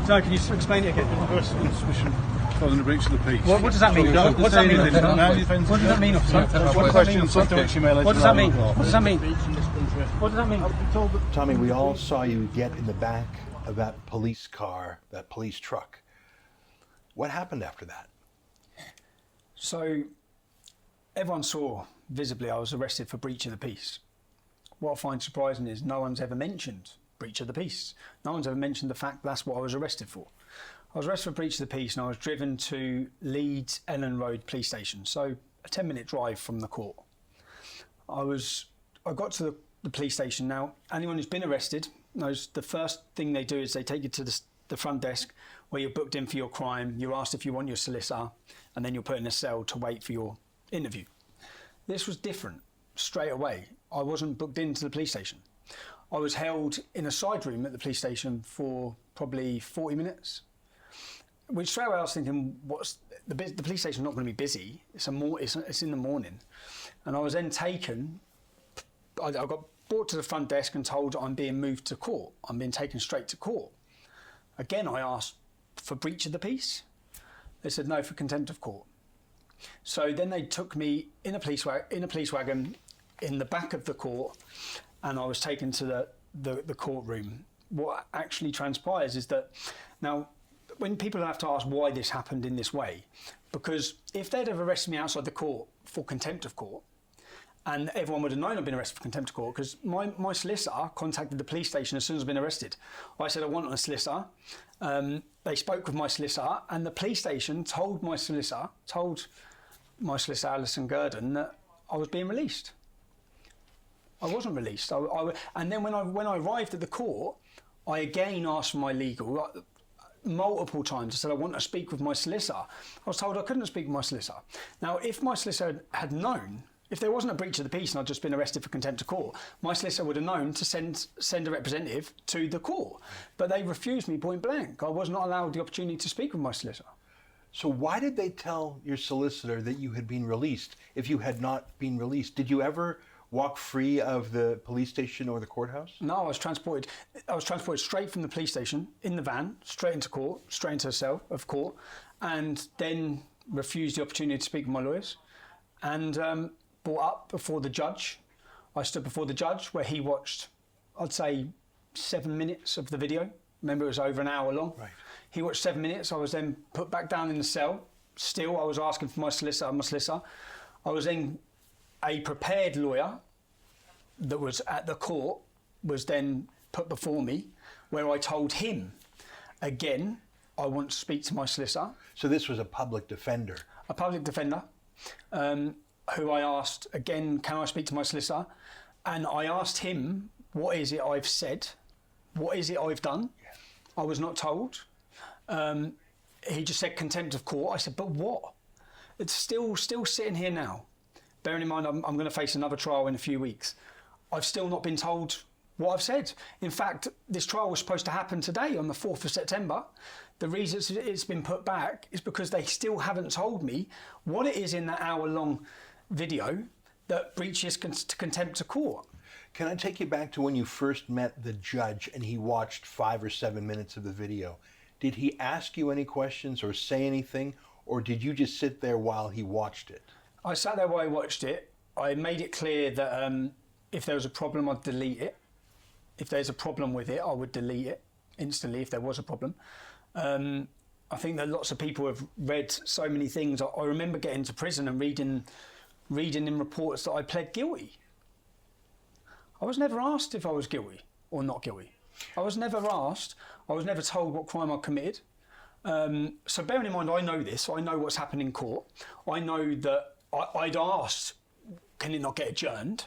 So can you explain it again? Insufficient following the breach of the peace. What does that mean? What does that mean? What does that mean, officer? What does that mean? What does that mean? What does that mean? What does that mean? Tommy, we all saw you get in the back of that police car, that police truck. What happened after that? So, everyone saw visibly I was arrested for breach of the peace. What I find surprising is no one's ever mentioned breach of the peace. No one's ever mentioned the fact that's what I was arrested for. I was arrested for breach of the peace and I was driven to Leeds Ellen Road police station, so a 10-minute drive from the court. I got to the police station. Now, anyone who's been arrested knows the first thing they do is they take you to the front desk where you're booked in for your crime, you're asked if you want your solicitor, and then you're put in a cell to wait for your interview. This was different straight away. I wasn't booked into the police station. I was held in a side room at the police station for probably 40 minutes, which straight away I was thinking, the police station's not going to be busy. It's in the morning. And I was then taken, I got brought to the front desk and told I'm being moved to court. I'm being taken straight to court. Again, I asked for breach of the peace. They said no, for contempt of court. So then they took me in a police wagon in the back of the court, and I was taken to the courtroom. What actually transpires is that now, when people have to ask why this happened in this way, because if they'd have arrested me outside the court for contempt of court, and everyone would have known I'd been arrested for contempt of court, because my solicitor contacted the police station as soon as I'd been arrested. I said I want a solicitor. They spoke with my solicitor, and the police station told my solicitor, Alison Gurdon, that I was being released. I wasn't released. And then when I arrived at the court, I again asked for my legal multiple times. I said I want to speak with my solicitor. I was told I couldn't speak with my solicitor. Now, if my solicitor had known, if there wasn't a breach of the peace and I'd just been arrested for contempt of court, my solicitor would have known to send a representative to the court. But they refused me point blank. I was not allowed the opportunity to speak with my solicitor. So why did they tell your solicitor that you had been released if you had not been released? Did you ever walk free of the police station or the courthouse? No, I was transported straight from the police station in the van, straight into court, straight into a cell of court, and then refused the opportunity to speak with my lawyers, and brought up before the judge. I stood before the judge where he watched, I'd say, 7 minutes of the video. Remember, it was over an hour long. Right. He watched 7 minutes. I was then put back down in the cell. Still, I was asking for my solicitor. I was then a prepared lawyer that was at the court was then put before me, where I told him, again, I want to speak to my solicitor. So this was a public defender? A public defender, who I asked, again, can I speak to my solicitor? And I asked him, what is it I've said? What is it I've done? Yeah. I was not told. He just said contempt of court. I said, but what? It's still sitting here now. Bearing in mind, I'm going to face another trial in a few weeks. I've still not been told what I've said. In fact, this trial was supposed to happen today on the 4th of September. The reason it's been put back is because they still haven't told me what it is in that hour-long video that breaches contempt of court. Can I take you back to when you first met the judge and he watched 5 or 7 minutes of the video? Did he ask you any questions or say anything, or did you just sit there while he watched it? I sat there while I watched it. I made it clear that if there was a problem, I'd delete it. If there's a problem with it, I would delete it instantly if there was a problem. I think that lots of people have read so many things. I remember getting to prison and reading in reports that I pled guilty. I was never asked if I was guilty or not guilty. I was never asked. I was never told what crime I committed. So bearing in mind, I know this. I know what's happened in court. I know that I'd asked, can it not get adjourned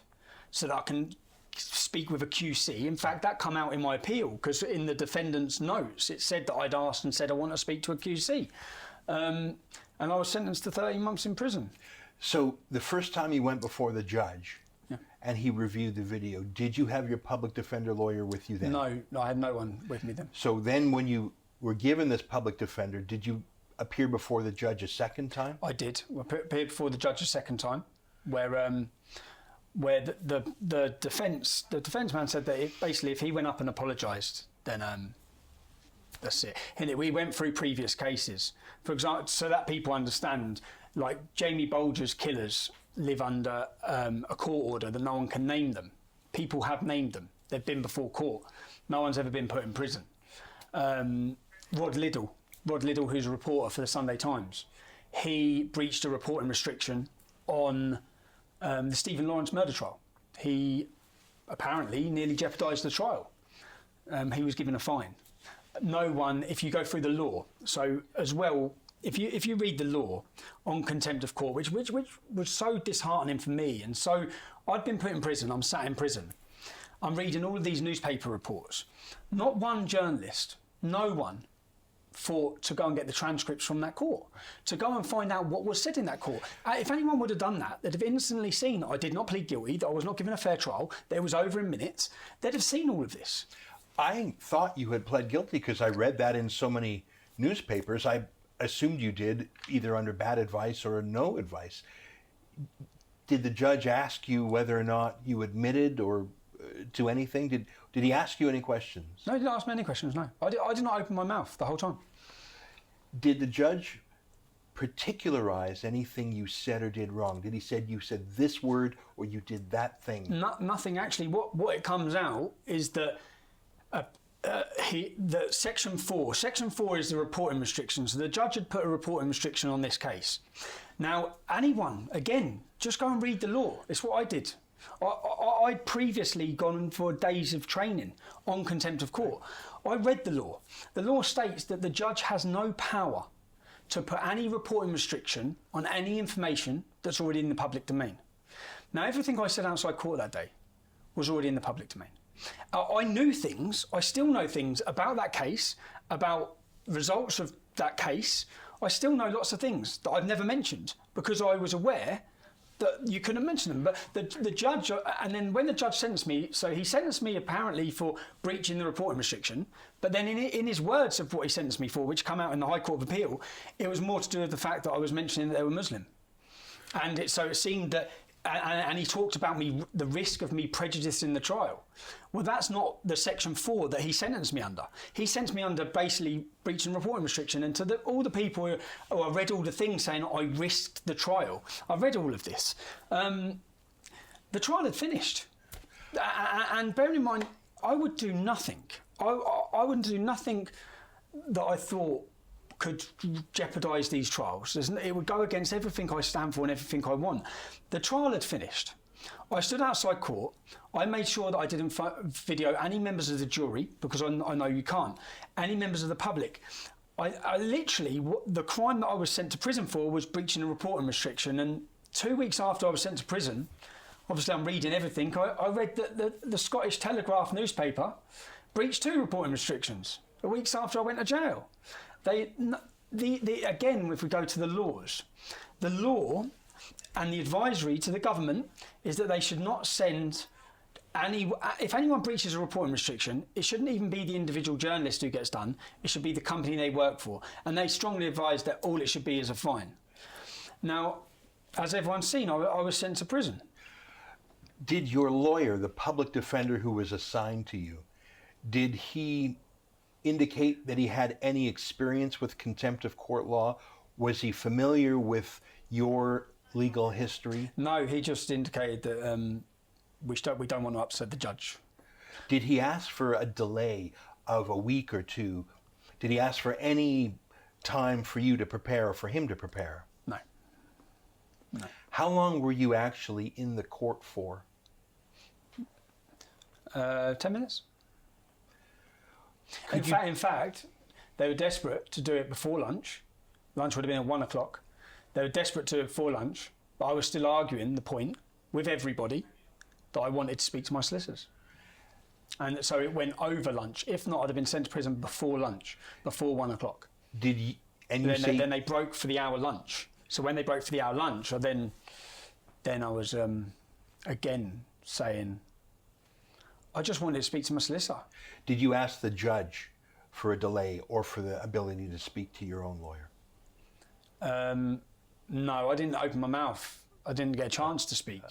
so that I can speak with a QC? In fact, that come out in my appeal, because in the defendant's notes, it said that I'd asked and said I want to speak to a QC. And I was sentenced to 13 months in prison. So the first time you went before the judge, yeah, and he reviewed the video, did you have your public defender lawyer with you then? No, I had no one with me then. So then when you were given this public defender, did you appear before the judge a second time? I did. I appeared before the judge a second time, where the defence man said that basically if he went up and apologised, then That's it. And we went through previous cases, for example, so that people understand. Like Jamie Bolger's killers live under a court order that no one can name them. People have named them. They've been before court. No one's ever been put in prison. Rod Liddell, who's a reporter for the Sunday Times, he breached a reporting restriction on the Stephen Lawrence murder trial. He apparently nearly jeopardised the trial. He was given a fine. No one, if you go through the law, so as well, if you read the law on contempt of court, which was so disheartening for me, and so I'd been put in prison, I'm sat in prison, I'm reading all of these newspaper reports. Not one journalist, no one, fought to go and get the transcripts from that court, to go and find out what was said in that court. If anyone would have done that, they'd have instantly seen that I did not plead guilty, that I was not given a fair trial, that it was over in minutes. They'd have seen all of this. I thought you had pled guilty because I read that in so many newspapers. I assumed you did, either under bad advice or no advice. Did the judge ask you whether or not you admitted or to anything? Did he ask you any questions? No, he didn't ask me any questions, no. I did not open my mouth the whole time. Did the judge particularize anything you said or did wrong? Did he say you said this word or you did that thing? Nothing actually. What it comes out is that Section 4 is the reporting restriction. So the judge had put a reporting restriction on this case. Now, anyone, again, just go and read the law. It's what I did. I'd previously gone for days of training on contempt of court. I read the law. The law states that the judge has no power to put any reporting restriction on any information that's already in the public domain. Now, everything I said outside court that day was already in the public domain. I knew things, I still know things about that case, about results of that case. I still know lots of things that I've never mentioned because I was aware that you couldn't mention them. But the judge, and then when the judge sentenced me, so he sentenced me apparently for breaching the reporting restriction, but then in his words of what he sentenced me for, which come out in the High Court of Appeal, it was more to do with the fact that I was mentioning that they were Muslim. And so it seemed that, and he talked about the risk of me prejudicing the trial. Well, that's not the Section 4 that he sentenced me under. He sentenced me under basically breaching reporting restriction. And to all the people who I read all the things saying I risked the trial, I read all of this. The trial had finished. And bearing in mind, I would do nothing. I wouldn't do nothing that I thought could jeopardise these trials. It would go against everything I stand for and everything I want. The trial had finished. I stood outside court. I made sure that I didn't video any members of the jury, because I know you can't, any members of the public. I literally, the crime that I was sent to prison for was breaching a reporting restriction. And 2 weeks after I was sent to prison, obviously I'm reading everything, I read that the Scottish Telegraph newspaper breached 2 reporting restrictions weeks after I went to jail. Again, if we go to the laws, the law and the advisory to the government is that they should not send if anyone breaches a reporting restriction, it shouldn't even be the individual journalist who gets done, it should be the company they work for. And they strongly advise that all it should be is a fine. Now, as everyone's seen, I was sent to prison. Did your lawyer, the public defender who was assigned to you, did he indicate that he had any experience with contempt of court law? Was he familiar with your legal history? No, he just indicated that we don't want to upset the judge. Did he ask for a delay of a week or two? Did he ask for any time for you to prepare or for him to prepare? No. How long were you actually in the court for? 10 minutes. In fact, they were desperate to do it before lunch. Lunch would have been at 1 o'clock. They were desperate to do it before lunch, but I was still arguing the point with everybody that I wanted to speak to my solicitors. And so it went over lunch. If not, I'd have been sent to prison before lunch, before 1 o'clock. Then they broke for the hour lunch. So when they broke for the hour lunch, then I was again saying, I just wanted to speak to my solicitor. Did you ask the judge for a delay or for the ability to speak to your own lawyer? No, I didn't open my mouth. I didn't get a chance to speak.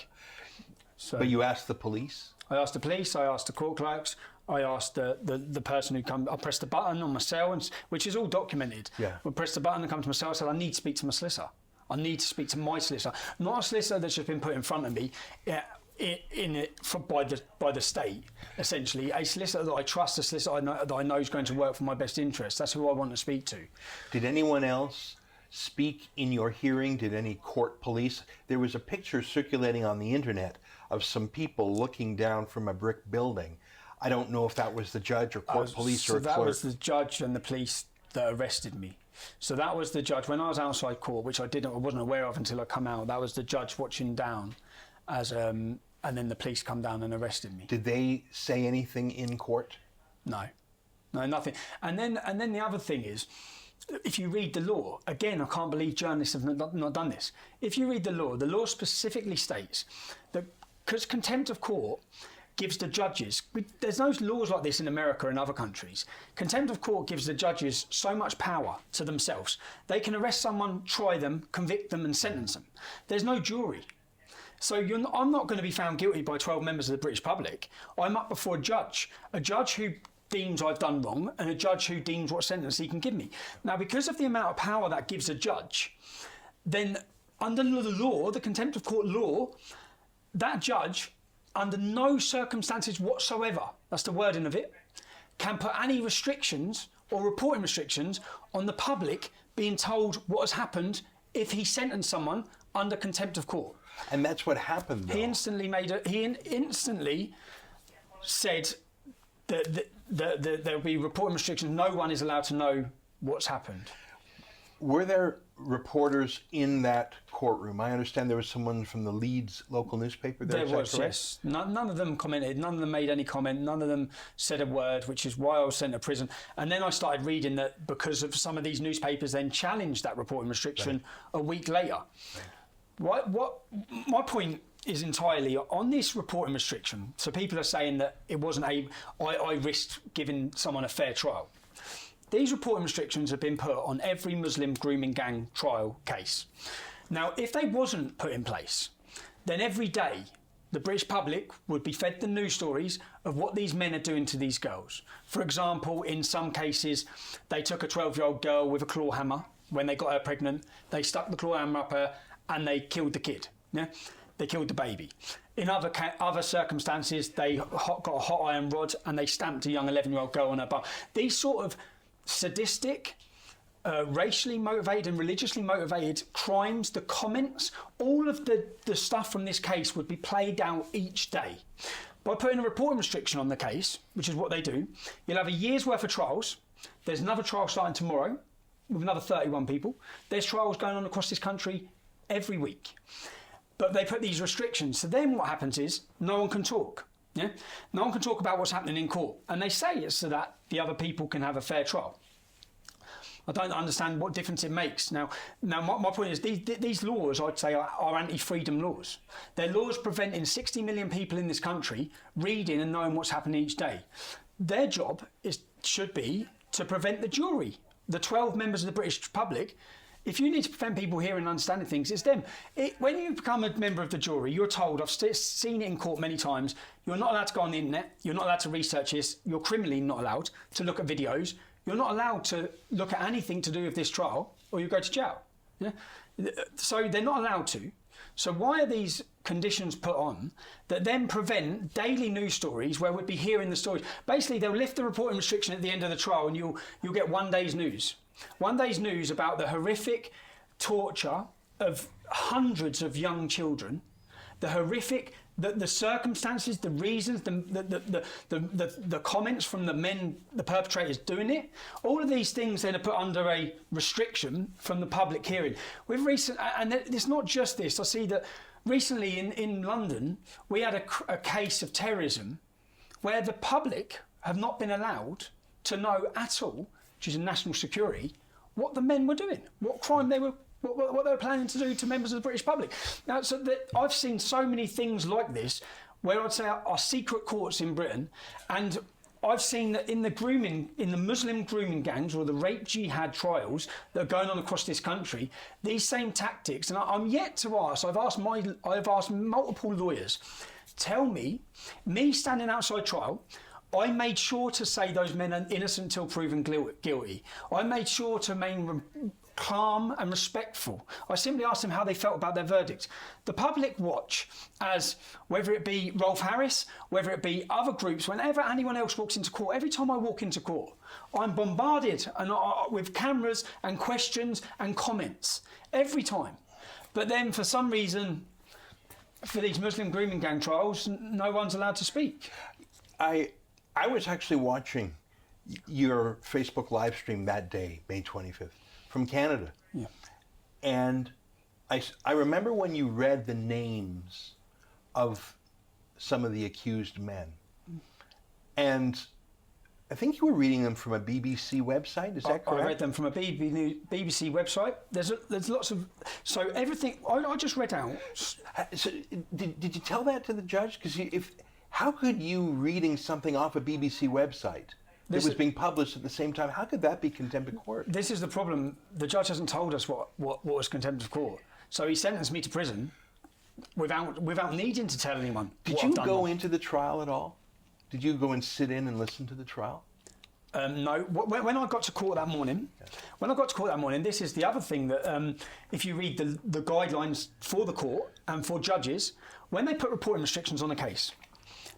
So, but you asked the police? I asked the police, I asked the court clerks, I asked the person who come. I pressed the button on my cell, which is all documented. Yeah. I pressed the button and come to my cell. I said, I need to speak to my solicitor. I need to speak to my solicitor, not a solicitor that's just been put in front of me by the state. Essentially, a solicitor that I trust, a solicitor that I know is going to work for my best interest. That's who I want to speak to. Did anyone else speak in your hearing? Did any court police? There was a picture circulating on the internet of some people looking down from a brick building. I don't know if that was the judge or court police or a clerk. So that was the judge and the police that arrested me. So that was the judge when I was outside court, which I wasn't aware of until I come out. That was the judge watching down, and then the police come down and arrested me. Did they say anything in court? No, nothing. And then the other thing is, if you read the law, again, I can't believe journalists have not done this. If you read the law specifically states that because contempt of court gives the judges, there's no laws like this in America and other countries. Contempt of court gives the judges so much power to themselves. They can arrest someone, try them, convict them and sentence them. There's no jury. So I'm not going to be found guilty by 12 members of the British public. I'm up before a judge who deems I've done wrong and a judge who deems what sentence he can give me. Now, because of the amount of power that gives a judge, then under the law, the contempt of court law, that judge, under no circumstances whatsoever, that's the wording of it, can put any restrictions or reporting restrictions on the public being told what has happened if he sentenced someone under contempt of court. And that's what happened, though. He instantly said that there'll be reporting restrictions. No one is allowed to know what's happened. Were there reporters in that courtroom? I understand there was someone from the Leeds local newspaper there. There was, yes. None of them commented. None of them made any comment. None of them said a word, which is why I was sent to prison. And then I started reading that because of some of these newspapers then challenged that reporting restriction a week later. Right. What my point is entirely on this reporting restriction. So people are saying that it wasn't I risked giving someone a fair trial. These reporting restrictions have been put on every Muslim grooming gang trial case. Now, if they wasn't put in place, then every day the British public would be fed the news stories of what these men are doing to these girls. For example, in some cases, they took a 12-year-old girl with a claw hammer. When they got her pregnant, they stuck the claw hammer up her and they killed the kid. Yeah? They killed the baby. In other circumstances, they got a hot iron rod and they stamped a young 11-year-old girl on her bum. These sort of sadistic, racially motivated and religiously motivated crimes, the comments, all of the stuff from this case would be played out each day. By putting a reporting restriction on the case, which is what they do, you'll have a year's worth of trials. There's another trial starting tomorrow with another 31 people. There's trials going on across this country every week. But they put these restrictions. So then what happens is no one can talk. Yeah? No one can talk about what's happening in court. And they say it's so that the other people can have a fair trial. I don't understand what difference it makes. Now my point is these laws, I'd say, are anti-freedom laws. They're laws preventing 60 million people in this country reading and knowing what's happening each day. Their job should be to prevent the jury, the 12 members of the British public. If you need to prevent people hearing and understanding things, it's them. When you become a member of the jury, you're told, I've seen it in court many times, you're not allowed to go on the internet, you're not allowed to research this, you're criminally not allowed to look at videos, you're not allowed to look at anything to do with this trial, or you go to jail. Yeah? So they're not allowed to. So why are these conditions put on that then prevent daily news stories where we'd be hearing the stories? Basically, they'll lift the reporting restriction at the end of the trial and you'll get one day's news. One day's news about the horrific torture of hundreds of young children, the horrific, the circumstances, the reasons, the comments from the men, the perpetrators doing it. All of these things then are put under a restriction from the public hearing. And it's not just this. I see that recently in London, we had a case of terrorism where the public have not been allowed to know at all, which is in national security, what the men were doing, what crime they were, what they were planning to do to members of the British public. Now, so that I've seen so many things like this, where I'd say are secret courts in Britain, and I've seen that in the Muslim grooming gangs or the rape jihad trials that are going on across this country, these same tactics, and I'm yet to ask. I've asked multiple lawyers. tell me standing outside trial, I made sure to say those men are innocent until proven guilty. I made sure to remain calm and respectful. I simply asked them how they felt about their verdict. The public watch as, whether it be Rolf Harris, whether it be other groups, whenever anyone else walks into court, every time I walk into court, I'm bombarded with cameras and questions and comments, every time. But then for some reason, for these Muslim grooming gang trials, no one's allowed to speak. I was actually watching your Facebook live stream that day, May 25th, from Canada. Yeah. And I remember when you read the names of some of the accused men. And I think you were reading them from a BBC website, is that correct? I read them from a BBC website. There's lots of... So everything... I just read out... So did you tell that to the judge? Because how could you reading something off a BBC website that was being published at the same time, how could that be contempt of court? This is the problem. The judge hasn't told us what was contempt of court. So he sentenced me to prison without needing to tell anyone. Did you go into the trial at all? Did you go and sit in and listen to the trial? No. When I got to court that morning, this is the other thing that if you read the guidelines for the court and for judges, when they put reporting restrictions on a case,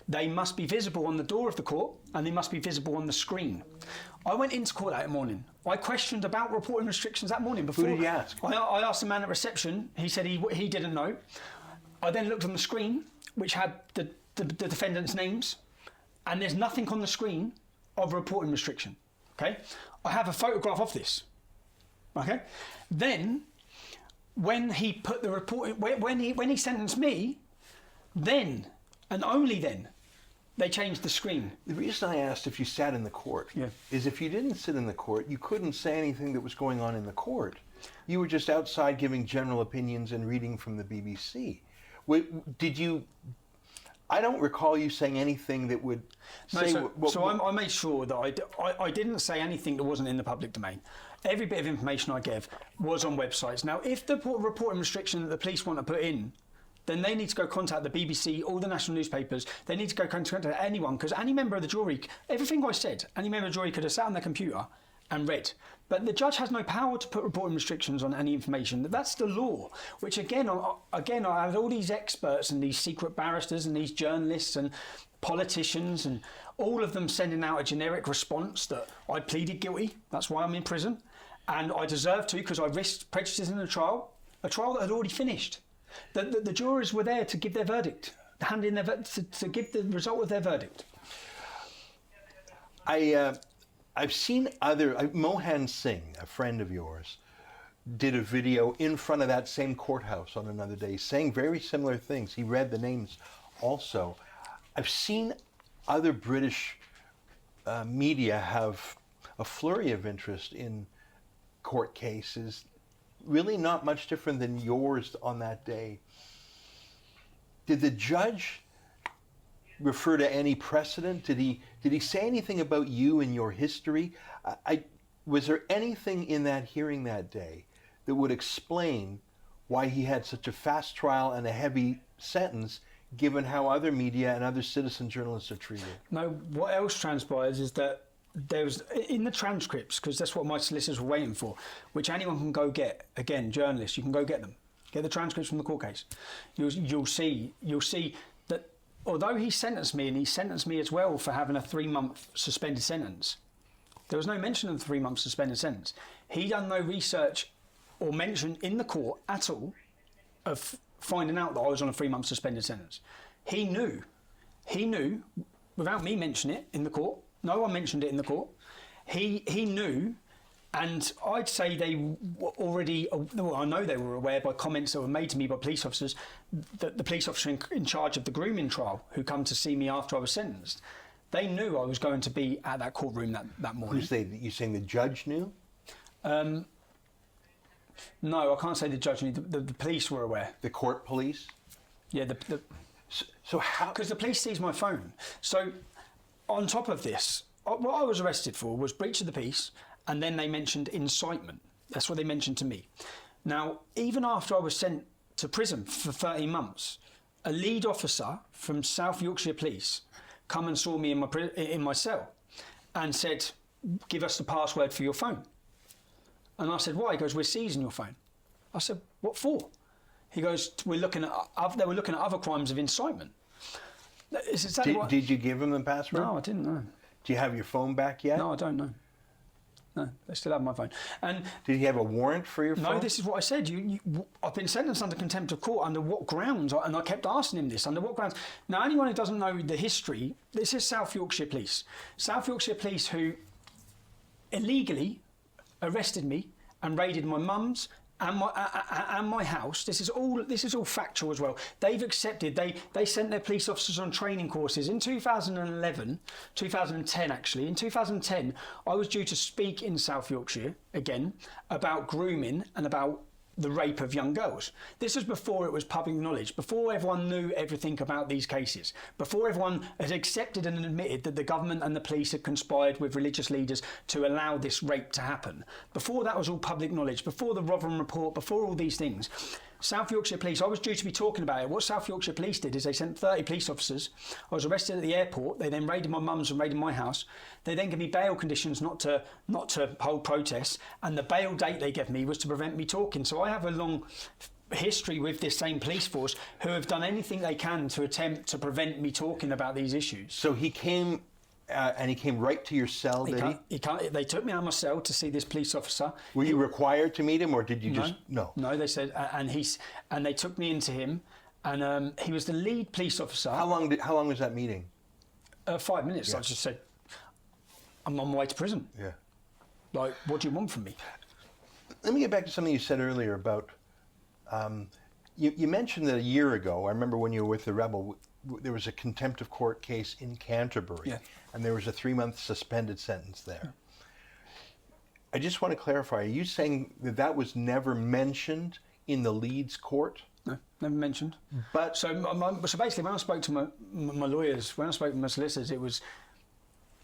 they must be visible on the door of the court and they must be visible on the screen. I went into court that morning. I questioned about reporting restrictions that morning. Before, who did you ask? I asked the man at reception. He said he didn't know. I then looked on the screen, which had the defendants' names, and there's nothing on the screen of a reporting restriction. Okay, I have a photograph of this. Okay, then when he put the report, when he sentenced me, then and only then, they changed the screen. The reason I asked if you sat in the court is if you didn't sit in the court, you couldn't say anything that was going on in the court. You were just outside giving general opinions and reading from the BBC. Did you... I don't recall you saying anything that would say... I made sure that I didn't say anything that wasn't in the public domain. Every bit of information I gave was on websites. Now, if the reporting restriction that the police want to put in, then they need to go contact the BBC, all the national newspapers. They need to go contact anyone, because any member of the jury, everything I said, any member of the jury could have sat on their computer and read. But the judge has no power to put reporting restrictions on any information. That's the law, which again, I had all these experts and these secret barristers and these journalists and politicians and all of them sending out a generic response that I pleaded guilty. That's why I'm in prison. And I deserve to, because I risked prejudice in a trial that had already finished. The jurors were there to give their verdict, hand in to give the result of their verdict. I've seen Mohan Singh, a friend of yours, did a video in front of that same courthouse on another day saying very similar things. He read the names also. I've seen other British media have a flurry of interest in court cases, really not much different than yours on that day. Did the judge refer to any precedent? Did he say anything about you and your history? Was there anything in that hearing that day that would explain why he had such a fast trial and a heavy sentence, given how other media and other citizen journalists are treated? No, what else transpires is that there was, in the transcripts, because that's what my solicitors were waiting for, which anyone can go get. Again, journalists, you can go get them. Get the transcripts from the court case. You'll see that although he sentenced me, and he sentenced me as well for having a 3-month suspended sentence, there was no mention of the 3-month suspended sentence. He done no research or mention in the court at all of finding out that I was on a 3-month suspended sentence. He knew, without me mentioning it in the court. No one mentioned it in the court. He knew, and I'd say they were already, well, I know they were aware by comments that were made to me by police officers, that the police officer in charge of the grooming trial, who come to see me after I was sentenced, they knew I was going to be at that courtroom that morning. You saying the judge knew? No, I can't say the judge knew. The police were aware. The court police? Yeah. So how? Because the police seized my phone. So on top of this, what I was arrested for was breach of the peace, and then they mentioned incitement. That's what they mentioned to me. Now, even after I was sent to prison for 13 months a lead officer from South Yorkshire Police come and saw me in my cell and said, give us the password for your phone. And I said, why? He goes, we're seizing your phone. I said, what for? He goes, they were looking at other crimes of incitement. It's exactly Did you give him the password? No, I didn't know. Do you have your phone back yet? No, I don't know. No, they still have my phone. And did he have a warrant for your phone? no, this is what I said. I've been sentenced under contempt of court. Under what grounds? And I kept asking him this. Under what grounds? Now, anyone who doesn't know the history, this is South Yorkshire Police. South Yorkshire Police who illegally arrested me and raided my mum's and my house. This is all factual as well. They've accepted. They sent their police officers on training courses in 2010 actually. In 2010, I was due to speak in South Yorkshire again about grooming and about the rape of young girls. This was before it was public knowledge, before everyone knew everything about these cases, before everyone had accepted and admitted that the government and the police had conspired with religious leaders to allow this rape to happen. Before that was all public knowledge, before the Rotherham report, before all these things. South Yorkshire Police, I was due to be talking about it. What South Yorkshire Police did is they sent 30 police officers. I was arrested at the airport. They then raided my mum's and raided my house. They then gave me bail conditions not to hold protests. And the bail date they gave me was to prevent me talking. So I have a long history with this same police force who have done anything they can to attempt to prevent me talking about these issues. So he came... and he came right to your cell, did he? They took me out of my cell to see this police officer. Were you required to meet him, or did you just... No. No, they said... And they took me into him, and he was the lead police officer. How long was that meeting? 5 minutes. Yeah. I just said, I'm on my way to prison. Yeah. Like, what do you want from me? Let me get back to something you said earlier about... you mentioned that a year ago, I remember when you were with the Rebel, there was a contempt of court case in Canterbury, and there was a 3-month suspended sentence there. Yeah. I just want to clarify, are you saying that was never mentioned in the Leeds court? No, never mentioned. But so basically, when I spoke to my lawyers, when I spoke to my solicitors,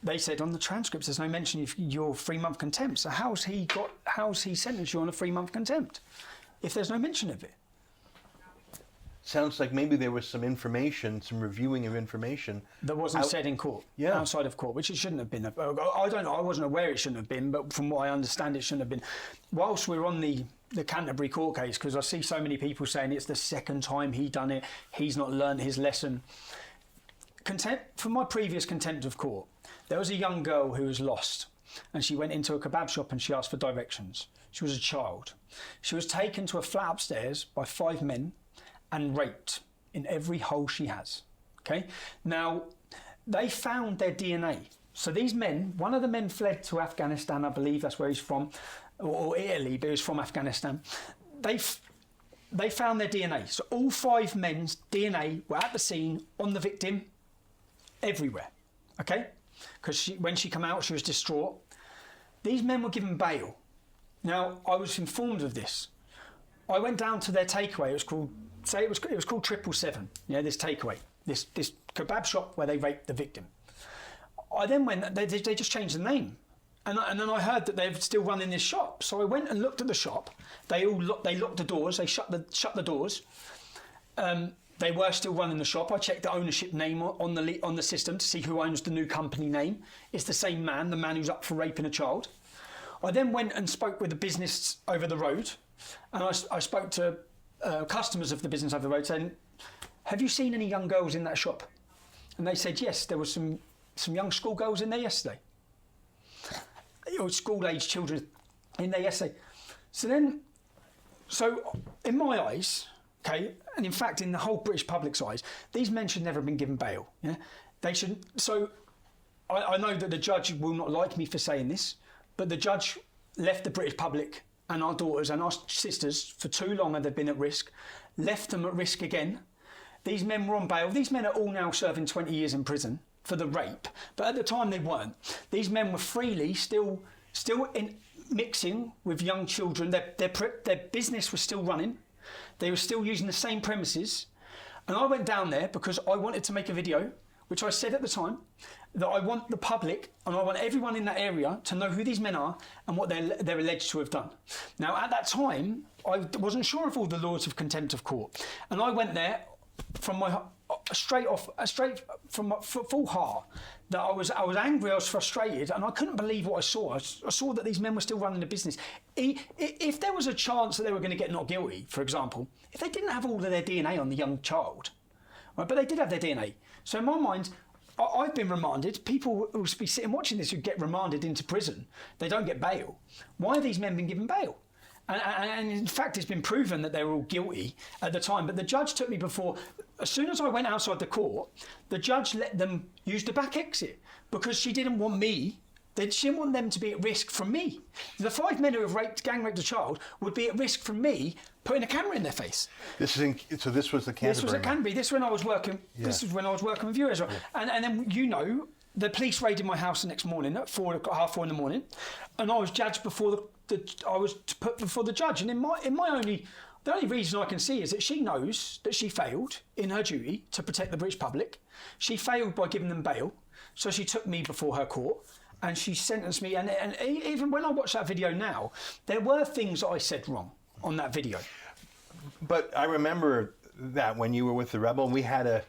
they said on the transcripts there's no mention of your 3-month contempt. So how's he sentenced you on a 3-month contempt if there's no mention of it? Sounds like maybe there was some information, some reviewing of information that wasn't said in court, outside of court, which it shouldn't have been. I wasn't aware it shouldn't have been, but from what I understand, it shouldn't have been. Whilst we're on the Canterbury court case, because I see so many people saying it's the second time he done it, he's not learned his lesson. For my previous contempt of court, there was a young girl who was lost, and she went into a kebab shop and she asked for directions. She was a child. She was taken to a flat upstairs by 5 men and raped in every hole she has. Okay? Now, they found their DNA. So these men, one of the men fled to Afghanistan, I believe that's where he's from, or Italy, but he was from Afghanistan. They found their DNA. So all 5 men's DNA were at the scene, on the victim, everywhere. Okay? Because when she came out, she was distraught. These men were given bail. Now, I was informed of this. I went down to their takeaway. It was called 777. Yeah, this takeaway, this kebab shop where they raped the victim. I then went. They just changed the name, and then I heard that they're still running this shop. So I went and looked at the shop. They locked the doors. They shut the doors. They were still running the shop. I checked the ownership name on the system to see who owns the new company name. It's the same man, the man who's up for raping a child. I then went and spoke with the business over the road, and I spoke to customers of the business over the road saying, have you seen any young girls in that shop? And they said, yes, there were some young schoolgirls in there yesterday. Or school-age children in there yesterday. So in my eyes, okay, and in fact in the whole British public's eyes, these men should never have been given bail. Yeah, they should. So I know that the judge will not like me for saying this, but the judge left the British public and our daughters and our sisters for too long, and they've been at risk, left them at risk again. These men were on bail. These men are all now serving 20 years in prison for the rape, but at the time they weren't. These men were freely still mixing with young children. Their business was still running. They were still using the same premises. And I went down there because I wanted to make a video, which I said at the time, that I want the public and I want everyone in that area to know who these men are and what they're alleged to have done. Now, at that time, I wasn't sure of all the laws of contempt of court. And I went there from my straight from my full heart that I was angry, I was frustrated, and I couldn't believe what I saw. I saw that these men were still running the business. If there was a chance that they were going to get not guilty, for example, if they didn't have all of their DNA on the young child, right, but they did have their DNA. So in my mind, I've been remanded. People who will be sitting watching this who get remanded into prison, they don't get bail. Why have these men been given bail? And in fact, it's been proven that they were all guilty at the time. But the judge took me before. As soon as I went outside the court, the judge let them use the back exit because she didn't want me. She didn't want them to be at risk from me. The 5 men who have gang raped a child would be at risk from me putting a camera in their face. This was the Canterbury. This was at Canterbury. This was when I was working. Yeah. This is when I was working with you, Ezra. Yeah. And then the police raided my house the next morning at 4:30 in the morning, and I was judged before I was put before the judge. And the only reason I can see is that she knows that she failed in her duty to protect the British public. She failed by giving them bail, so she took me before her court and she sentenced me. And even when I watch that video now, there were things that I said wrong on that video. But I remember that when you were with the Rebel, we had a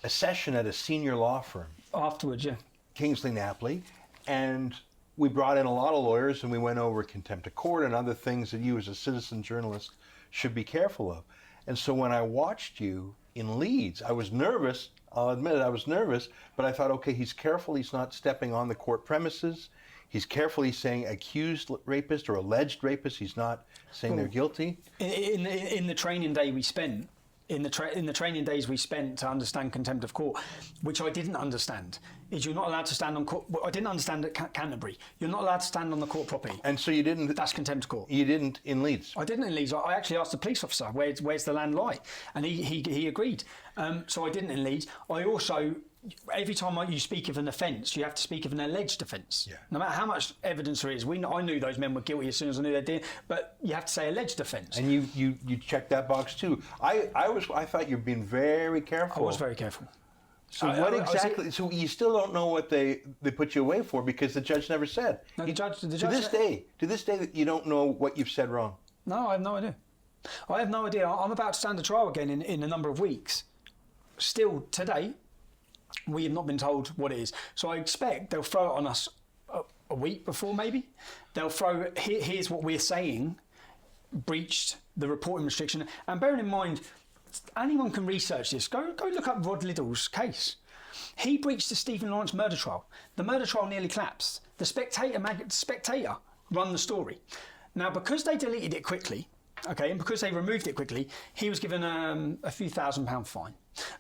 session at a senior law firm. Afterwards, yeah. Kingsley Napley, and we brought in a lot of lawyers and we went over contempt of court and other things that you as a citizen journalist should be careful of. And so when I watched you in Leeds, I was nervous. I'll admit it, I was nervous, but I thought, okay, he's careful. He's not stepping on the court premises. He's careful. He's saying accused rapist or alleged rapist. He's not saying they're guilty. In the training day we spent, in the training days we spent to understand contempt of court, which I didn't understand, is you're not allowed to stand on court. I didn't understand at Canterbury. You're not allowed to stand on the court property. And so you didn't. That's contempt of court. You didn't in Leeds. I didn't in Leeds. I actually asked the police officer, where's the land lie, and he agreed. So I didn't in Leeds. I also. Every time you speak of an offence, you have to speak of an alleged offence. Yeah. No matter how much evidence there is, I knew those men were guilty as soon as I knew they did, but you have to say alleged offence. And you checked that box too. I thought you've been very careful. I was very careful. So So you still don't know what they put you away for because the judge never said. No, the judge. To this day, that you don't know what you've said wrong. No, I have no idea. I have no idea. I'm about to stand a trial again in a number of weeks. Still today, we have not been told what it is. So I expect they'll throw it on us a week before, maybe. They'll throw, here's what we're saying, breached the reporting restriction. And bearing in mind, anyone can research this. Go look up Rod Liddell's case. He breached the Stephen Lawrence murder trial. The murder trial nearly collapsed. The Spectator run the story. Now, because they deleted it quickly, okay, and because they removed it quickly, he was given a few £1,000 fine.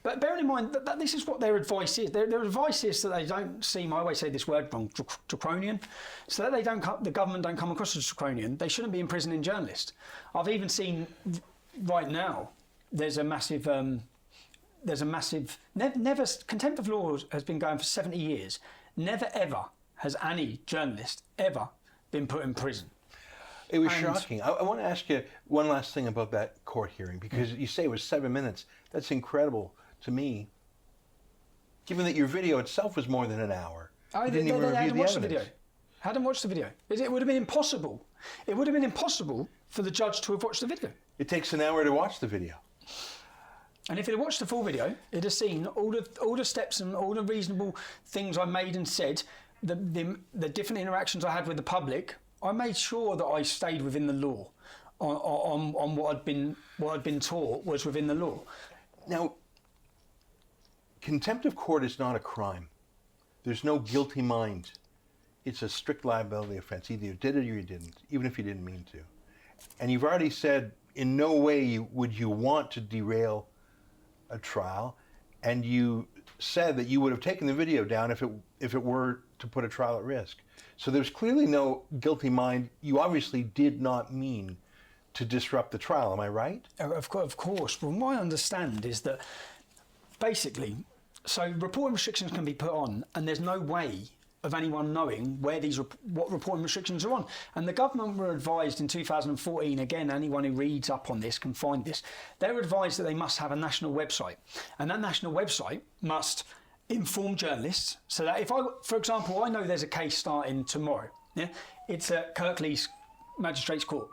But bearing in mind that this is what their advice is. Their advice is that they don't seem, I always say this word wrong, draconian, so that the government don't come across as draconian. They shouldn't be imprisoning journalists. I've even seen right now there's a massive contempt of law has been going for 70 years. Never ever has any journalist ever been put in prison. It was shocking. I want to ask you one last thing about that court hearing, because you say it was 7 minutes. That's incredible to me, given that your video itself was more than an hour. I didn't even review the evidence. Hadn't watched the video. It would have been impossible. It would have been impossible for the judge to have watched the video. It takes an hour to watch the video. And if it had watched the full video, it'd have seen all the steps and all the reasonable things I made and said, the different interactions I had with the public. I made sure that I stayed within the law on what I'd been taught was within the law. Now, contempt of court is not a crime. There's no guilty mind. It's a strict liability offense. Either you did it or you didn't, even if you didn't mean to. And you've already said in no way would you want to derail a trial, and you said that you would have taken the video down if it were to put a trial at risk. So there's clearly no guilty mind. You obviously did not mean to disrupt the trial. Am I right? Of course. Well, my understand is that basically, so reporting restrictions can be put on, and there's no way of anyone knowing what reporting restrictions are on. And the government were advised in 2014, again, anyone who reads up on this can find this, they were advised that they must have a national website. And that national website must inform journalists so that for example, I know there's a case starting tomorrow. Yeah, it's at Kirklees Magistrates Court.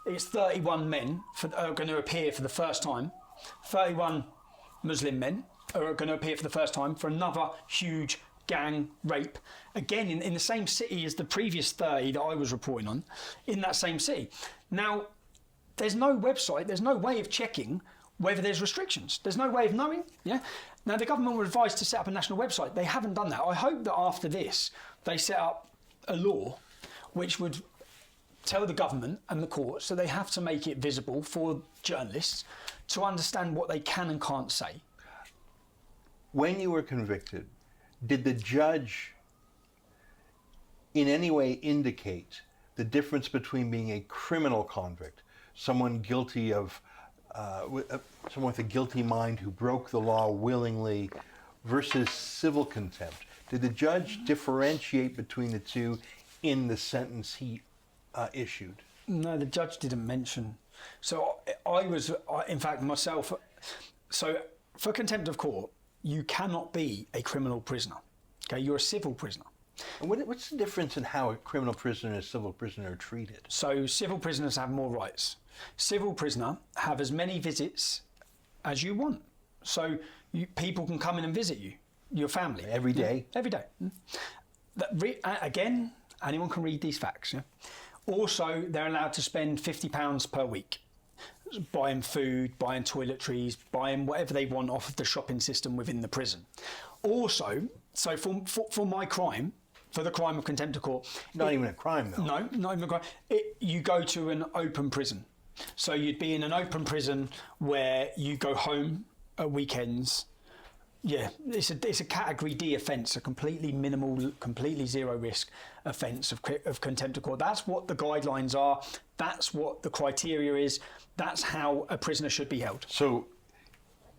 It's 31 men are going to appear for the first time. 31 Muslim men are going to appear for the first time for another huge gang rape, again in the same city as the previous 30 that I was reporting on, in that same city. Now, there's no website, there's no way of checking whether there's restrictions. There's no way of knowing. Yeah. Now, the government were advised to set up a national website. They haven't done that. I hope that after this, they set up a law which would tell the government and the courts that they have to make it visible for journalists to understand what they can and can't say. When you were convicted, did the judge in any way indicate the difference between being a criminal convict, someone guilty of, someone with a guilty mind who broke the law willingly, versus civil contempt? Did the judge differentiate between the two in the sentence he issued? No, the judge didn't mention. So in fact, myself, so for contempt of court, you cannot be a criminal prisoner. Okay, you're a civil prisoner. And what's the difference in how a criminal prisoner and a civil prisoner are treated? So civil prisoners have more rights. Civil prisoner have as many visits as you want. So people can come in and visit you, your family. Every day? Yeah, every day. Again, anyone can read these facts. Yeah? Also, they're allowed to spend £50 per week buying food, buying toiletries, buying whatever they want off of the shopping system within the prison. Also, so for my crime, for the crime of contempt of court... Not even a crime, though. No, not even a crime. You go to an open prison. So you'd be in an open prison where you go home at weekends. Yeah, it's a category D offence, a completely minimal, completely zero risk offence of contempt of court. That's what the guidelines are. That's what the criteria is. That's how a prisoner should be held. So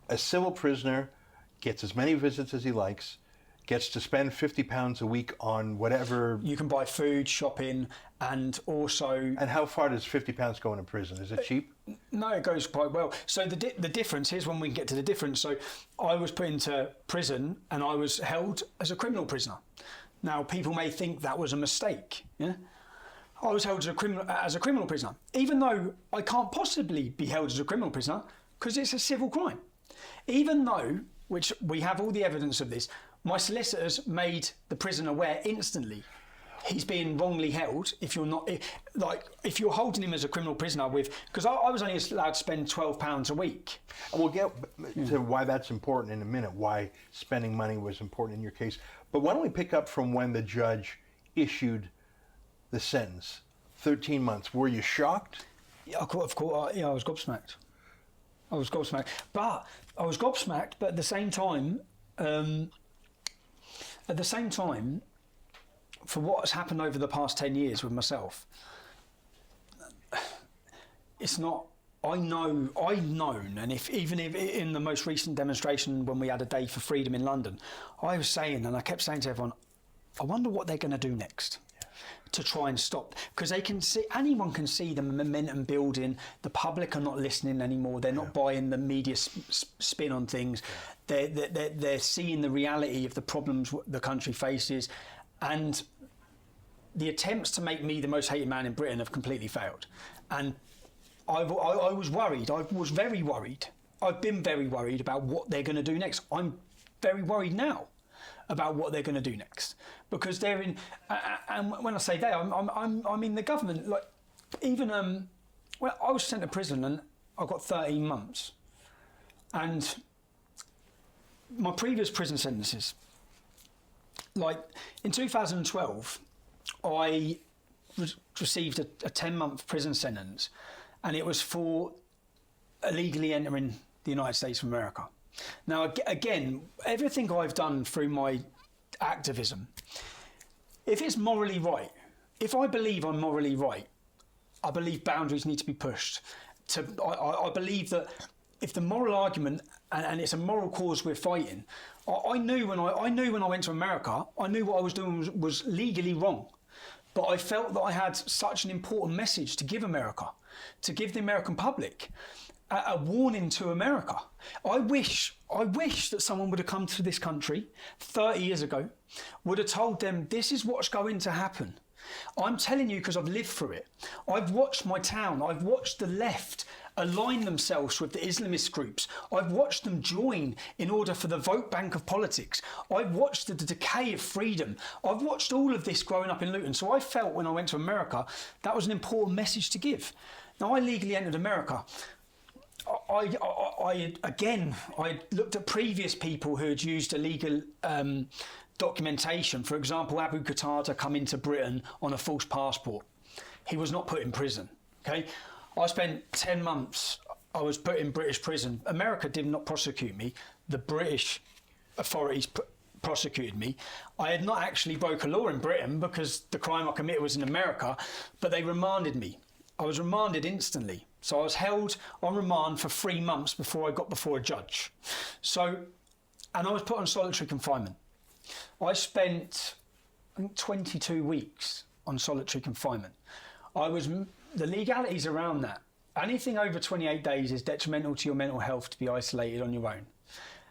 a civil prisoner gets as many visits as he likes, gets to spend £50 a week on whatever... You can buy food, shopping, and also... And how far does £50 go in a prison? Is it cheap? No, it goes quite well. So the difference, here's when we can get to the difference. So I was put into prison and I was held as a criminal prisoner. Now, people may think that was a mistake. Yeah, I was held as a criminal prisoner, even though I can't possibly be held as a criminal prisoner because it's a civil crime. Even though, which we have all the evidence of this, my solicitors made the prison aware instantly. He's being wrongly held if you're not, if you're holding him as a criminal prisoner because I was only allowed to spend £12 a week. And we'll get to why that's important in a minute, why spending money was important in your case. But why don't we pick up from when the judge issued the sentence, 13 months. Were you shocked? Yeah, of course, yeah, I was gobsmacked. But at the same time, for what has happened over the past 10 years with myself, it's not, I've known, and even if in the most recent demonstration when we had a day for freedom in London, I kept saying to everyone, I wonder what they're going to do next to try and stop, because anyone can see the momentum building. The public are not listening anymore. They're not buying the media spin on things. They're seeing the reality of the problems the country faces, and the attempts to make me the most hated man in Britain have completely failed. And I was worried. I was very worried. I've been very worried about what they're going to do next. I'm very worried now about what they're going to do next, because they're in. And when I say they, I'm in the government. Like, even well, I was sent to prison and I got 13 months, and my previous prison sentences. Like in 2012, I received a 10-month prison sentence, and it was for illegally entering the United States of America. Now, again, everything I've done through my activism, if it's morally right, if I believe I'm morally right, I believe boundaries need to be pushed. I believe that if the moral argument, and it's a moral cause we're fighting, I knew when I went to America, I knew what I was doing was legally wrong. But I felt that I had such an important message to give America, to give the American public, a warning to America. I wish that someone would have come to this country 30 years ago, would have told them this is what's going to happen. I'm telling you because I've lived through it. I've watched my town, I've watched the left align themselves with the Islamist groups. I've watched them join in order for the vote bank of politics. I've watched the decay of freedom. I've watched all of this growing up in Luton. So I felt when I went to America, that was an important message to give. Now, I legally entered America. I looked at previous people who had used illegal documentation. For example, Abu Qatada come into Britain on a false passport. He was not put in prison. Okay, I spent 10 months. I was put in British prison. America did not prosecute me. The British authorities prosecuted me. I had not actually broken a law in Britain because the crime I committed was in America, but they remanded me. I was remanded instantly. So I was held on remand for 3 months before I got before a judge. And I was put on solitary confinement. I spent, I think, 22 weeks on solitary confinement. The legalities around that. Anything over 28 days is detrimental to your mental health to be isolated on your own.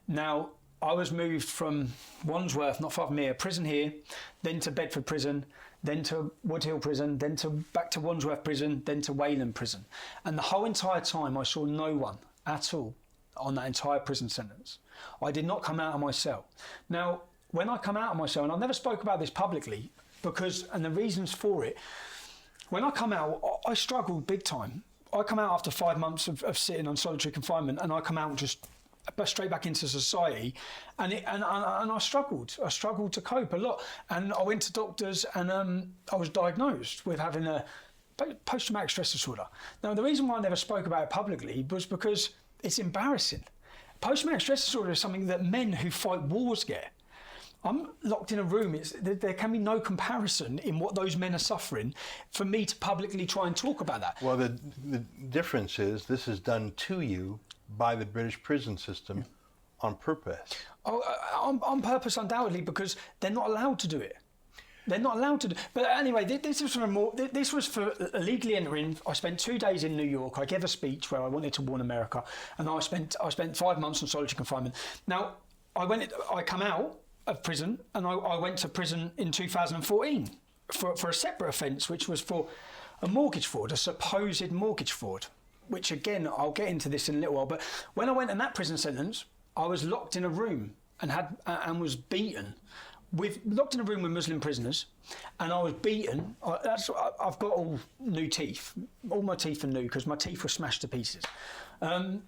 Now, I was moved from Wandsworth, not far from here, prison here, then to Bedford prison, then to Wood Hill prison, then back to Wandsworth prison, then to Wayland prison. And the whole entire time I saw no one at all on that entire prison sentence. I did not come out of my cell. Now, when I come out of my cell, and I never spoke about this publicly, and the reasons for it, when I come out, I struggled big time. I come out after 5 months of sitting on solitary confinement, and I come out just straight back into society, and I struggled. I struggled to cope a lot, and I went to doctors, and I was diagnosed with having a post-traumatic stress disorder. Now, the reason why I never spoke about it publicly was because it's embarrassing. Post-traumatic stress disorder is something that men who fight wars get. I'm locked in a room. There can be no comparison in what those men are suffering for me to publicly try and talk about that. Well, the difference is this is done to you by the British prison system on purpose. On purpose, undoubtedly, because they're not allowed to do it. They're not allowed to do. But anyway, this was for illegally entering. I spent 2 days in New York. I gave a speech where I wanted to warn America, and I spent 5 months on solitary confinement. Now, I come out of prison, and I went to prison in 2014 for a separate offence, which was for a mortgage fraud, a supposed mortgage fraud, which again, I'll get into this in a little while. But when I went in that prison sentence, I was locked in a room and was beaten. Locked in a room with Muslim prisoners, and I was beaten. I've got all new teeth. All my teeth are new because my teeth were smashed to pieces. But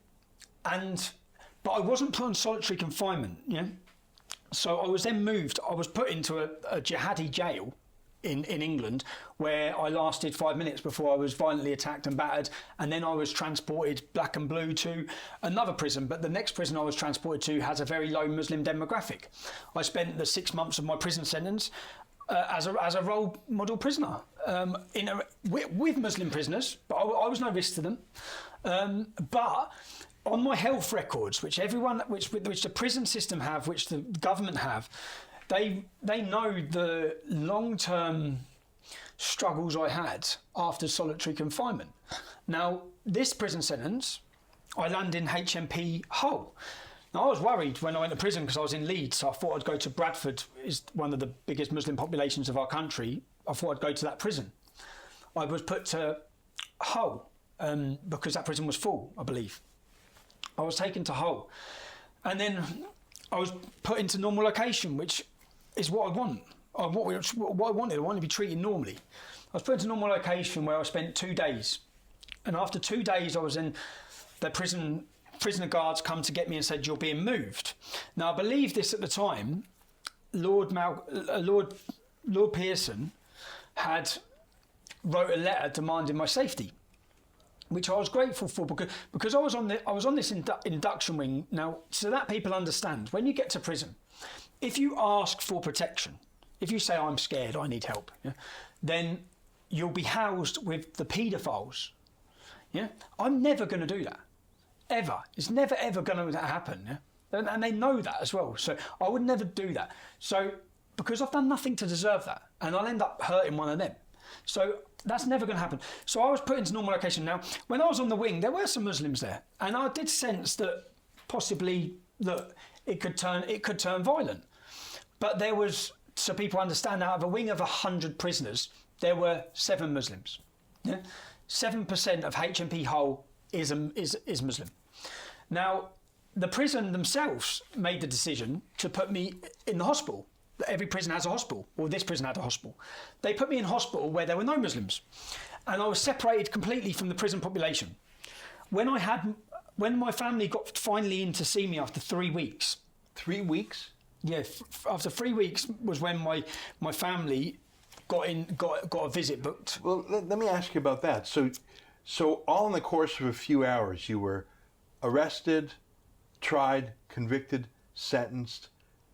I wasn't put on solitary confinement, yeah? So I was then moved. I was put into a jihadi jail in England, where I lasted 5 minutes before I was violently attacked and battered, and then I was transported black and blue to another prison. But the next prison I was transported to has a very low Muslim demographic. I spent the 6 months of my prison sentence as a role model prisoner with Muslim prisoners, but I was no risk to them. But on my health records, which the prison system have, which the government have, they know the long-term struggles I had after solitary confinement. Now, this prison sentence, I landed in HMP Hull. Now, I was worried when I went to prison because I was in Leeds, so I thought I'd go to Bradford, is one of the biggest Muslim populations of our country. I thought I'd go to that prison. I was put to Hull because that prison was full, I believe. I was taken to Hull, and then I was put into normal location, which is what I want. What I wanted to be treated normally. I was put into normal location where I spent 2 days, and after 2 days, I was in the prison. Prisoner guards come to get me and said, "You're being moved." Now, I believe this at the time. Lord Pearson had wrote a letter demanding my safety, which I was grateful for because I was on this induction wing. Now, so that people understand, when you get to prison, if you ask for protection, if you say, "I'm scared, I need help," yeah, then you'll be housed with the paedophiles. Yeah, I'm never going to do that, ever. It's never ever going to happen. Yeah? And they know that as well. So I would never do that. So because I've done nothing to deserve that, and I'll end up hurting one of them. So that's never going to happen. So I was put into normal location. Now, when I was on the wing, there were some Muslims there, and I did sense that possibly that it could turn violent. But there was, so people understand, out of a wing of 100 prisoners, there were 7 Muslims. Yeah? 7% of HMP Hull is Muslim. Now, the prison themselves made the decision to put me in the hospital. Every prison has a hospital, or this prison had a hospital. They put me in hospital where there were no Muslims, and I was separated completely from the prison population. When my family got finally in to see me after 3 weeks. 3 weeks? Yeah, after 3 weeks was when my family got a visit booked. Well, let me ask you about that. So all in the course of a few hours, you were arrested, tried, convicted, sentenced,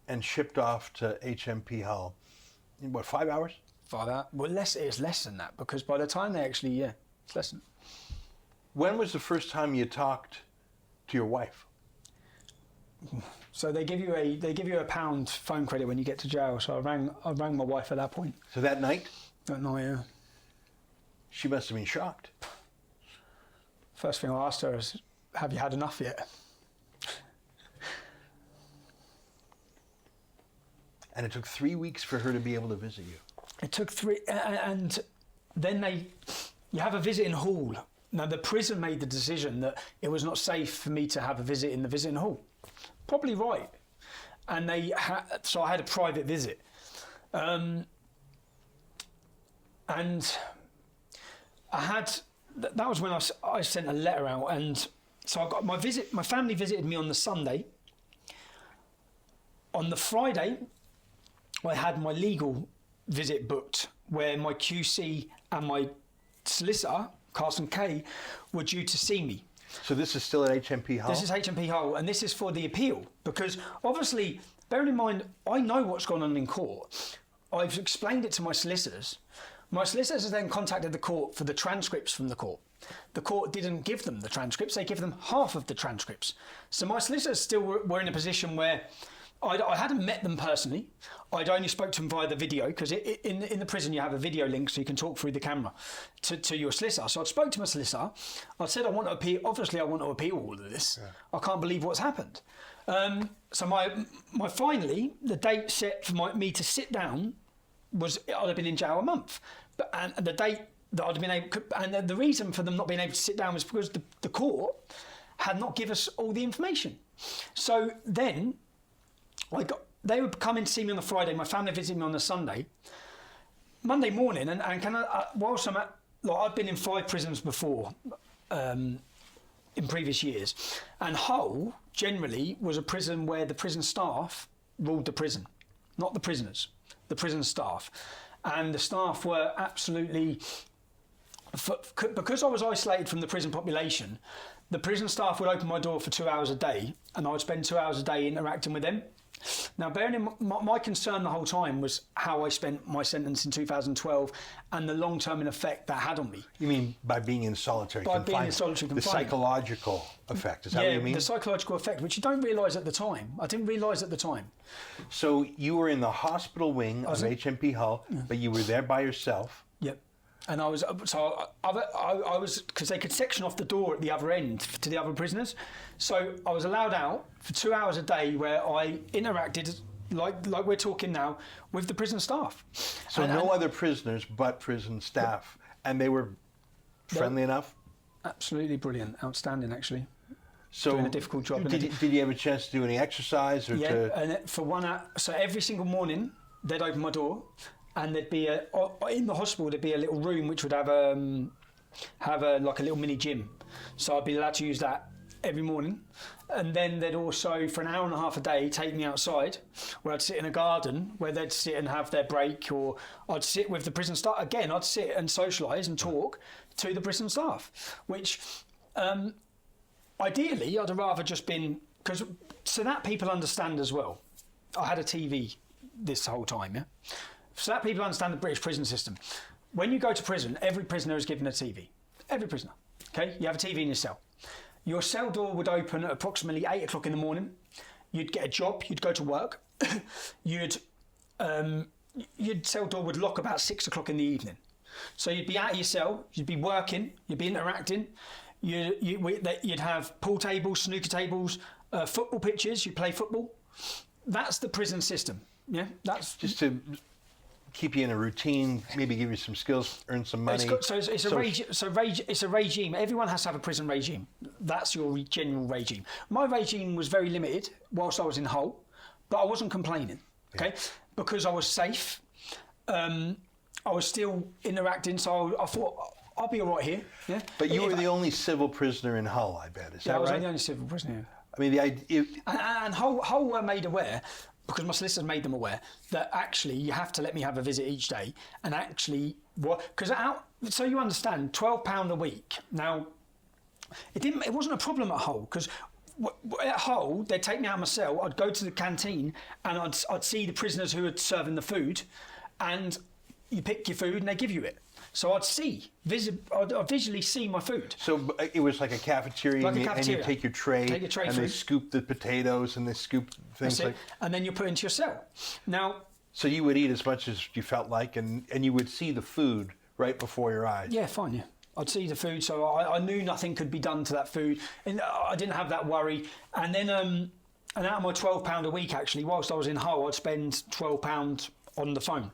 and shipped off to HMP Hull. In what, 5 hours? 5 hours? Well, it's less than that, because by the time it's less than. When was the first time you talked to your wife? So they give you a £1 phone credit when you get to jail. So I rang my wife at that point. So that night? That night, yeah. She must have been shocked. First thing I asked her is, have you had enough yet? And it took 3 weeks for her to be able to visit you. It took 3, and then you have a visit in hall. Now the prison made the decision that it was not safe for me to have a visit in the visiting hall. Probably right. And so I had a private visit. And that was when I sent a letter out, and so I got my family visited me on the Sunday. On the Friday, I had my legal visit booked, where my QC and my solicitor, Carson Kay, were due to see me. So this is still at HMP Hull? This is HMP Hull, and this is for the appeal, because obviously, bearing in mind, I know what's gone on in court. I've explained it to my solicitors. My solicitors have then contacted the court for the transcripts from the court. The court didn't give them the transcripts, they give them half of the transcripts. So my solicitors still were in a position where I hadn't met them personally. I'd only spoke to them via the video, because in the prison you have a video link so you can talk through the camera to your solicitor. So I spoke to my solicitor. I said I want to appeal. Obviously, I want to appeal all of this. Yeah. I can't believe what's happened. So my finally the date set for me to sit down was I'd have been in jail a month, and the date that I'd have been able, and the reason for them not being able to sit down was because the court had not given us all the information. So then. They would come in to see me on the Friday. My family visited me on the Sunday. Monday morning, and whilst I'm I've been in 5 prisons before, in previous years, and Hull generally was a prison where the prison staff ruled the prison, not the prisoners, the prison staff, and the staff were absolutely. Because I was isolated from the prison population, the prison staff would open my door for 2 hours a day, and I would spend 2 hours a day interacting with them. Now, bearing in my concern the whole time was how I spent my sentence in 2012 and the long-term effect that had on me. You mean by being in solitary confinement? By being in solitary confinement. The psychological effect, is that what you mean? Yeah, the psychological effect, which you don't realise at the time. I didn't realise at the time. So you were in the hospital wing of HMP Hull, but you were there by yourself? Yep. And I was because they could section off the door at the other end to the other prisoners, so I was allowed out for 2 hours a day where I interacted like we're talking now with the prison staff. So other prisoners but prison staff, and they were friendly enough. Absolutely brilliant, outstanding actually. So doing a difficult job. Did you have a chance to do any exercise or and for 1 hour. So every single morning they'd open my door. And there'd be in the hospital there'd be a little room which would have a little mini gym, so I'd be allowed to use that every morning. And then they'd also, for an hour and a half a day, take me outside where I'd sit in a garden where they'd sit and have their break, or I'd sit with the prison staff. Again, I'd sit and socialise and talk to the prison staff, which ideally I'd have rather just been, so that people understand as well. I had a TV this whole time, yeah. So that people understand the British prison system. When you go to prison, every prisoner is given a TV. Every prisoner. Okay? You have a TV in your cell. Your cell door would open at approximately 8 o'clock in the morning. You'd get a job. You'd go to work. Your cell door would lock about 6 o'clock in the evening. So you'd be out of your cell. You'd be working. You'd be interacting. You'd have pool tables, snooker tables, football pitches. You'd play football. That's the prison system. Yeah? That's just to keep you in a routine, maybe give you some skills, earn some money. It's a regime. Everyone has to have a prison regime. That's your general regime. My regime was very limited whilst I was in Hull, but I wasn't complaining, okay? Yeah. Because I was safe. I was still interacting, so I thought I'll be all right here. Yeah. But you were the only civil prisoner in Hull, I bet. Is that right? I was the only civil prisoner. I mean, the idea. And Hull were made aware, because my solicitors made them aware, that actually you have to let me have a visit each day. And actually, so you understand, £12 a week. Now, it wasn't a problem at Hull, because at Hull, they'd take me out of my cell, I'd go to the canteen, and I'd see the prisoners who were serving the food, and you pick your food and they give you it. So I'd visually see my food. So it was like a cafeteria, and you take your tray, and food. They scoop the potatoes and they scoop things like. And then you put it into your cell. Now. So you would eat as much as you felt like, and you would see the food right before your eyes. Yeah, fine. Yeah, I'd see the food, so I knew nothing could be done to that food, and I didn't have that worry. And then, and out of my £12 a week, actually, whilst I was in Hull, I'd spend £12 on the phone,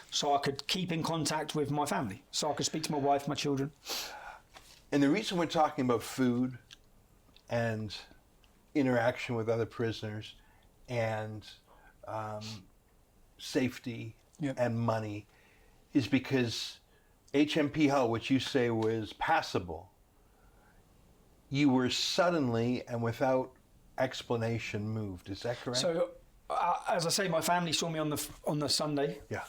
so I could keep in contact with my family, so I could speak to my wife, my children. And the reason we're talking about food and interaction with other prisoners and safety and money is because HMP Hull, which you say was passable, you were suddenly and without explanation moved. Is that correct? So, as I say, my family saw me on the Sunday. Yeah.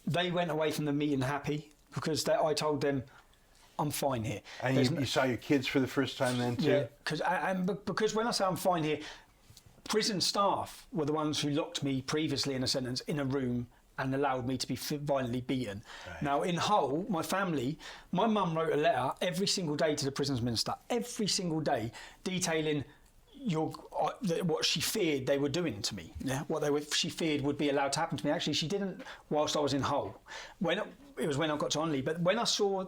They went away from the meeting happy because I told them I'm fine here. And you saw your kids for the first time then too? Yeah, because when I say I'm fine here, prison staff were the ones who locked me previously in a sentence in a room and allowed me to be violently beaten. Right. Now in Hull, my mum wrote a letter every single day to the prisons minister, every single day, detailing what she feared they were doing to me, she feared would be allowed to happen to me. Actually, she didn't whilst I was in Hull. When I got to Onley, but when I saw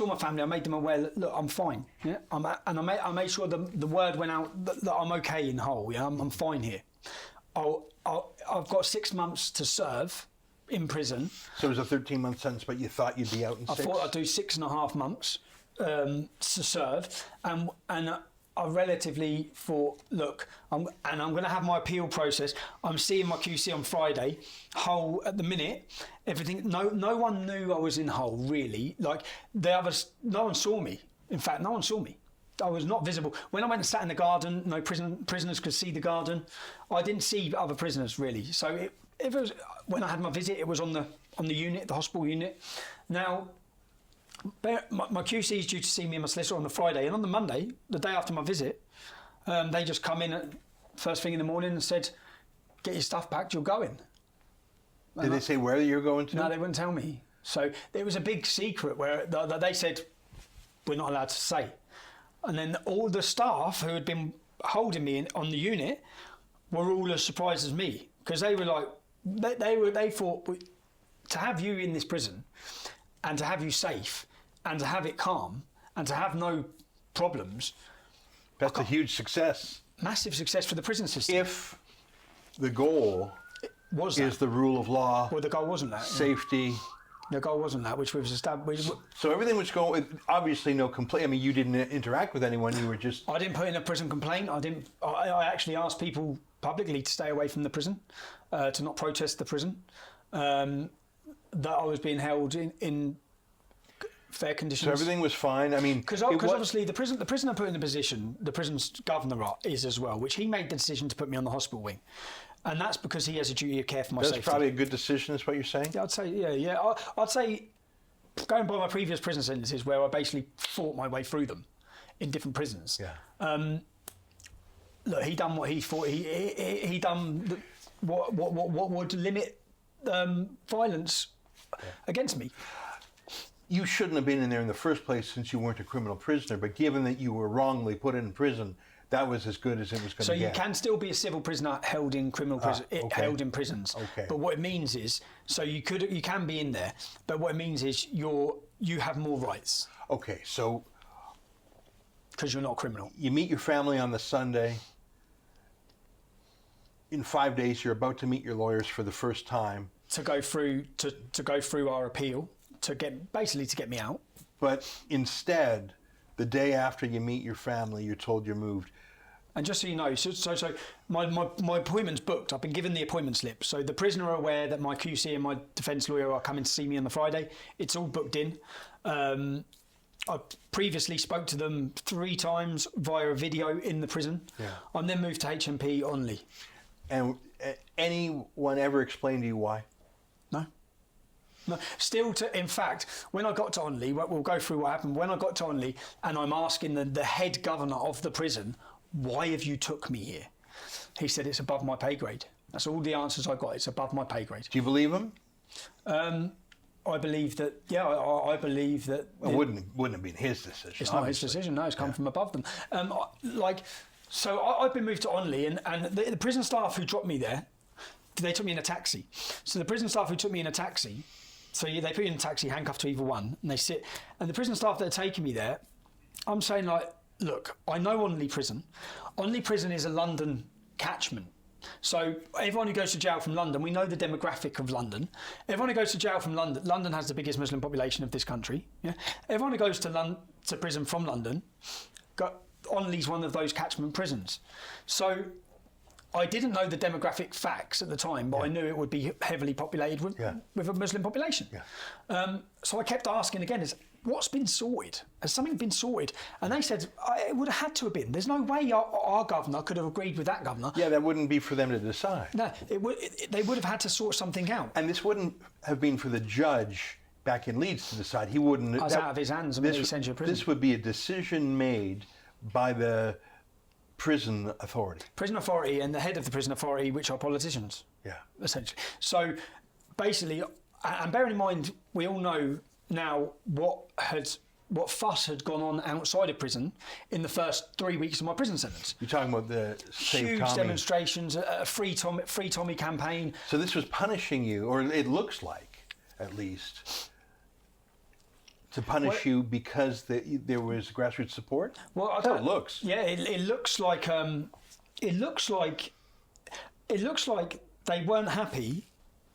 my family, I made them aware that, look, I'm fine. Yeah, I made sure the word went out that I'm okay in Hull. Yeah, I'm fine here. I've got 6 months to serve in prison. So it was a 13-month sentence, but you thought you'd be out in 6? I thought I'd do 6.5 months to serve, and I relatively thought, look, I'm going to have my appeal process. I'm seeing my QC on Friday. Hull at the minute, everything. No one knew I was in Hull really. Like the others, no one saw me. In fact, no one saw me. I was not visible. When I went and sat in the garden, no prisoners could see the garden. I didn't see other prisoners really. So it was when I had my visit, it was on the unit, the hospital unit. Now. My QC is due to see me and my solicitor on the Friday, and on the Monday, the day after my visit, they just come in at first thing in the morning and said, "Get your stuff packed, you're going." Did they say where you're going to? No, they wouldn't tell me. So it was a big secret where they said, "We're not allowed to say." And then all the staff who had been holding me on the unit were all as surprised as me, because they were like, they thought, to have you in this prison and to have you safe and to have it calm and to have no problems. That's a huge success. Massive success for the prison system. If the goal is the rule of law. Well, the goal wasn't that. Safety. Yeah. The goal wasn't that, which we've established. So everything was going, obviously no complaint. I mean, you didn't interact with anyone, you were just... I didn't put in a prison complaint. I actually asked people publicly to stay away from the prison, to not protest the prison, that I was being held in fair conditions. So everything was fine. I mean, because obviously the prisoner put in the position, the prison's governor is as well, which he made the decision to put me on the hospital wing, and that's because he has a duty of care for my safety. That's probably a good decision, is what you're saying. Yeah, I'd say, yeah. I'd say, going by my previous prison sentences, where I basically fought my way through them in different prisons. Yeah. Look, he done what he thought. He done what would limit violence against me. You shouldn't have been in there in the first place since you weren't a criminal prisoner, but given that you were wrongly put in prison, that was as good as it was going to get. So you can still be a civil prisoner held in criminal prison, held in prisons. Okay. But what it means is, so you can be in there, but what it means is you have more rights. Okay, so because you're not a criminal. You meet your family on the Sunday. in 5 days, you're about to meet your lawyers for the first time. To go through our appeal to get me out. But instead, the day after you meet your family, you're told you're moved. And just so you know, so my appointment's booked. I've been given the appointment slip. So the prisoner are aware that my QC and my defence lawyer are coming to see me on the Friday. It's all booked in. I previously spoke to them 3 times via a video in the prison. Yeah. I'm then moved to HMP Onley. And anyone ever explained to you why? No. Still, in fact, when I got to Onley, we'll go through what happened. When I got to Onley, and I'm asking the head governor of the prison, why have you took me here? He said, it's above my pay grade. That's all the answers I got. It's above my pay grade. Do you believe him? I believe that, yeah, I believe that... It wouldn't have been his decision. It's not his decision, no, it's come from above them. So I've been moved to Onley, and the prison staff who dropped me there, they took me in a taxi. So the prison staff who took me in a taxi, so they put you in a taxi, handcuffed to either one, and they sit. And the prison staff that are taking me there, I'm saying, like, look, I know Onley Prison. Onley Prison is a London catchment. So everyone who goes to jail from London, we know the demographic of London. Everyone who goes to jail from London, London has the biggest Muslim population of this country. Yeah? Everyone who goes to prison from London, Onley's one of those catchment prisons. So I didn't know the demographic facts at the time, but I knew it would be heavily populated with a Muslim population. Yeah. So I kept asking again, what's been sorted? Has something been sorted? And they said, it would have had to have been. There's no way our governor could have agreed with that governor. Yeah, that wouldn't be for them to decide. No, they would have had to sort something out. And this wouldn't have been for the judge back in Leeds to decide. He wouldn't... I was out of his hands and he sent you to prison. This would be a decision made by the prison authority. Prison authority and the head of the prison authority, which are politicians. Yeah. Essentially. So basically, and bearing in mind, we all know now what fuss had gone on outside of prison in the first 3 weeks of my prison sentence. You're talking about the Save Tommy. Huge demonstrations, a Free Tommy campaign. So this was punishing you, or it looks like, at least, to punish you because there was grassroots support? Well, that's how it looks. Yeah, it looks like they weren't happy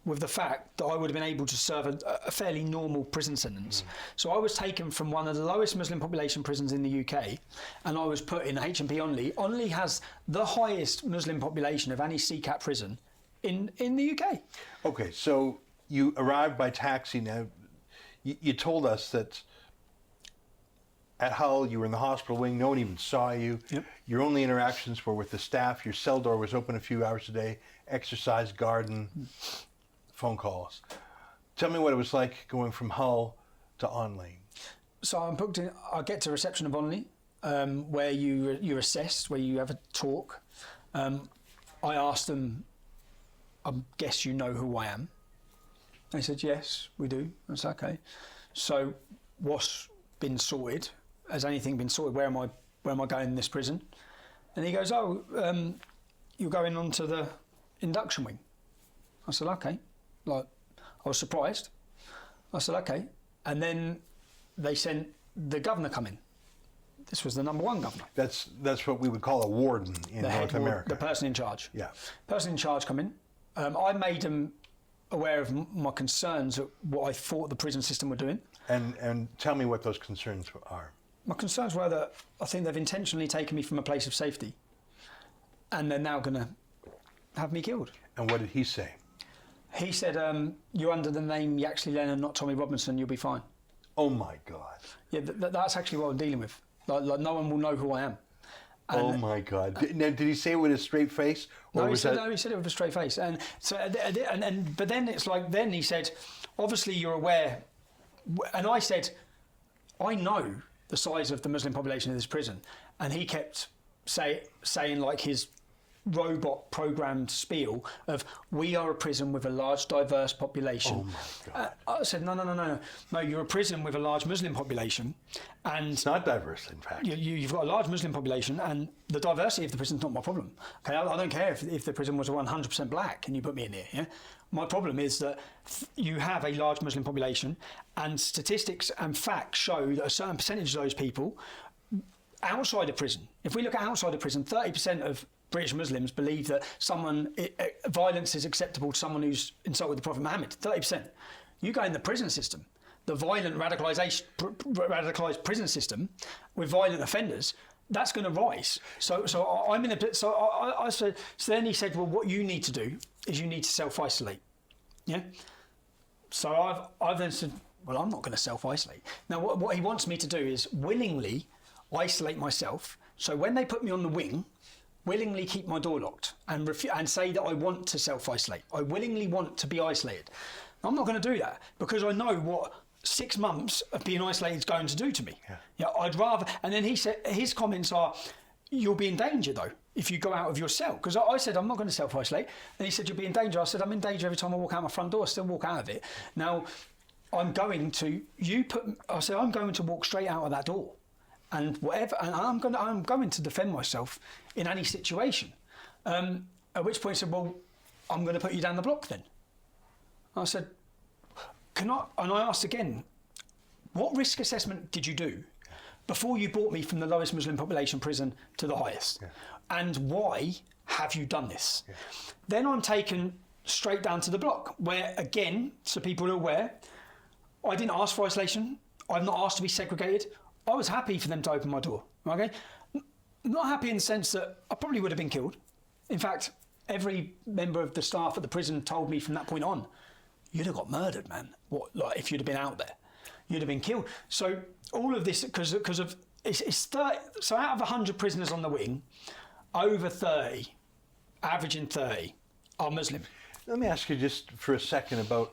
with the fact that I would have been able to serve a fairly normal prison sentence. So I was taken from one of the lowest Muslim population prisons in the UK, and I was put in HMP Onley. Onley has the highest Muslim population of any CCAT prison in the UK. Okay, so you arrived by taxi. Now, you told us that at Hull, you were in the hospital wing, no one even saw you. Yep. Your only interactions were with the staff. Your cell door was open a few hours a day, exercise, garden, phone calls. Tell me what it was like going from Hull to Onley. So I'm booked in. I get to reception of Onley, where you're assessed, where you have a talk. I asked them, I guess you know who I am. They said, yes, we do. I said, okay. So what's been sorted? Has anything been sorted? Where am I going in this prison? And he goes, you're going on to the induction wing. I said, okay. I was surprised. I said, okay. And then they sent the governor come in. This was the number 1 governor. That's what we would call a warden in North America. The person in charge. Yeah. Person in charge come in. I made them aware of my concerns at what I thought the prison system were doing. And tell me what those concerns are. My concerns were that I think they've intentionally taken me from a place of safety, and they're now going to have me killed. And what did he say? He said, you're under the name Yaxley Lennon, not Tommy Robinson, you'll be fine. Oh my God. Yeah, that's actually what I'm dealing with. Like no one will know who I am. And oh my God! Now, did he say it with a straight face? Or no, was he said it with a straight face. And so, but then it's like, then he said, obviously you're aware. And I said, I know the size of the Muslim population in this prison. And he kept saying like his robot programmed spiel of, we are a prison with a large diverse population. Oh my God. I said, no, you're a prison with a large Muslim population, and it's not diverse, in fact. You've got a large Muslim population, and the diversity of the prison is not my problem. Okay, I don't care if the prison was 100% black and you put me in there. Yeah, my problem is that you have a large Muslim population, and statistics and facts show that a certain percentage of those people outside of prison, if we look at outside of prison, 30% of British Muslims believe that violence is acceptable to someone who's insulted the Prophet Muhammad. 30%. You go in the prison system, the violent radicalised prison system with violent offenders, that's going to rise. So I'm in a bit. So I said. So then he said, well, what you need to do is you need to self-isolate. Yeah. So I've then said, well, I'm not going to self-isolate. Now, what he wants me to do is willingly isolate myself. So when they put me on the wing, willingly keep my door locked and say that I want to self-isolate. I willingly want to be isolated. I'm not going to do that because I know what 6 months of being isolated is going to do to me. Yeah, I'd rather. And then he said his comments are, "You'll be in danger though if you go out of your cell." Because I said I'm not going to self-isolate, and he said you'll be in danger. I said I'm in danger every time I walk out my front door. I still walk out of it. Now, I'm going to I'm going to walk straight out of that door, and whatever, and I'm going to defend myself in any situation. At which point he said, "Well, I'm going to put you down the block then." I said, "Can I?" And I asked again, "What risk assessment did you do before you brought me from the lowest Muslim population prison to the highest? Yeah. And why have you done this?" Yeah. Then I'm taken straight down to the block, where again, so people are aware, I didn't ask for isolation. I've not asked to be segregated. I was happy for them to open my door. Okay, not happy in the sense that I probably would have been killed. In fact, every member of the staff at the prison told me from that point on, "You'd have got murdered, man. Like if you'd have been out there, you'd have been killed." So all of this because of it's 30. So out of 100 prisoners on the wing, over 30, averaging 30, are Muslim. Let me ask you just for a second about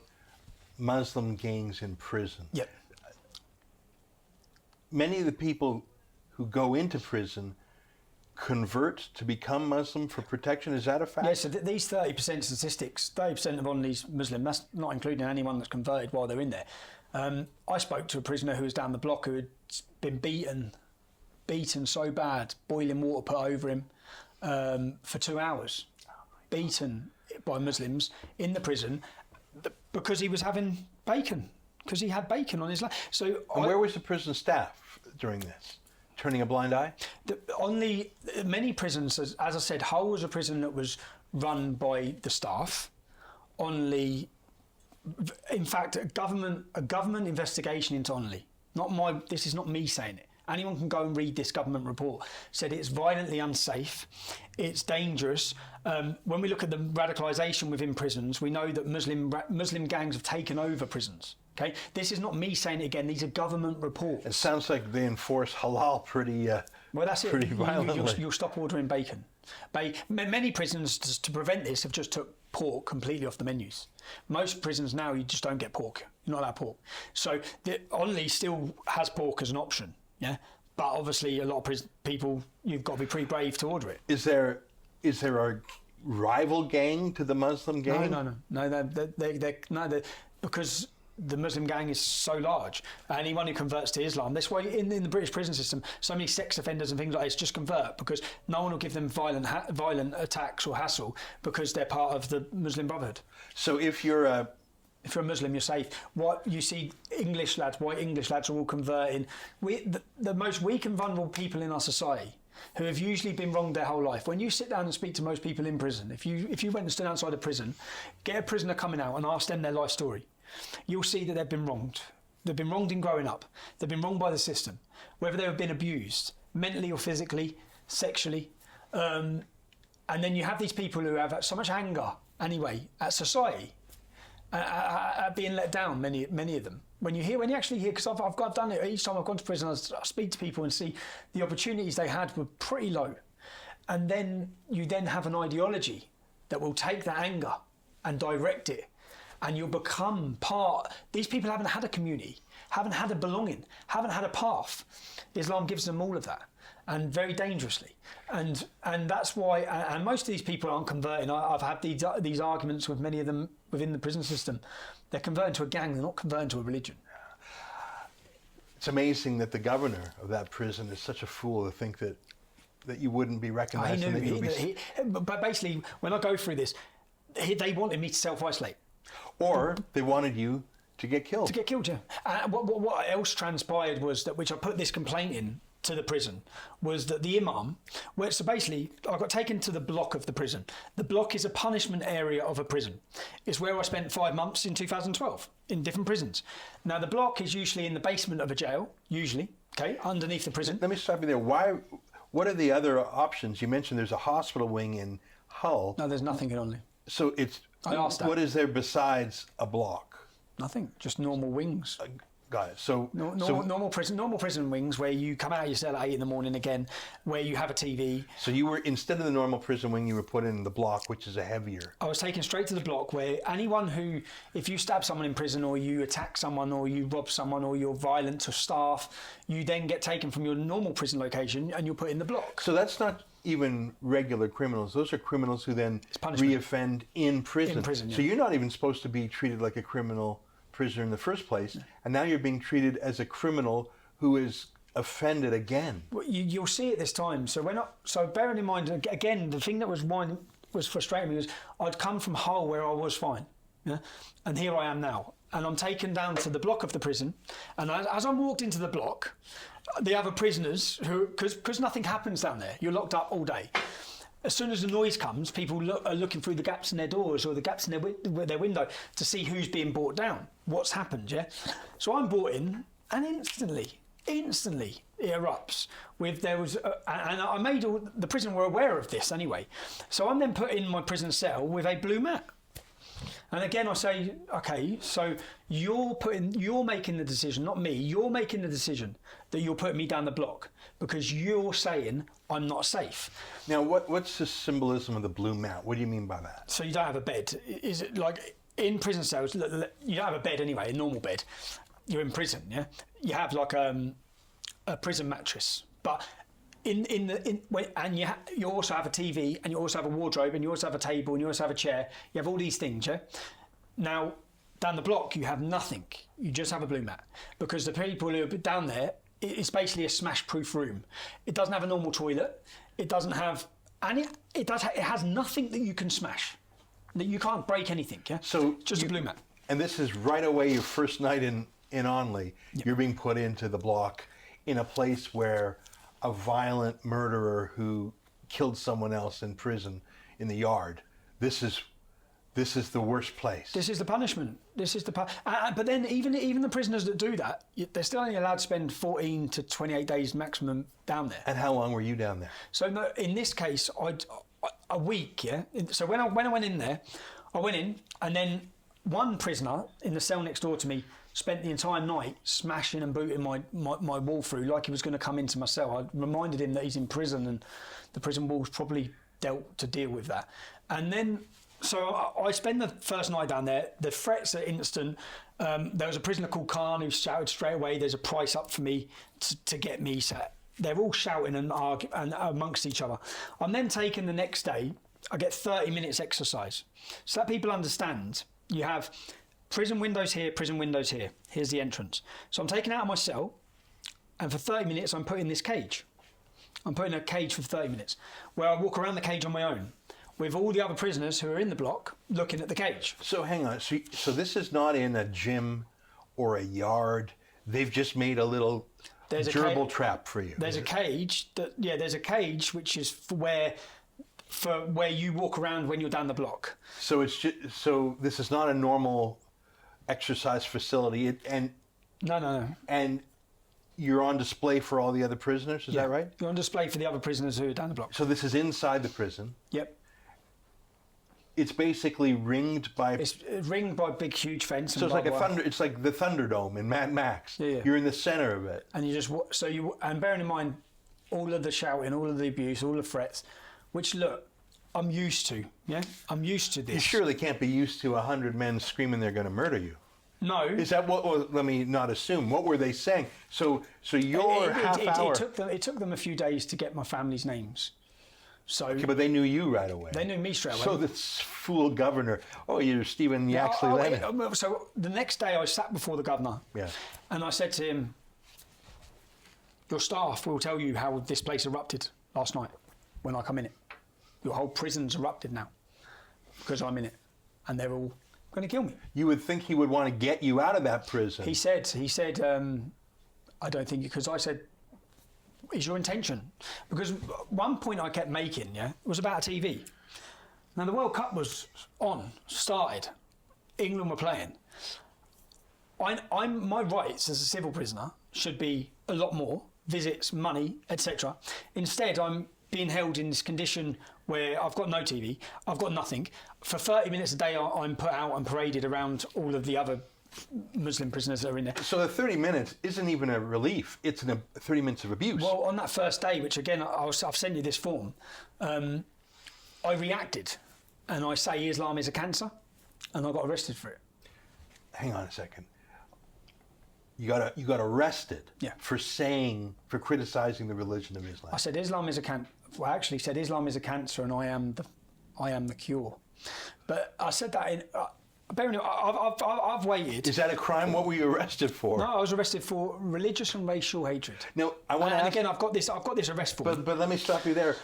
Muslim gangs in prison. Yep. Many of the people who go into prison convert to become Muslim for protection. Is that a fact? Yes, so these 30% statistics, 30% of Onley's Muslim, that's not including anyone that's converted while they're in there. I spoke to a prisoner who was down the block who had been beaten so bad, boiling water put over him for 2 hours, beaten by Muslims in the prison because he was having bacon, because he had bacon on his lap. And where was the prison staff during this? Turning a blind eye? Many prisons, as I said, Hull was a prison that was run by the staff. Only, in fact, a government investigation into Onley. This is not me saying it. Anyone can go and read this government report. Said it's violently unsafe, it's dangerous. When we look at the radicalisation within prisons, we know that Muslim gangs have taken over prisons. Okay, this is not me saying it again. These are government reports. It sounds like they enforce halal pretty. Well, that's pretty it. Violently. You'll stop ordering bacon. Many prisons, to prevent this, have just took pork completely off the menus. Most prisons now, you just don't get pork. You're not allowed pork. So Onley still has pork as an option. Yeah, but obviously a lot of people, you've got to be pretty brave to order it. Is there a rival gang to the Muslim gang? No. Because the Muslim gang is so large. Anyone who converts to Islam, that's why in the British prison system, so many sex offenders and things like this just convert because no one will give them violent attacks or hassle because they're part of the Muslim Brotherhood. So if you're a Muslim, you're safe. What you see, white English lads are all converting. The most weak and vulnerable people in our society, who have usually been wronged their whole life. When you sit down and speak to most people in prison, if you went and stood outside a prison, get a prisoner coming out and ask them their life story, you'll see that they've been wronged. They've been wronged in growing up. They've been wronged by the system, whether they have been abused, mentally or physically, sexually. And then you have these people who have so much anger, anyway, at society, at being let down, many of them. When you actually hear, because I've done it each time I've gone to prison, I speak to people and see the opportunities they had were pretty low. And then you have an ideology that will take that anger and direct it. And you'll become part. These people haven't had a community, haven't had a belonging, haven't had a path. Islam gives them all of that, and very dangerously. And that's why. And most of these people aren't converting. I've had these arguments with many of them within the prison system. They're converting to a gang. They're not converting to a religion. It's amazing that the governor of that prison is such a fool to think that you wouldn't be recognized. But basically, when I go through this, they wanted me to self-isolate. Or they wanted you to get killed. To get killed, yeah. What else transpired was that, which I put this complaint in to the prison was that the imam, so basically I got taken to the block of the prison. The block is a punishment area of a prison. It's where I spent 5 months in 2012 in different prisons. Now the block is usually in the basement of a jail, usually, okay, underneath the prison. Let me stop you there. What are the other options? You mentioned there's a hospital wing in Hull. No, there's nothing in Onley. So I asked that. What is there besides a block? Nothing, just normal wings. Got it. So normal prison wings where you come out of your cell at 8 a.m. again, where you have a TV. So you were, instead of the normal prison wing, you were put in the block, which is a heavier. I was taken straight to the block where anyone who, if you stab someone in prison or you attack someone or you rob someone or you're violent to staff, you then get taken from your normal prison location and you're put in the block. So that's not even regular criminals. Those are criminals who then reoffend in prison. In prison, yeah. So you're not even supposed to be treated like a criminal prisoner in the first place, and now you're being treated as a criminal who is offended again. Well, you'll see it this time. So bearing in mind, again, the thing that was frustrating me was I'd come from Hull where I was fine, yeah, and here I am now, and I'm taken down to the block of the prison, and as I walked into the block, the other prisoners, because nothing happens down there, you're locked up all day. As soon as the noise comes, people are looking through the gaps in their doors or the gaps in their window to see who's being brought down, what's happened, yeah? So I'm brought in, and instantly it erupts. And I made the prison were aware of this anyway. So I'm then put in my prison cell with a blue mat. And again, I say, okay, so you're making the decision, not me. You're making the decision that you're putting me down the block because you're saying I'm not safe. Now, what's the symbolism of the blue mat? What do you mean by that? So you don't have a bed. Is it like in prison cells? You don't have a bed anyway, a normal bed. You're in prison, yeah. You have like a prison mattress, but you also have a TV, and you also have a wardrobe, and you also have a table, and you also have a chair. You have all these things, yeah? Now, down the block, you have nothing. You just have a blue mat. Because the people who are down there, it's basically a smash-proof room. It doesn't have a normal toilet. It doesn't have... It has nothing that you can smash. That you can't break anything, yeah? So just a blue mat. And this is right away your first night in Onley. Yep. You're being put into the block in a place where a violent murderer who killed someone else in prison in the yard. This is the worst place. This is the punishment. But then even the prisoners that do that, they're still only allowed to spend 14 to 28 days maximum down there. And how long were you down there? So in this case, a week. Yeah. So when I went in there, I went in, and then one prisoner in the cell next door to me spent the entire night smashing and booting my wall through like he was going to come into my cell. I reminded him that he's in prison and the prison walls probably dealt to deal with that. And then, so I spent the first night down there. The threats are instant. There was a prisoner called Khan who shouted straight away, there's a price up for me to get me set. They're all shouting and arguing amongst each other. I'm then taken the next day. I get 30 minutes exercise. So that people understand, you have prison windows here, prison windows here. Here's the entrance. So I'm taken out of my cell, and for 30 minutes I'm put in this cage. I'm put in a cage for 30 minutes, where I walk around the cage on my own, with all the other prisoners who are in the block looking at the cage. So hang on, so this is not in a gym or a yard. They've just made a little gerbil trap for you. There's a cage there's a cage which is for where you walk around when you're down the block. So so this is not a normal exercise facility, No. And you're on display for all the other prisoners, is that right? You're on display for the other prisoners who are down the block. So this is inside the prison. Yep. It's basically ringed by... It's ringed by a big, huge fence. So it's like the Thunderdome in Mad Max. Yeah. You're in the center of it. And and bearing in mind all of the shouting, all of the abuse, all the threats, which look, I'm used to. Yeah, I'm used to this. You surely can't be used to 100 men screaming they're going to murder you. No. Is that what? Well, let me not assume. What were they saying? So your half hour. It took them a few days to get my family's names. So. Okay, but they knew you right away. They knew me straight away. So this fool governor. Oh, you're Stephen Yaxley Levant. So the next day I sat before the governor. Yeah. And I said to him, "Your staff will tell you how this place erupted last night when I come in it. Your whole prison's erupted now because I'm in it, and they're all going to kill me." You would think he would want to get you out of that prison. He said, I don't think, because I said, is your intention? Because one point I kept making, was about a TV. Now the World Cup was started. England were playing. My rights as a civil prisoner should be a lot more, visits, money, etc. Instead, I'm being held in this condition where I've got no TV, I've got nothing. For 30 minutes a day, I'm put out and paraded around all of the other Muslim prisoners that are in there. So the 30 minutes isn't even a relief, it's 30 minutes of abuse. Well, on that first day, which again, I've sent you this form, I reacted and I say Islam is a cancer and I got arrested for it. Hang on a second. You got arrested for criticizing the religion of Islam. I said Islam is a cancer. Well, I actually said Islam is a cancer and I am the cure. But I said that in... I've waited. Is that a crime? What were you arrested for? No, I was arrested for religious and racial hatred. Now, I want to ask... again, I've got this arrest form. But let me stop you there.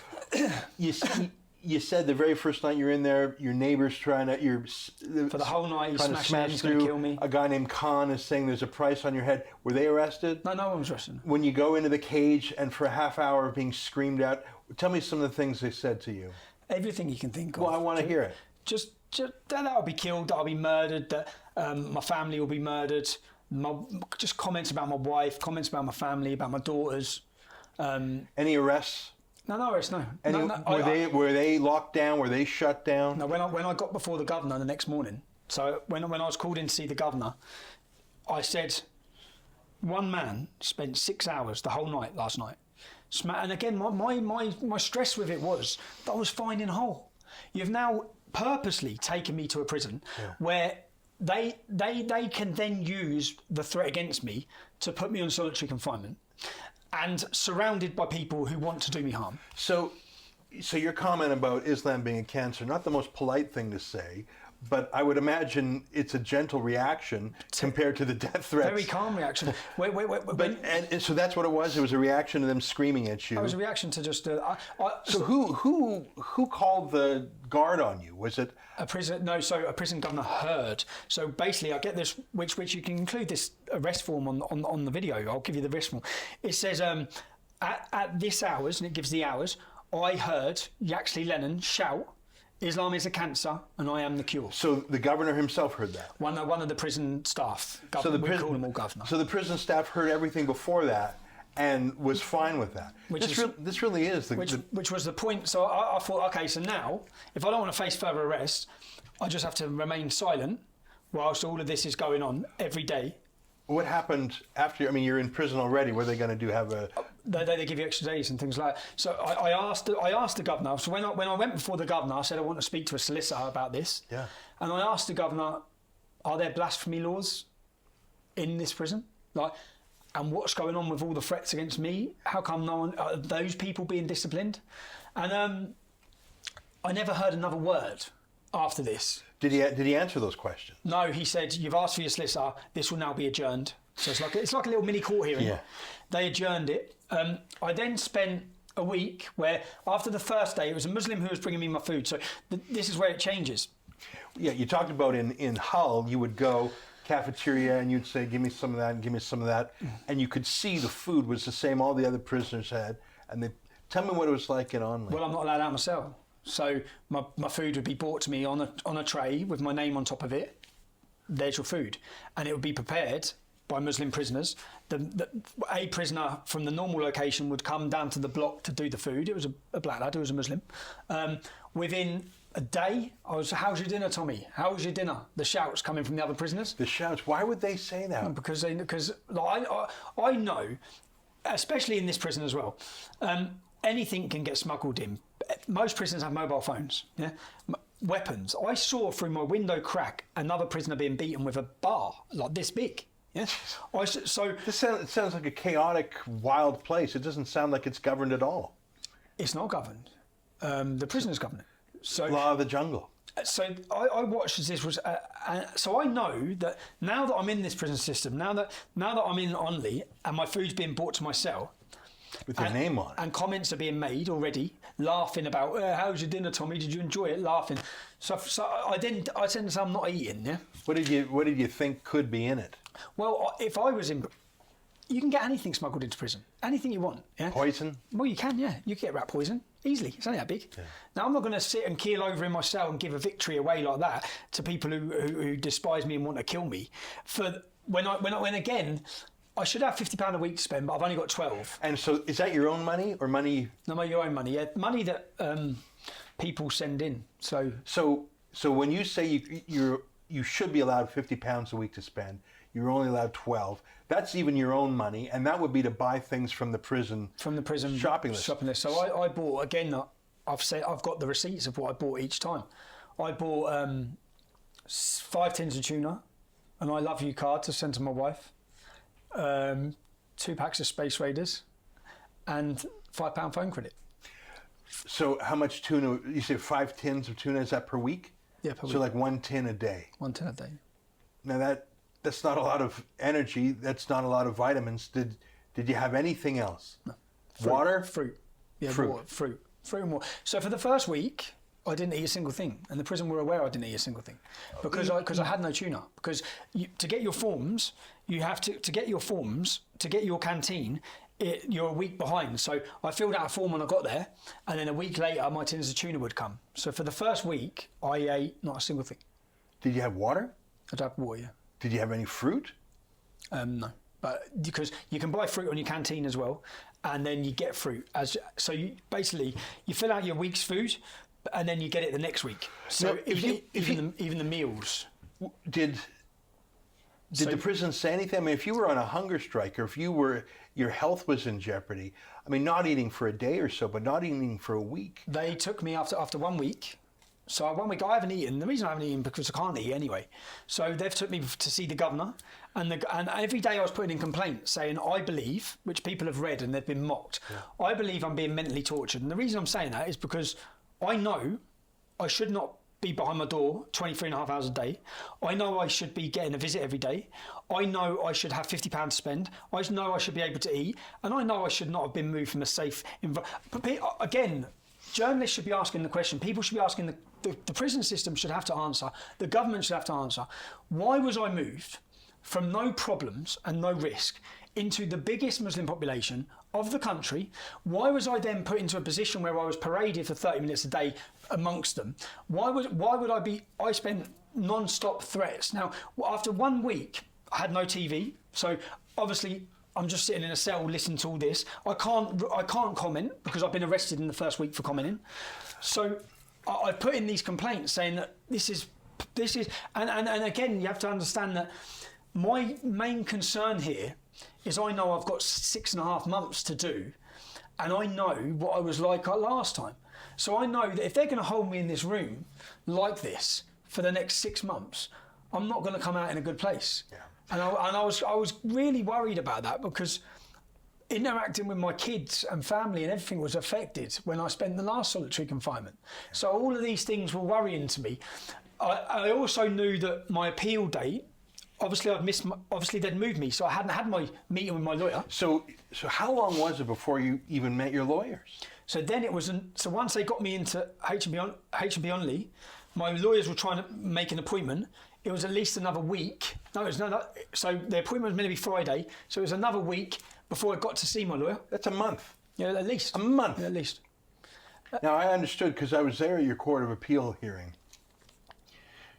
You said the very first night you're in there, your neighbor's for the whole night, he's smash he's through. Going to kill me. A guy named Khan is saying there's a price on your head. Were they arrested? No one was arrested. When you go into the cage and for a half hour of being screamed at, tell me some of the things they said to you. Everything you can think of. Well, I want to hear it. Just that I'll be killed, that I'll be murdered, that my family will be murdered. Just comments about my wife, comments about my family, about my daughters. Any arrests? No arrests, no. Were they locked down? Were they shut down? No, when I got before the governor the next morning, so when I was called in to see the governor, I said, one man spent 6 hours the whole night last night. And again, my stress with it was that I was fine in Hull. You've now purposely taken me to a prison where they can then use the threat against me to put me on solitary confinement and surrounded by people who want to do me harm. So your comment about Islam being a cancer, not the most polite thing to say, but I would imagine it's a gentle reaction compared to the death threats. Very calm reaction. And so that's what it was? It was a reaction to them screaming at you? It was a reaction to just... So who called the guard on you? Was it... A prison governor heard. So basically, I get this, which you can include this arrest form on the video. I'll give you the arrest form. It says, at this hours, and it gives the hours, I heard Yaxley Lennon shout, Islam is a cancer and I am the cure. So the governor himself heard that? One of the prison staff. We call them all governor. So the prison staff heard everything before that and was fine with that. This really is which was the point. So I thought, okay, so now, if I don't want to face further arrest, I just have to remain silent whilst all of this is going on every day. What happened after? I mean, you're in prison already. What are they going to do? They give you extra days and things like that. So I asked the governor. So when I went before the governor, I said I want to speak to a solicitor about this. Yeah. And I asked the governor, are there blasphemy laws in this prison? And what's going on with all the threats against me? How come are those people being disciplined? And I never heard another word after this. Did he answer those questions? No, he said, you've asked for your solicitor, this will now be adjourned. So it's like a little mini court hearing. Yeah. They adjourned it. I then spent a week where, after the first day, it was a Muslim who was bringing me my food. So this is where it changes. Yeah, you talked about in Hull, you would go cafeteria and you'd say, give me some of that and give me some of that. And you could see the food was the same all the other prisoners had. And tell me what it was like in Onley. Well, I'm not allowed out of my cell. So my food would be brought to me on a tray with my name on top of it. There's your food. And it would be prepared by Muslim prisoners. A prisoner from the normal location would come down to the block to do the food. It was a black lad who was a Muslim. Within a day, how's your dinner, Tommy? How was your dinner? The shouts coming from the other prisoners. The shouts? Why would they say that? Because I know, especially in this prison as well, anything can get smuggled in. Most prisoners have mobile phones. Yeah, weapons. I saw through my window crack another prisoner being beaten with a bar like this big. Yeah. So this sounds like a chaotic, wild place. It doesn't sound like it's governed at all. It's not governed. The prisoners govern it. So law of the jungle. So I watched as this was. So I know that now that I'm in this prison system, now that I'm in Onley and my food's being brought to my cell. With your name on it. And comments are being made already, laughing about, how's your dinner, Tommy? Did you enjoy it? Laughing. So I said, I'm not eating, yeah? What did you think could be in it? Well, if I was in You can get anything smuggled into prison, anything you want. Yeah? Poison? Well, you can, yeah. You can get rat poison easily. It's only that big. Yeah. Now, I'm not going to sit and keel over in my cell and give a victory away like that to people who despise me and want to kill me. For when again, I should have £50 a week to spend, but I've only got 12. And so, is that your own money or money? No, your own money. Yeah, money that people send in. So when you say you should be allowed £50 a week to spend, you're only allowed 12. That's even your own money, and that would be to buy things from the prison. Shopping list. So I bought, again, I've got the receipts of what I bought each time. I bought 5 tins of tuna, an I love you card to send to my wife, 2 packs of Space Raiders, and £5 phone credit. So how much tuna? You say 5 tins of tuna. Is that per week? Yeah, per week. So like 1 tin a day. 1 tin a day. Now that's not a lot of energy. That's not a lot of vitamins. Did you have anything else? No. Water? Fruit. Yeah, fruit. Water, fruit and water. So for the first week, I didn't eat a single thing, and the prison were aware I didn't eat a single thing because I had no tuna. Because to get your forms, you have to get your canteen. You're a week behind. So I filled out a form when I got there, and then a week later, my tins of tuna would come. So for the first week, I ate not a single thing. Did you have water? I'd have water, yeah. Did you have any fruit? No, but because you can buy fruit on your canteen as well, and then you get fruit. So you basically fill out your week's food, and then you get it the next week. So now, even the meals. Did the prison say anything? I mean, if you were on a hunger strike, or if your health was in jeopardy, I mean, not eating for a day or so, but not eating for a week. They took me after 1 week. So 1 week I haven't eaten. The reason I haven't eaten because I can't eat anyway. So they've took me to see the governor, and every day I was putting in complaints saying I believe, which people have read and they've been mocked. Yeah. I believe I'm being mentally tortured, and the reason I'm saying that is because I know I should not be behind my door 23 and a half hours a day. I know I should be getting a visit every day. I know I should have £50 to spend. I know I should be able to eat, and I know I should not have been moved from a safe environment. But again, journalists should be asking the question. People should be asking the prison system should have to answer. The government should have to answer. Why was I moved from no problems and no risk into the biggest Muslim population of the country? Why was I then put into a position where I was paraded for 30 minutes a day amongst them? Why would I be? I spent non-stop threats. Now, after 1 week, I had no TV, so obviously I'm just sitting in a cell listening to all this. I can't comment because I've been arrested in the first week for commenting. So I put in these complaints saying that this is, and again, you have to understand that my main concern here is I know I've got 6.5 months to do, and I know what I was like last time. So I know that if they're going to hold me in this room like this for the next 6 months, I'm not going to come out in a good place. Yeah. And I was really worried about that because interacting with my kids and family and everything was affected when I spent the last solitary confinement. So all of these things were worrying to me. I also knew that my appeal date, obviously they'd moved me, so I hadn't had my meeting with my lawyer. So how long was it before you even met your lawyers? So then it was, so once they got me into HMP Onley, my lawyers were trying to make an appointment. It was at least another week. So the appointment was meant to be Friday, so it was another week before I got to see my lawyer. That's a month. Yeah, at least. A month? Yeah, at least. Now, I understood, because I was there at your Court of Appeal hearing.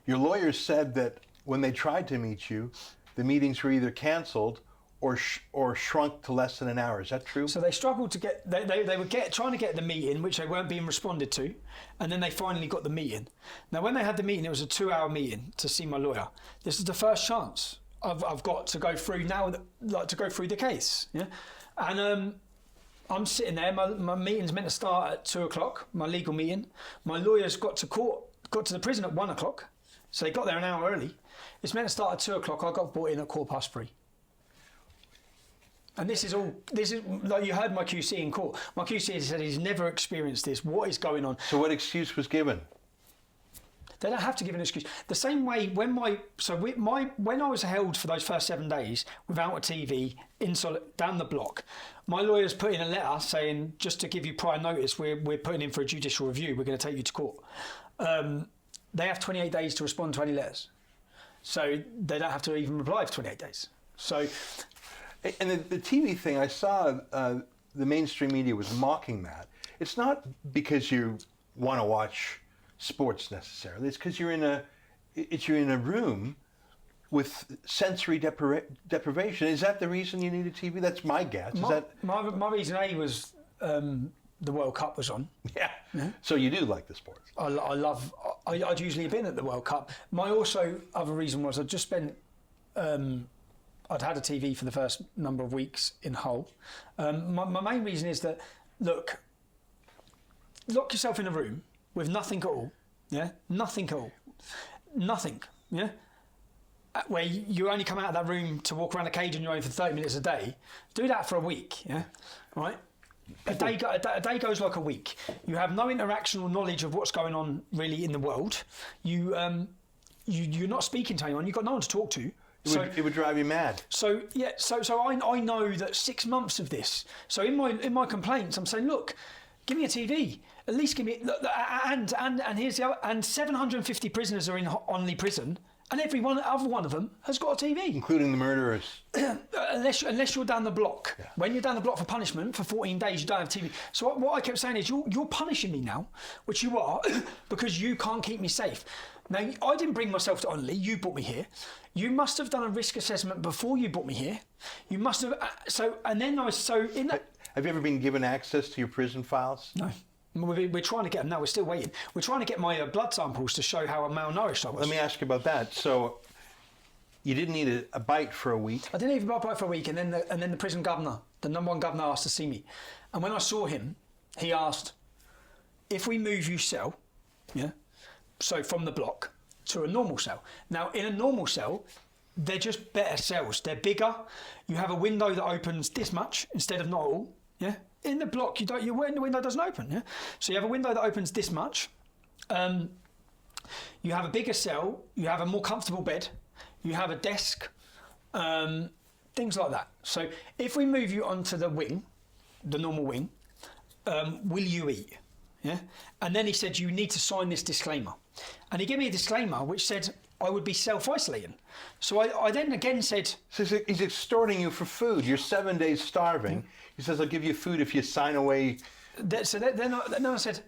Your lawyers said that when they tried to meet you, the meetings were either cancelled or shrunk to less than an hour. Is that true? So they struggled to get, they were trying to get the meeting, which they weren't being responded to, and then they finally got the meeting. Now, when they had the meeting, it was a 2-hour meeting to see my lawyer. This is the first chance I've got to go through now, like to go through the case. Yeah, and I'm sitting there. My meeting's meant to start at 2:00. My legal meeting. My lawyers got to the prison at 1:00, so they got there an hour early. It's meant to start at 2:00. I got brought in at 3:15. And this is like you heard my QC in court. My QC said he's never experienced this. What is going on? So what excuse was given? They don't have to give an excuse. The same way when when I was held for those first 7 days without a TV down the block, my lawyers put in a letter saying, just to give you prior notice, we're putting in for a judicial review. We're going to take you to court. They have 28 days to respond to any letters, so they don't have to even reply for 28 days. So. And the TV thing, I saw the mainstream media was mocking that. It's not because you want to watch sports necessarily. It's because you're in a room with sensory deprivation. Is that the reason you need a TV? That's my guess. My reason A was the World Cup was on. Yeah. So you do like the sports. I'd usually been at the World Cup. My also other reason was I'd just spent. I'd had a TV for the first number of weeks in Hull. My main reason is that, look, lock yourself in a room with nothing at all, yeah? Nothing at all. Nothing, yeah? Where you only come out of that room to walk around a cage on your own for 30 minutes a day. Do that for a week, yeah? Right? A day goes like a week. You have no interaction or knowledge of what's going on really in the world. You're not speaking to anyone. You've got no one to talk to. It would drive you mad. So yeah, so I know that 6 months of this. So in my complaints, I'm saying, look, give me a TV. At least give me and here's the other, and 750 prisoners are in Onley prison, and every other one of them has got a TV, including the murderers. unless you're down the block. Yeah. When you're down the block for punishment for 14 days, you don't have TV. So what I kept saying is, you're punishing me now, which you are, because you can't keep me safe. Now, I didn't bring myself to Onley. You brought me here. You must have done a risk assessment before you brought me here. You must have. Have you ever been given access to your prison files? No. We're trying to get them now. We're still waiting. We're trying to get my blood samples to show how malnourished I was. Let me ask you about that. So, you didn't need a bite for a week. I didn't even bite for a week, and then the prison governor, the number one governor, asked to see me. And when I saw him, he asked, "If we move you cell, yeah." So from the block to a normal cell. Now, in a normal cell, they're just better cells. They're bigger. You have a window that opens this much instead of not all. Yeah. In the block, the window doesn't open. Yeah. So you have a window that opens this much. You have a bigger cell. You have a more comfortable bed. You have a desk. Things like that. So if we move you onto the wing, the normal wing, will you eat? Yeah. And then he said, you need to sign this disclaimer. And he gave me a disclaimer which said I would be self-isolating. So I then again said... So he's extorting you for food. You're 7 days starving. He says, I'll give you food if you sign away. Then I said,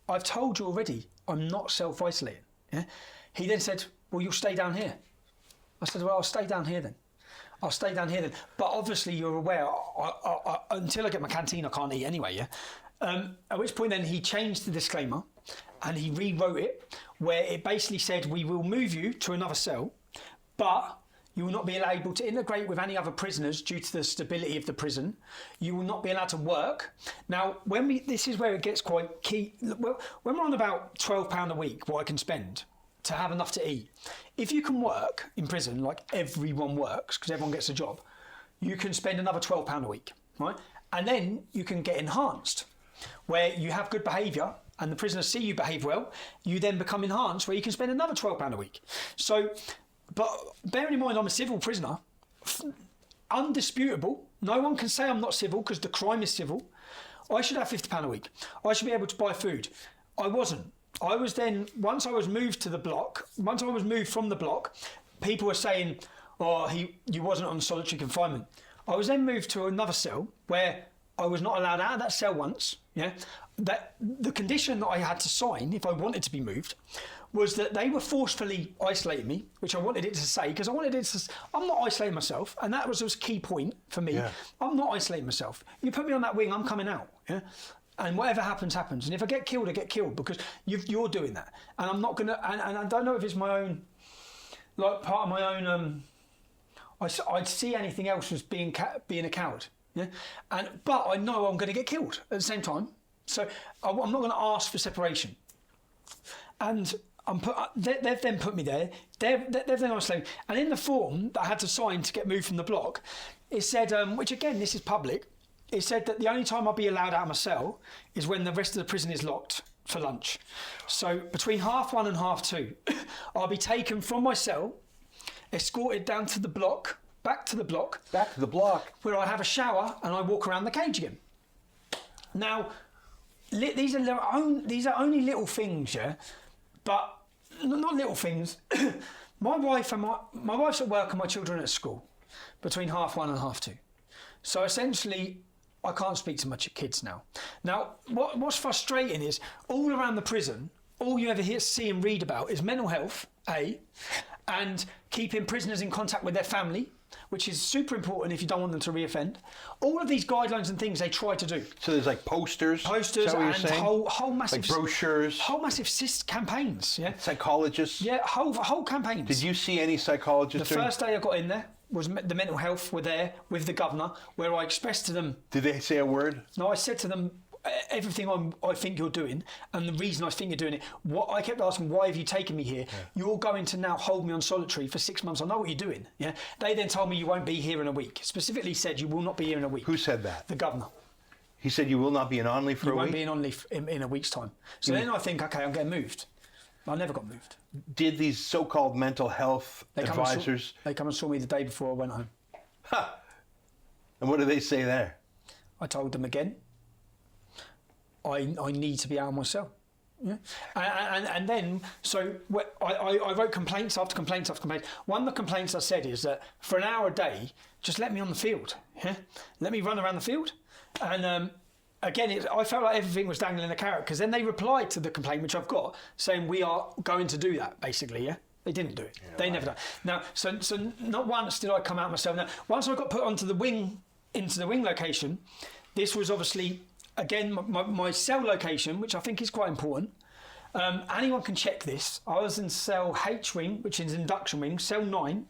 I've told you already, I'm not self-isolating. Yeah? He then said, well, you'll stay down here. I said, well, I'll stay down here then. I'll stay down here then. But obviously you're aware, until I get my canteen, I can't eat anyway, yeah? At which point then he changed the disclaimer and he rewrote it where it basically said we will move you to another cell, but you will not be able to integrate with any other prisoners due to the stability of the prison. You will not be allowed to work. Now, this is where it gets quite key. When we're on about £12 a week, what I can spend to have enough to eat, if you can work in prison like everyone works, because everyone gets a job, you can spend another £12 a week, right? And then you can get enhanced, where you have good behaviour and the prisoners see you behave well, you then become enhanced where you can spend another £12 a week. So, but bearing in mind I'm a civil prisoner, undisputable, no one can say I'm not civil because the crime is civil, I should have £50 a week. I should be able to buy food. I wasn't. I was then, once I was moved from the block, people were saying, oh, you wasn't on solitary confinement. I was then moved to another cell where I was not allowed out of that cell once. Yeah, that the condition that I had to sign if I wanted to be moved was that they were forcefully isolating me, which I wanted it to say because I wanted it to. I'm not isolating myself, and that was a key point for me. Yeah. I'm not isolating myself. You put me on that wing, I'm coming out. Yeah. And whatever happens, happens. And if I get killed, I get killed because you're doing that. And I'm not gonna. And I don't know if it's my own, like part of my own. I'd see anything else as being a coward. Yeah, but I know I'm going to get killed at the same time, so I'm not going to ask for separation. And they've then put me there. They've then isolated. And in the form that I had to sign to get moved from the block, it said, which again, this is public. It said that the only time I'll be allowed out of my cell is when the rest of the prison is locked for lunch. So between 1:30 and 2:30, I'll be taken from my cell, escorted down to the block. Back to the block, where I have a shower and I walk around the cage again. Now, these are only little things, yeah, but not little things. My wife's at work and my children are at school between 1:30 and 2:30. So essentially, I can't speak to much kids now. Now, what's frustrating is all around the prison, all you ever see and read about is mental health, and keeping prisoners in contact with their family, which is super important if you don't want them to reoffend. All of these guidelines and things they try to do. So there's like posters And whole massive like brochures, whole massive campaigns. Yeah, psychologists. Yeah, whole campaigns. Did you see any psychologists? The first day I got in there was the mental health were there with the governor, where I expressed to them. Did they say a word? No, I said to them everything I think you're doing, and the reason I think you're doing it. What I kept asking, why have you taken me here? Yeah. You're going to now hold me on solitary for 6 months. I know what you're doing. Yeah. They then told me you won't be here in a week. Specifically said you will not be here in a week. Who said that? The governor. He said you will not be in Onley for a week? You won't be in Onley in a week's time. So then I think, okay, I'm getting moved. I never got moved. Did these so-called mental health advisors... They come and saw me the day before I went home. Ha! And what did they say there? I told them again, I need to be out of my cell. Yeah. And then, so I wrote complaints after complaints after complaints. One of the complaints I said is that for an hour a day, just let me on the field. Yeah? Let me run around the field. And again, I felt like everything was dangling a carrot, because then they replied to the complaint, which I've got, saying we are going to do that, basically, yeah? They didn't do it. Yeah, they never done. Now, so not once did I come out myself. Now, once I got put onto the wing, into the wing location, this was obviously... Again, my cell location, which I think is quite important. Anyone can check this. I was in cell H wing, which is induction wing, cell 9.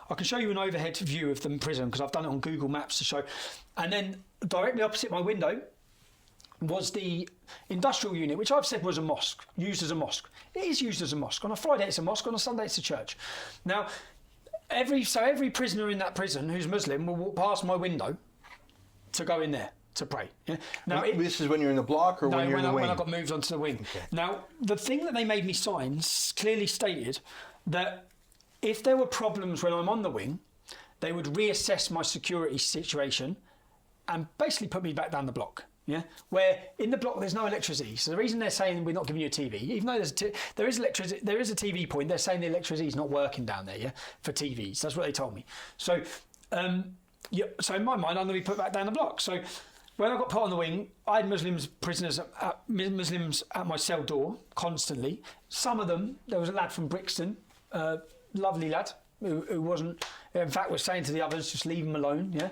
I can show you an overhead view of the prison because I've done it on Google Maps to show. And then directly opposite my window was the industrial unit, which I've said was a mosque, used as a mosque. It is used as a mosque. On a Friday it's a mosque, on a Sunday it's a church. Now, every prisoner in that prison who's Muslim will walk past my window to go in there to pray. Yeah? Now, this is when you're in the block or when you're in the wing? When I got moved onto the wing. Okay. Now, the thing that they made me sign clearly stated that if there were problems when I'm on the wing, they would reassess my security situation and basically put me back down the block. Yeah, where in the block there's no electricity. So the reason they're saying we're not giving you a TV, even though there is electricity, there is a TV point, they're saying the electricity is not working down there. Yeah, for TVs. That's what they told me. So, so in my mind, I'm going to be put back down the block. So. When I got put on the wing, I had Muslims at my cell door constantly. Some of them, there was a lad from Brixton, lovely lad, who wasn't, in fact, was saying to the others, just leave him alone, yeah.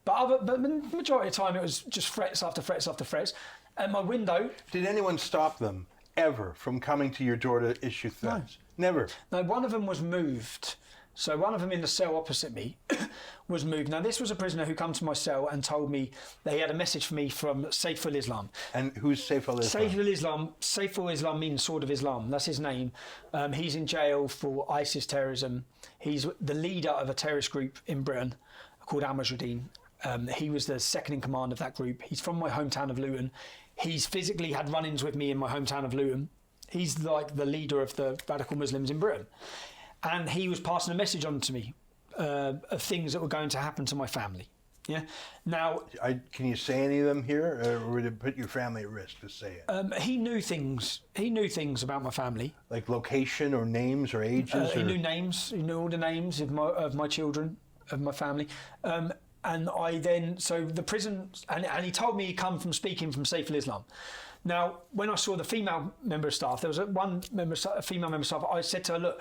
But the majority of the time, it was just threats after threats after threats. At my window... Did anyone stop them, ever, from coming to your door to issue threats? No. Never? No, one of them was moved. So one of them in the cell opposite me was moved. Now, this was a prisoner who came to my cell and told me that he had a message for me from Saiful Islam. And who's Saiful Islam? Saiful Islam means Sword of Islam. That's his name. He's in jail for ISIS terrorism. He's the leader of a terrorist group in Britain called Al-Mujahideen. He was the second in command of that group. He's from my hometown of Luton. He's physically had run-ins with me in my hometown of Luton. He's like the leader of the radical Muslims in Britain. And he was passing a message on to me of things that were going to happen to my family. Yeah. Now, can you say any of them here, or would it put your family at risk to say it? He knew things. He knew things about my family, like location or names or ages. He knew names. He knew all the names of my children, of my family. And I then the prison, and he told me he'd come from speaking from Saiful Islam. Now, when I saw the female member of staff, there was a female member of staff. I said to her, look,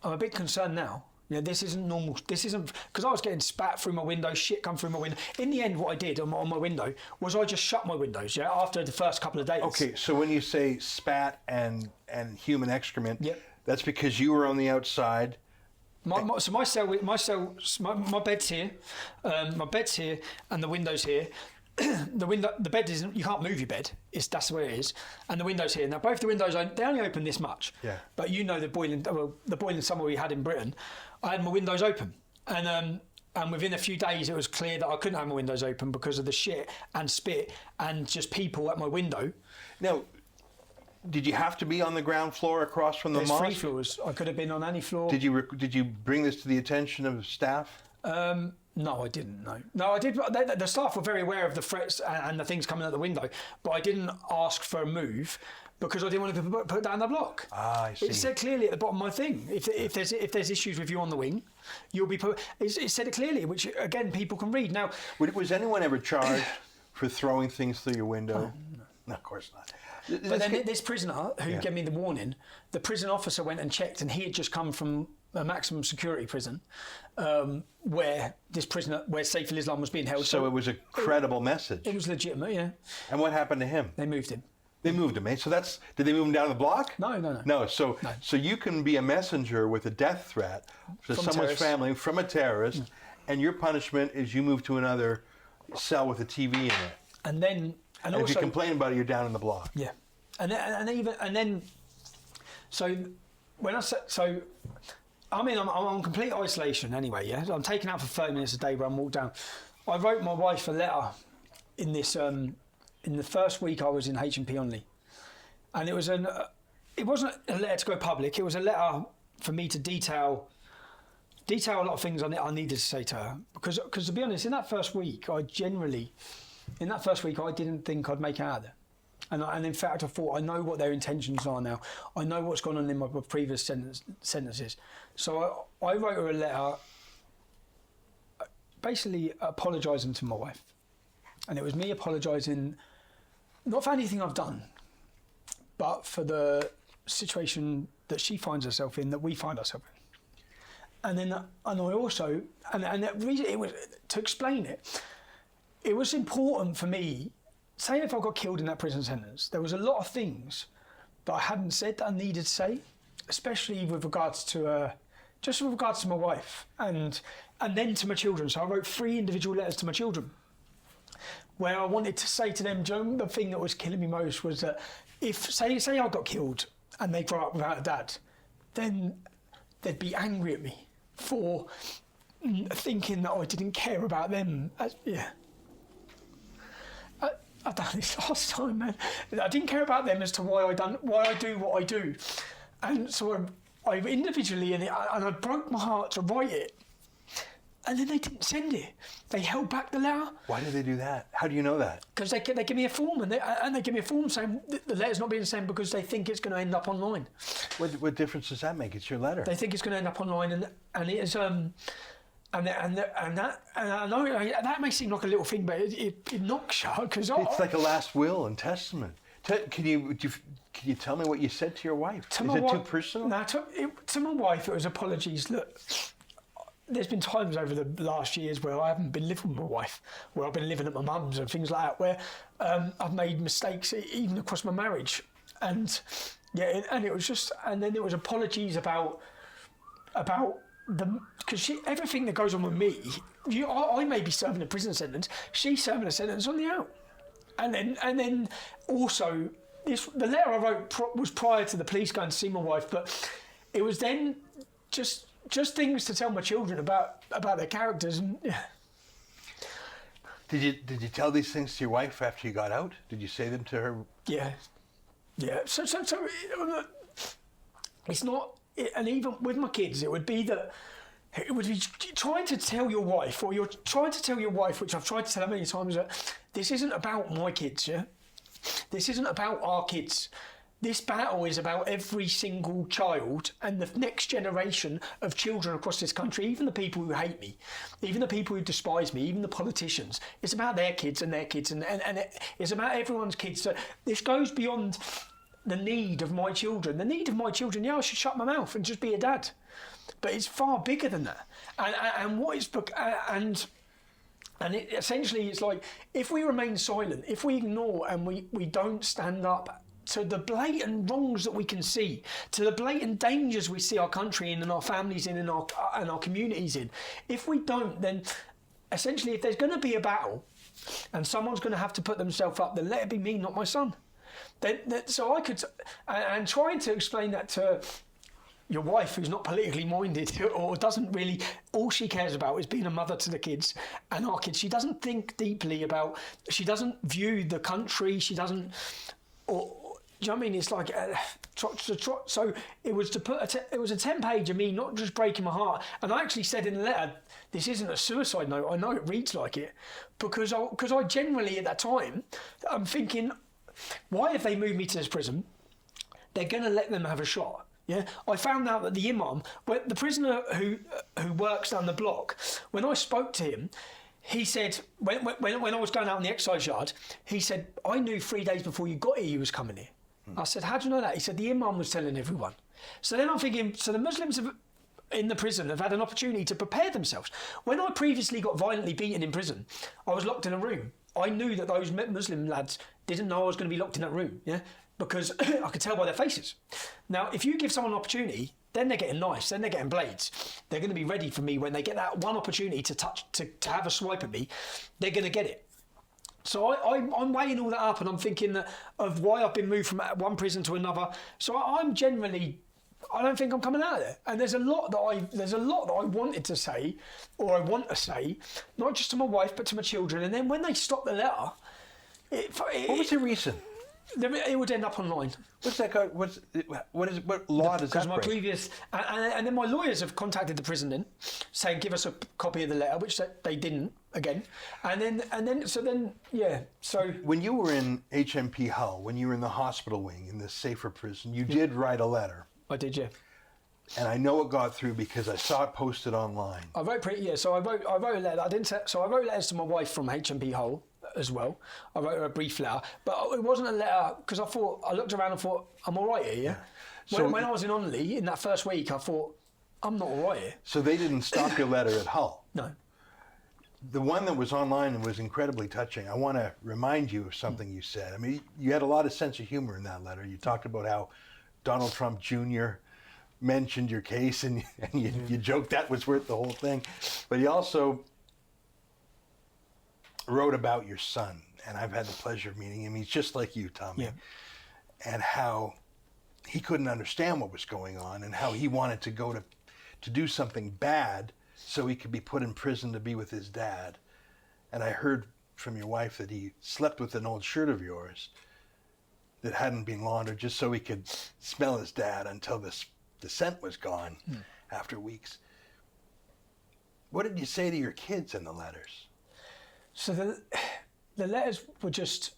I'm a bit concerned now. Yeah, this isn't normal. This isn't, because I was getting spat through my window, shit come through my window. In the end, what I did on my window was I just shut my windows. Yeah, after the first couple of days. Okay, so when you say spat and human excrement, yep. That's because you were on the outside. My bed's here, and the window's here. The bed isn't. You can't move your bed. That's the way it is. And the window's here. Now both the windows they only open this much. Yeah. But you know the boiling summer we had in Britain, I had my windows open, and within a few days it was clear that I couldn't have my windows open because of the shit and spit and just people at my window. Now, did you have to be on the ground floor across from the mosque? There's 3 floors. I could have been on any floor. Did you bring this to the attention of staff? No, I didn't. No, I did. The staff were very aware of the threats and the things coming out the window, but I didn't ask for a move because I didn't want to be put down the block. Ah, I see. It said clearly at the bottom of my thing, if there's issues with you on the wing, you'll be put. It said it clearly, which again people can read. Now, Was anyone ever charged for throwing things through your window? No, of course not. but then this prisoner who gave me the warning, the prison officer went and checked, and he had just come from a maximum security prison, where Saif al-Islam was being held. So it was a credible message. It was legitimate, yeah. And what happened to him? They moved him. They moved him, eh? So did they move him down the block? No. No, so you can be a messenger with a death threat to From someone's terrorists. family from a terrorist, and your punishment is you move to another cell with a TV in it. And then, And also, if you complain about it, you're down in the block. yeah, so when I said so. I mean, I'm on complete isolation anyway, yeah? I'm taken out for 30 minutes a day where I'm walked down. I wrote my wife a letter in this, in the first week I was in HMP Onley. And it wasn't a letter to go public, it was a letter for me to detail a lot of things I needed to say to her. Because to be honest, in that first week, I didn't think I'd make it out of there. And in fact, I thought, I know what their intentions are now. I know what's gone on in my previous sentences. So I wrote her a letter basically apologising to my wife. And it was me apologising, not for anything I've done, but for the situation that she finds herself in, that we find ourselves in. And I also, and the reason it was, to explain it, it was important for me. Say if I got killed in that prison sentence, there was a lot of things that I hadn't said that I needed to say, especially with regards to just with regards to my wife and then to my children. So I wrote 3 individual letters to my children, where I wanted to say to them, the thing that was killing me most was that if say I got killed and they grow up without a dad, then they'd be angry at me for thinking that I didn't care about them. I've done this last time, man. I didn't care about them as to why I do what I do, and so I individually and I broke my heart to write it, and then they didn't send it. They held back the letter. Why did they do that? How do you know that? Because they give me a form and they give me a form saying the letter's not being sent because they think it's going to end up online. What difference does that make? It's your letter. They think it's going to end up online, and it is. And I know that may seem like a little thing, but it knocks you because it's like a last will and testament. Can you tell me what you said to your wife? Is it too personal? No, to my wife it was apologies. Look, there's been times over the last years where I haven't been living with my wife, where I've been living at my mum's and things like that, where I've made mistakes even across my marriage, and it was just, and then there was apologies about because everything that goes on with me, I may be serving a prison sentence, she's serving a sentence on the out, and then also the letter I wrote was prior to the police going to see my wife, but it was then just things to tell my children about their characters. And Did you tell these things to your wife after you got out? Did you say them to her? Yeah. So it's not. And even with my kids, it would be trying to tell your wife, or you're trying to tell your wife, which I've tried to tell her many times, that this isn't about my kids, yeah? This isn't about our kids. This battle is about every single child and the next generation of children across this country, even the people who hate me, even the people who despise me, even the politicians. It's about their kids and it's about everyone's kids. So this goes beyond the need of my children. The need of my children, I should shut my mouth and just be a dad. But it's far bigger than that. And it essentially it's like, if we remain silent, if we ignore and we don't stand up to the blatant wrongs that we can see, to the blatant dangers we see our country in and our families in and our communities in, if we don't, then essentially if there's going to be a battle and someone's going to have to put themselves up, then let it be me, not my son. So I could, and trying to explain that to your wife, who's not politically minded or doesn't really, all she cares about is being a mother to the kids and our kids. She doesn't think deeply about, she doesn't view the country, she doesn't, or do you know what I mean? It's like, so it was it was a 10-page of me not just breaking my heart. And I actually said in the letter, this isn't a suicide note. I know it reads like it, because I generally at that time, I'm thinking, why have they moved me to this prison? they're going to let them have a shot. Yeah, I found out that the imam, the prisoner who works down the block, when I spoke to him, he said, when I was going out in the exercise yard, he said, I knew 3 days before you got here you was coming here. I said, how do you know that? He said, the imam was telling everyone. So then I'm thinking, so the Muslims in the prison have had an opportunity to prepare themselves. When I previously got violently beaten in prison, I was locked in a room. I knew that those Muslim lads didn't know I was going to be locked in that room, yeah, because I could tell by their faces. Now, if you give someone an opportunity, then they're getting knives, then they're getting blades. They're going to be ready for me when they get that one opportunity to have a swipe at me. They're going to get it. So I'm weighing all that up, and I'm thinking of why I've been moved from one prison to another. So I'm generally, I don't think I'm coming out of there. And there's a lot that I wanted to say, or I want to say, not just to my wife but to my children. And then when they stopped the letter, what was the reason? It would end up online. What's that? What law does that break? Because my previous, and then my lawyers have contacted the prison then, saying give us a copy of the letter, which they didn't again, So when you were in HMP Hull, when you were in the hospital wing in the safer prison, you did write a letter. I did, yeah. And I know it got through because I saw it posted online. I wrote So I wrote a letter. I wrote letters to my wife from HMP Hull as well. I wrote her a brief letter, but it wasn't a letter because I looked around and thought, I'm all right here, yeah? So when I was in Onley, in that first week, I thought, I'm not all right here. So they didn't stop your letter at Hull? No. The one that was online and was incredibly touching, I want to remind you of something you said. I mean, you had a lot of sense of humor in that letter. You talked about how Donald Trump Jr. mentioned your case, and you joked that was worth the whole thing. But he also wrote about your son, and I've had the pleasure of meeting him. He's just like you, Tommy. Yeah. And how he couldn't understand what was going on, and how he wanted to go to do something bad so he could be put in prison to be with his dad. And I heard from your wife that he slept with an old shirt of yours that hadn't been laundered just so he could smell his dad until the scent was gone after weeks. What did you say to your kids in the letters? So the letters were just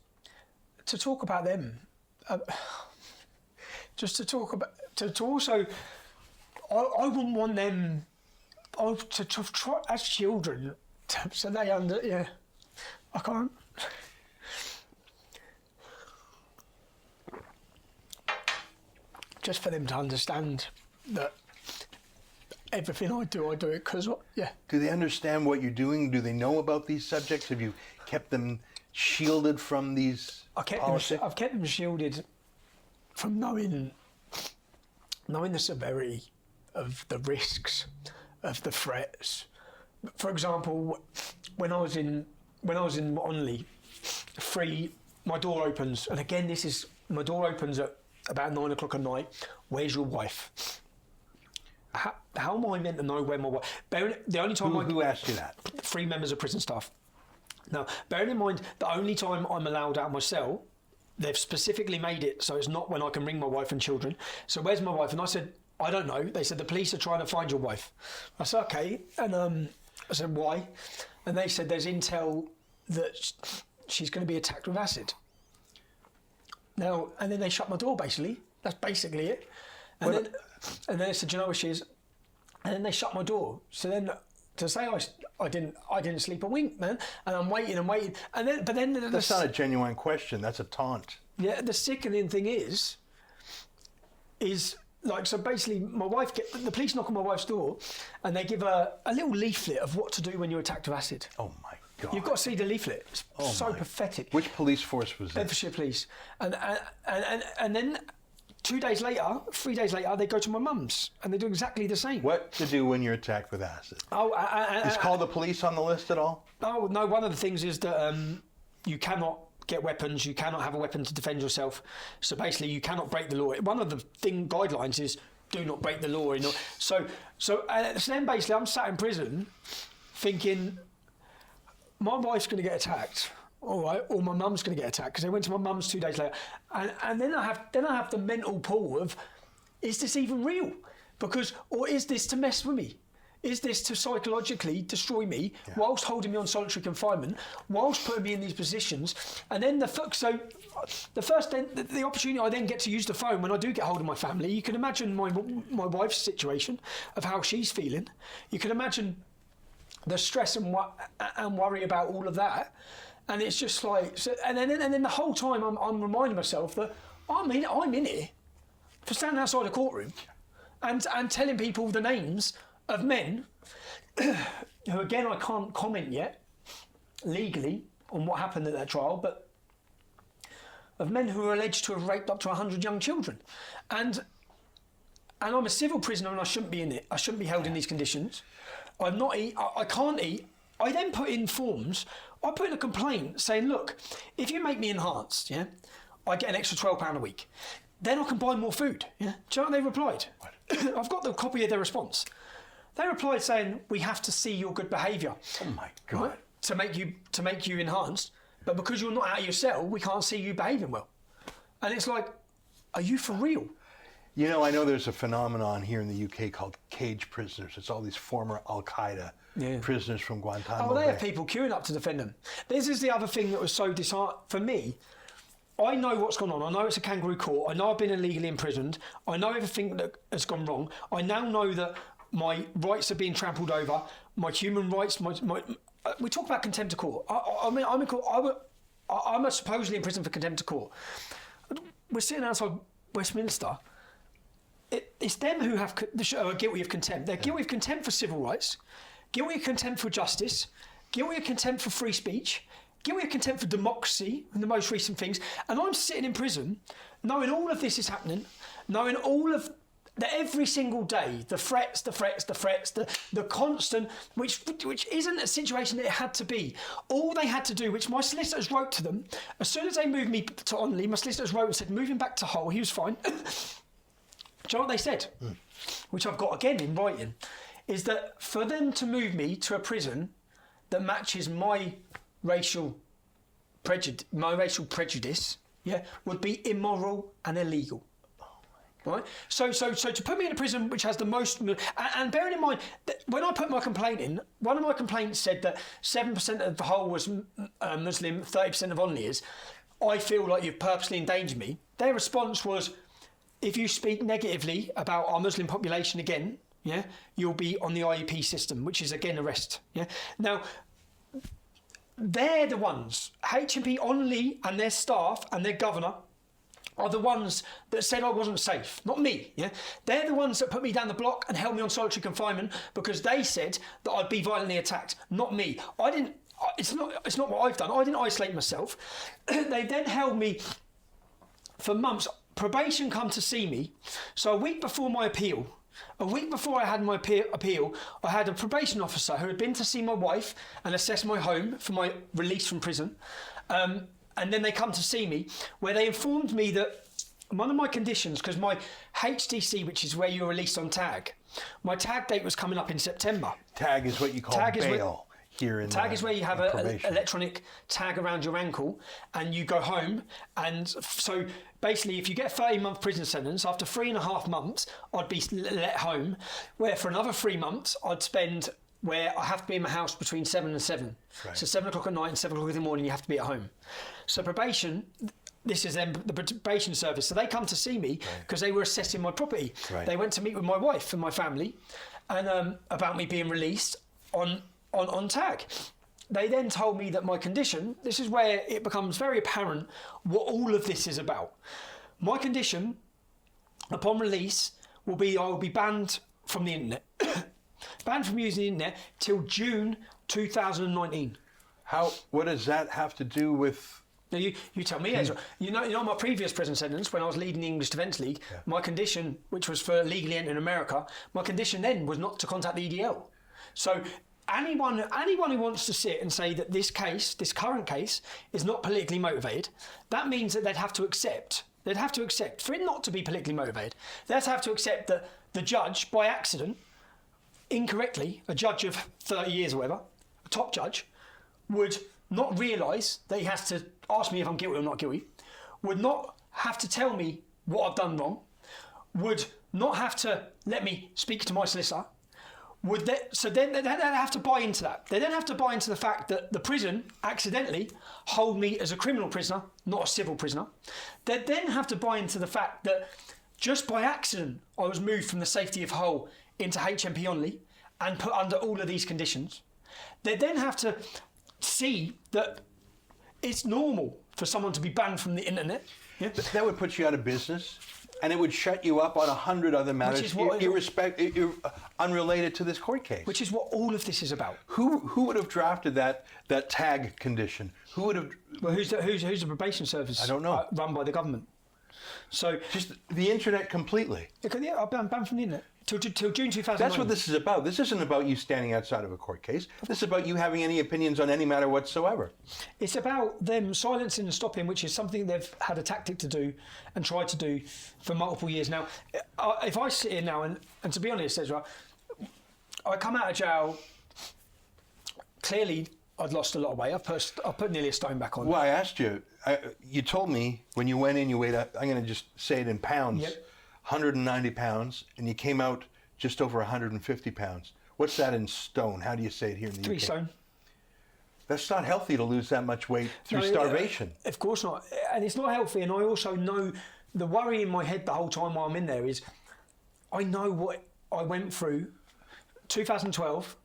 to talk about them, just to talk about, to also, I wouldn't want them to try as children, so they I can't. Just for them to understand that everything I do it because, yeah. Do they understand what you're doing? Do they know about these subjects? Have you kept them shielded from these politics? I've kept them shielded from knowing the severity of the risks, of the threats. For example, when I was in Onley, my door opens, and again, my door opens at about 9 o'clock at night. Where's your wife? How am I meant to know where my wife? The only time who asked you that? 3 members of prison staff. Now, bearing in mind, the only time I'm allowed out of my cell, they've specifically made it so it's not when I can ring my wife and children. So where's my wife? And I said, I don't know. They said the police are trying to find your wife. I said okay, and I said why? And they said there's intel that she's going to be attacked with acid. Now, and then they shut my door. Basically, that's basically it. And then they said, "Do you know where she is?" And then they shut my door. So then, to say I didn't sleep a wink, man. And I'm waiting, and then that's not a genuine question. That's a taunt. Yeah, the sickening thing is like, so basically, the police knock on my wife's door, and they give her a little leaflet of what to do when you're attacked with acid. Oh my God! You've got to see the leaflet. It's so pathetic. Which police force was that? Bedfordshire Police. And then 3 days later, they go to my mum's, and they do exactly the same. What to do when you're attacked with acid? Is call the police on the list at all? Oh no! One of the things is that you cannot get weapons. You cannot have a weapon to defend yourself. So basically, you cannot break the law. One of the guidelines is do not break the law. So then basically, I'm sat in prison, thinking my wife's going to get attacked. All right, or my mum's going to get attacked because they went to my mum's 2 days later, and then I have the mental pull of, is this even real? Or is this to mess with me? Is this to psychologically destroy me whilst holding me on solitary confinement, whilst putting me in these positions? And then the opportunity I then get to use the phone when I do get hold of my family. You can imagine my wife's situation of how she's feeling. You can imagine the stress and worry about all of that. And it's just like, and then the whole time I'm reminding myself that I'm in here for standing outside a courtroom and telling people the names of men who, again, I can't comment yet legally on what happened at that trial, but of men who are alleged to have raped up to 100 young children. And I'm a civil prisoner and I shouldn't be in it. I shouldn't be held in these conditions. I can't eat. I then put in forms. I put in a complaint saying, look, if you make me enhanced, I get an extra £12 a week. Then I can buy more food. Do you know what they replied? I've got the copy of their response. They replied saying, we have to see your good behaviour. Oh my God. Right? To make you enhanced, but because you're not out of your cell, we can't see you behaving well. And it's like, are you for real? You know, I know there's a phenomenon here in the UK called cage prisoners. It's all these former Al-Qaeda prisoners from Guantanamo Bay. They have Bay. people queuing up to defend them. This is the other thing that was so disheartening for me. I know what's gone on. I know it's a kangaroo court. I know I've been illegally imprisoned. I know everything that has gone wrong. I now know that my rights are being trampled over. My human rights. We talk about contempt of court. I'm in court. I'm supposedly in prison for contempt of court. We're sitting outside Westminster. It's them who are guilty of contempt. They're guilty of contempt for civil rights, guilty of contempt for justice, guilty of contempt for free speech, guilty of contempt for democracy and the most recent things. And I'm sitting in prison knowing all of this is happening, knowing all of that every single day, the threats, the constant, which isn't a situation that it had to be. All they had to do, which my solicitors wrote to them, as soon as they moved me to Onley, my solicitors wrote and said, move him back to Hull, he was fine. Do you know what they said? Which I've got again in writing, is that for them to move me to a prison that matches my racial prejudice, would be immoral and illegal. Right? So to put me in a prison which has the most, and bearing in mind that when I put my complaint in, one of my complaints said that 7% of the Hull was Muslim, 30% of Onley is. I feel like you've purposely endangered me. Their response was, if you speak negatively about our Muslim population again, you'll be on the IEP system, which is again arrest. Now, they're the ones, HMP Onley and their staff and their governor are the ones that said I wasn't safe, not me. They're the ones that put me down the block and held me on solitary confinement because they said that I'd be violently attacked, not me. I didn't. It's not what I've done. I didn't isolate myself. They then held me for months. Probation come to see me. So a week before my appeal, a week before I had my appeal, I had a probation officer who had been to see my wife and assess my home for my release from prison. And then they come to see me, where they informed me that one of my conditions, because my HDC, which is where you're released on tag, my tag date was coming up in September. Tag is what you call bail here in Tag is where you have an electronic tag around your ankle and you go home. And so basically, if you get a 30-month prison sentence, after 3.5 months, I'd be let home, where for another 3 months, I'd spend where I have to be in my house between 7 and 7. Right. So 7 o'clock at night and 7 o'clock in the morning, you have to be at home. So probation, this is then the probation service. So they come to see me because they were assessing my property. Right. They went to meet with my wife and my family and about me being released on tag. They then told me that my condition, this is where it becomes very apparent what all of this is about. My condition, upon release, will be I will be banned from the internet. Banned from using the internet till June 2019. What does that have to do with? Now you tell me, Ezra. You know my previous prison sentence when I was leading the English Defence League, my condition, which was for legally entering America, my condition then was not to contact the EDL. So anyone who wants to sit and say that this current case, is not politically motivated, that means that they'd have to accept for it not to be politically motivated. They'd have to accept that the judge, by accident, incorrectly, a judge of 30 years or whatever, a top judge, would not realise that he has to ask me if I'm guilty or not guilty, would not have to tell me what I've done wrong, would not have to let me speak to my solicitor, So then they don't have to buy into that. They don't have to buy into the fact that the prison accidentally hold me as a criminal prisoner, not a civil prisoner. They then have to buy into the fact that just by accident I was moved from the safety of Hull into HMP Onley and put under all of these conditions. They then have to see that it's normal for someone to be banned from the internet. Yeah? That would put you out of business. And it would shut you up on 100 other matters, unrelated to this court case. Which is what all of this is about. Who would have drafted that tag condition? Who would have? Well, who's the probation service? I don't know. Run by the government. So just the internet completely. Yeah, I've been banned from the internet till June 2009. That's what this is about. This isn't about you standing outside of a court case. This is about you having any opinions on any matter whatsoever. It's about them silencing and stopping, which is something they've had a tactic to do and tried to do for multiple years now. If I sit here now, and to be honest, Ezra, I come out of jail, clearly I'd lost a lot of weight. I've put nearly a stone back on. Well, I asked you, you told me when you went in, you weighed, I'm going to just say it in pounds, 190 pounds, and you came out just over 150 pounds. What's that in stone? How do you say it here in the UK? 3 stone. That's not healthy to lose that much weight through starvation. Of course not. And it's not healthy. And I also know the worry in my head the whole time while I'm in there is I know what I went through 2012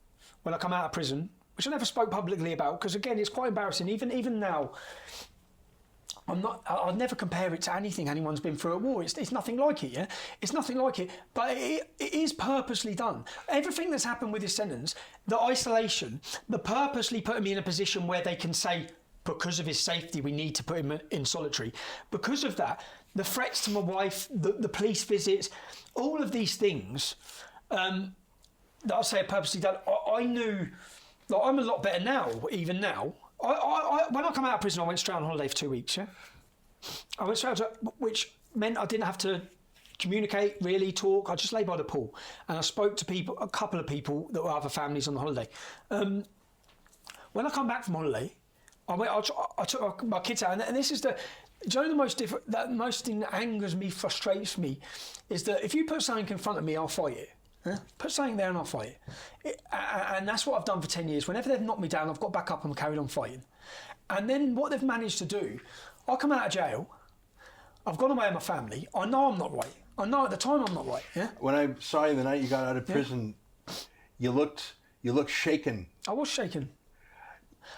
when I come out of prison, which I never spoke publicly about because, again, it's quite embarrassing. Even now, I'll never compare it to anything anyone's been through at war. It's nothing like it, yeah? It's nothing like it, but it is purposely done. Everything that's happened with this sentence, the isolation, the purposely putting me in a position where they can say, because of his safety, we need to put him in solitary. Because of that, the threats to my wife, the police visits, all of these things that I say are purposely done, I knew, like, I'm a lot better now, even now. When I come out of prison, I went straight on holiday for 2 weeks, yeah? I went straight, which meant I didn't have to communicate, really talk. I just lay by the pool. And I spoke to a couple of people that were other families on the holiday. When I come back from holiday, I took my kids out, and this is the most thing that angers me, frustrates me, is that if you put something in front of me, I'll fight it. Yeah? Put something there and I'll fight it. And that's what I've done for 10 years. Whenever they've knocked me down, I've got back up and carried on fighting. And then what they've managed to do, I come out of jail, I've gone away with my family, I know I'm not right. I know at the time I'm not right. Yeah? When I saw you the night you got out of prison, you looked shaken. I was shaken.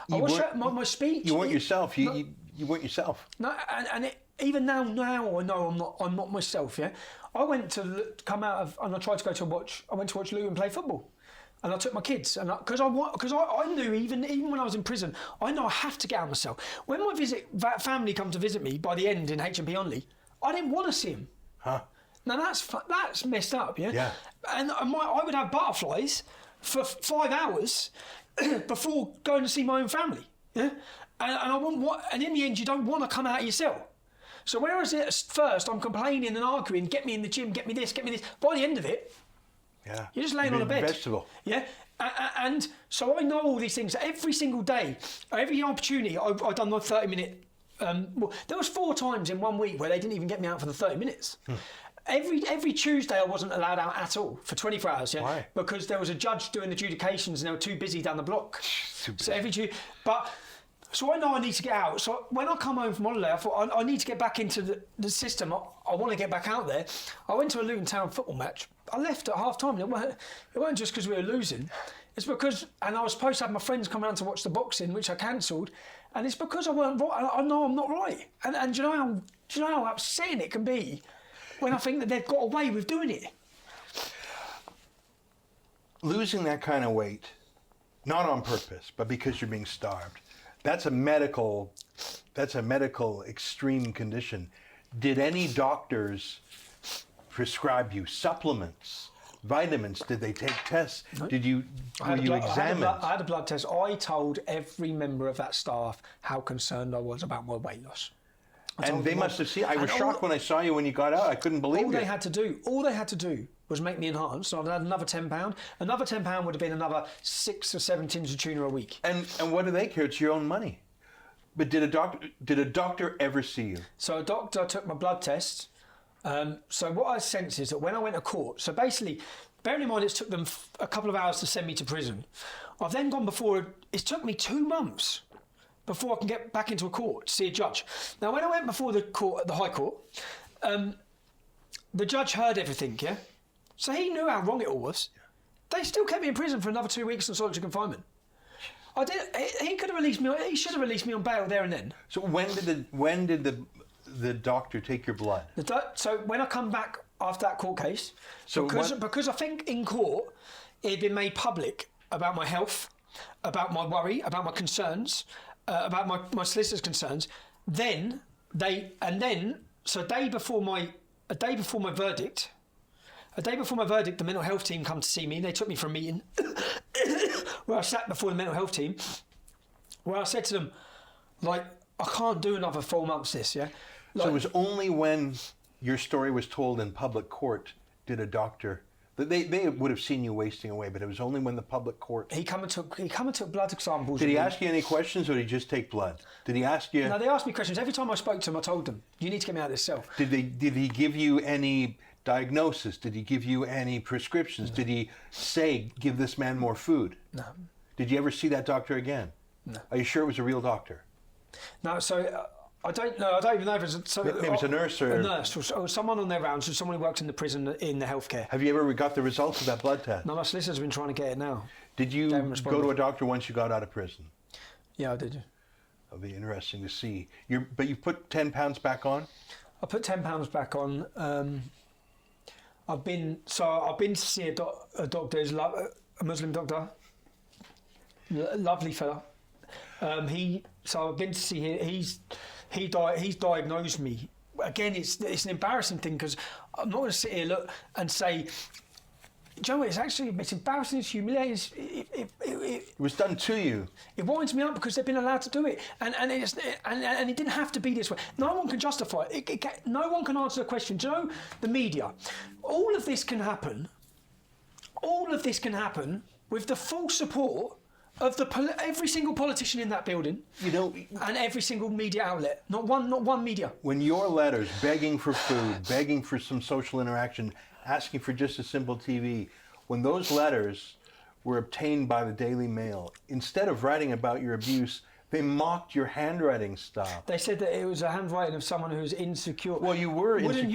My speech. You weren't yourself. You weren't yourself. No, even now I know I'm not myself. Yeah, I went to come out of, and I tried to go to watch. I went to watch Luton play football, and I took my kids, and because I knew even when I was in prison, I know I have to get out myself. When my family come to visit me by the end in HMP Onley, I didn't want to see him. Huh? Now that's messed up. Yeah. Yeah. And I would have butterflies for 5 hours before going to see my own family. Yeah. And in the end, you don't want to come out of your cell. So whereas at first I'm complaining and arguing, get me in the gym, get me this. By the end of it, you're just laying on a bed. Vegetable. Yeah. And so I know all these things. Every single day, every opportunity, I've done my 30-minute. There was 4 times in 1 week where they didn't even get me out for the 30 minutes. Every Tuesday I wasn't allowed out at all for 24 hours. Yeah. Why? Because there was a judge doing adjudications and they were too busy down the block. So every Tuesday, So I know I need to get out. So when I come home from holiday, I thought I need to get back into the system. I want to get back out there. I went to a Luton Town football match. I left at half time. It wasn't just because we were losing. It's because, and I was supposed to have my friends come around to watch the boxing, which I cancelled. And it's because I weren't right. I know I'm not right. And do you know how upsetting it can be when I think that they've got away with doing it? Losing that kind of weight, not on purpose, but because you're being starved. That's a medical extreme condition. Did any doctors prescribe you supplements, vitamins? Did they take tests? No. Were you examined? I had a blood test. I told every member of that staff how concerned I was about my weight loss. And they must have seen. I was shocked when I saw you when you got out. I couldn't believe it. All they had to do was make me enhanced. So I'd had another £10. Another £10 would have been another 6 or 7 tins of tuna a week. And what do they care? It's your own money. But did a doctor ever see you? So a doctor took my blood test. So what I sensed is that when I went to court, so basically bearing in mind it took them a couple of hours to send me to prison. I've then gone before, it's took me 2 months before I can get back into a court to see a judge. Now, when I went before the court, the High Court, the judge heard everything, yeah? So he knew how wrong it all was. They still kept me in prison for another 2 weeks in solitary confinement. He could have released me. He should have released me on bail there and then. So when did the doctor take your blood? So when I come back after that court case, because I think in court it had been made public about my health, about my worry, about my concerns, about my solicitor's concerns. So a day before my verdict, the mental health team come to see me. They took me for a meeting where I sat before the mental health team, where I said to them, like, I can't do another 4 months this, yeah? Like, so it was only when your story was told in public court did a doctor... They would have seen you wasting away, but it was only when the public court... He come and took blood samples. Did he ask you any questions, or did he just take blood? Did he ask you... No, they asked me questions. Every time I spoke to him, I told them, you need to get me out of this cell. Did he give you any diagnosis? Did he give you any prescriptions? No. Did he say, give this man more food? No. Did you ever see that doctor again? No. Are you sure it was a real doctor? No, so... I don't know. I don't even know if it's maybe it's a nurse or... A nurse or someone on their rounds, or someone who works in the prison in the healthcare. Have you ever got the results of that blood test? No, my solicitor's been trying to get it now. Did you go to a doctor once you got out of prison? Yeah, I did. It'll be interesting to see. But you put 10 pounds back on? I put 10 pounds back on. I've been to see a doctor, a Muslim doctor, lovely fella. I've been to see him. He's diagnosed me. Again, it's an embarrassing thing, because I'm not going to sit here look and say, Joe, it's embarrassing, it's humiliating. It was done to you. It winds me up because they've been allowed to do it, and it didn't have to be this way. No one can justify it. No one can answer the question. Do you know, the media? All of this can happen. All of this can happen with the full support of every single politician in that building, and every single media outlet. Not one media. When your letters begging for food, begging for some social interaction, asking for just a simple TV, when those letters were obtained by the Daily Mail, instead of writing about your abuse, they mocked your handwriting style. They said that it was a handwriting of someone who's insecure. Well, you were insecure. Wouldn't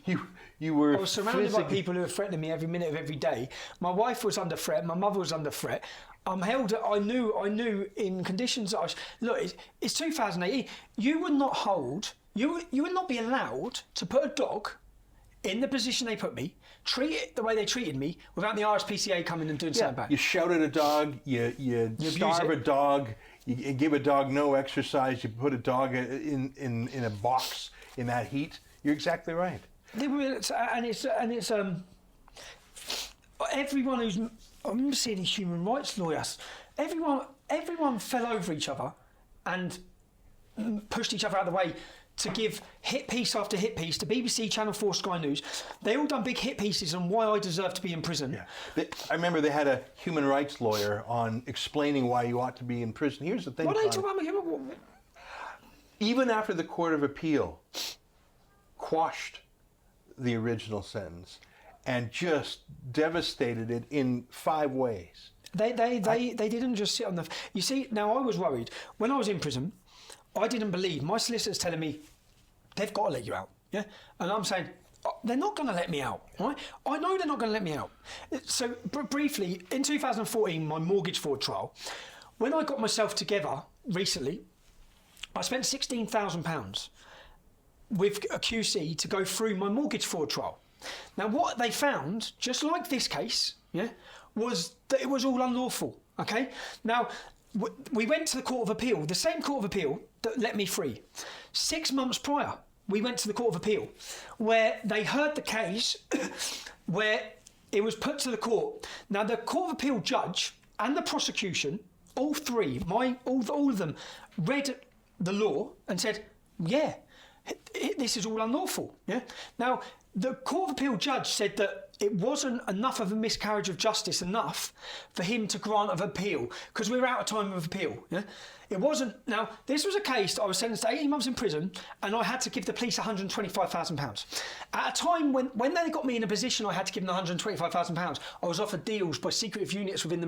you be? You were. I was surrounded by people who were threatening me every minute of every day. My wife was under threat. My mother was under threat. I'm held. I knew in conditions that look. It's 2018. You would not hold. You would not be allowed to put a dog in the position they put me, treat it the way they treated me, without the RSPCA coming and doing something back. You shout at a dog. You starve a dog. You give a dog no exercise. You put a dog in a box in that heat. You're exactly right. And it's everyone who's, I remember seeing these human rights lawyers, everyone fell over each other and pushed each other out of the way to give hit piece after hit piece to BBC, Channel 4, Sky News. They all done big hit pieces on why I deserve to be in prison. Yeah. I remember they had a human rights lawyer on explaining why you ought to be in prison. Here's the thing. What are you talking about? Even after the Court of Appeal quashed the original sentence and just devastated it in 5 ways. They didn't just sit on the... You see, now I was worried. When I was in prison, I didn't believe. My solicitor's telling me, they've got to let you out. Yeah? And I'm saying, they're not going to let me out. Right? I know they're not going to let me out. So, briefly, in 2014, my mortgage fraud trial, when I got myself together recently, I spent £16,000 with a QC to go through my mortgage fraud trial. Now, what they found, just like this case, was that it was all unlawful. Okay? Now, we went to the Court of Appeal, the same Court of Appeal that let me free. 6 months prior, we went to the Court of Appeal, where they heard the case, where it was put to the court. Now, the Court of Appeal judge and the prosecution, all three, all of them, read the law and said, yeah, this is all unlawful. Yeah. Now, the Court of Appeal judge said that it wasn't enough of a miscarriage of justice enough for him to grant of appeal, because we were out of time of appeal. Yeah? It wasn't. Now, this was a case that I was sentenced to 18 months in prison, and I had to give the police £125,000. At a time when they got me in a position I had to give them £125,000, I was offered deals by secretive units within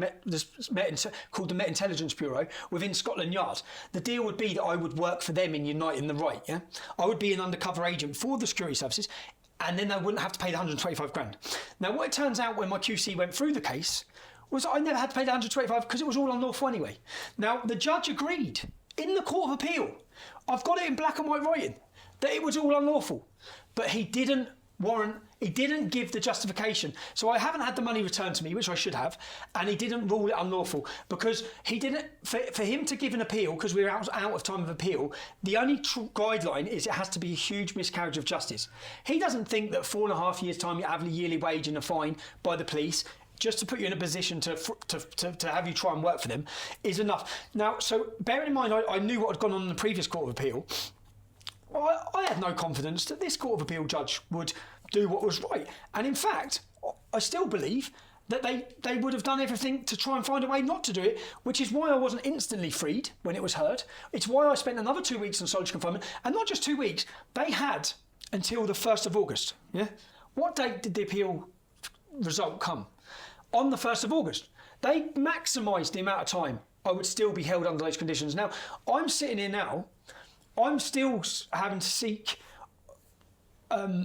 called the Met Intelligence Bureau within Scotland Yard. The deal would be that I would work for them in Uniting the Right. Yeah, I would be an undercover agent for the security services, and then they wouldn't have to pay the 125 grand. Now, what it turns out when my QC went through the case was I never had to pay the 125 because it was all unlawful anyway. Now, the judge agreed in the Court of Appeal. I've got it in black and white writing that it was all unlawful, but he didn't give the justification. So I haven't had the money returned to me, which I should have, and he didn't rule it unlawful because he didn't, for him to give an appeal, because we're out of time of appeal, the only guideline is it has to be a huge miscarriage of justice. He doesn't think that 4.5 years' time you have a yearly wage and a fine by the police just to put you in a position to have you try and work for them is enough. Now, so bearing in mind I knew what had gone on in the previous Court of Appeal, I had no confidence that this Court of Appeal judge would do what was right. And in fact, I still believe that they would have done everything to try and find a way not to do it, which is why I wasn't instantly freed when it was heard. It's why I spent another 2 weeks in solitary confinement. And not just 2 weeks, they had until the 1st of August. Yeah? What date did the appeal result come? On the 1st of August. They maximised the amount of time I would still be held under those conditions. Now, I'm sitting here now, I'm still having to seek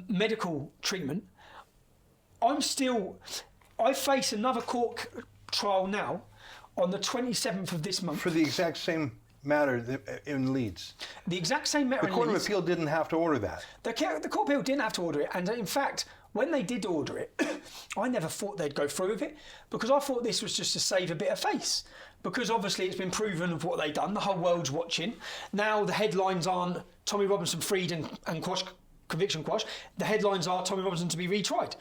medical treatment. I face another court trial now on the 27th of this month. For the exact same matter in Leeds. The exact same matter in Leeds. The Court of Appeal didn't have to order that. The Court of Appeal didn't have to order it, and in fact, when they did order it, I never thought they'd go through with it, because I thought this was just to save a bit of face. Because obviously it's been proven of what they've done, the whole world's watching. Now the headlines aren't Tommy Robinson freed and quashed, conviction quashed. The headlines are Tommy Robinson to be retried.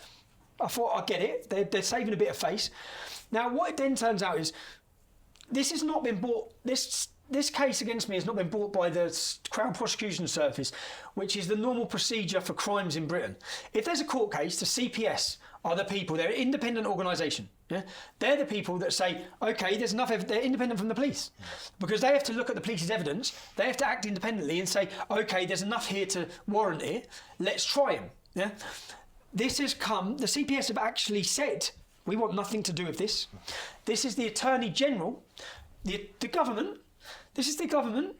I thought, I get it, they're saving a bit of face. Now what it then turns out is, this has not been brought, this case against me has not been brought by the Crown Prosecution Service, which is the normal procedure for crimes in Britain. If there's a court case, the CPS are the people, they're an independent organisation. Yeah? They're the people that say, OK, there's enough, they're independent from the police. Because they have to look at the police's evidence, they have to act independently and say, OK, there's enough here to warrant it, let's try him. Yeah? This has come, the CPS have actually said, we want nothing to do with this. This is the Attorney General, the government. This is the government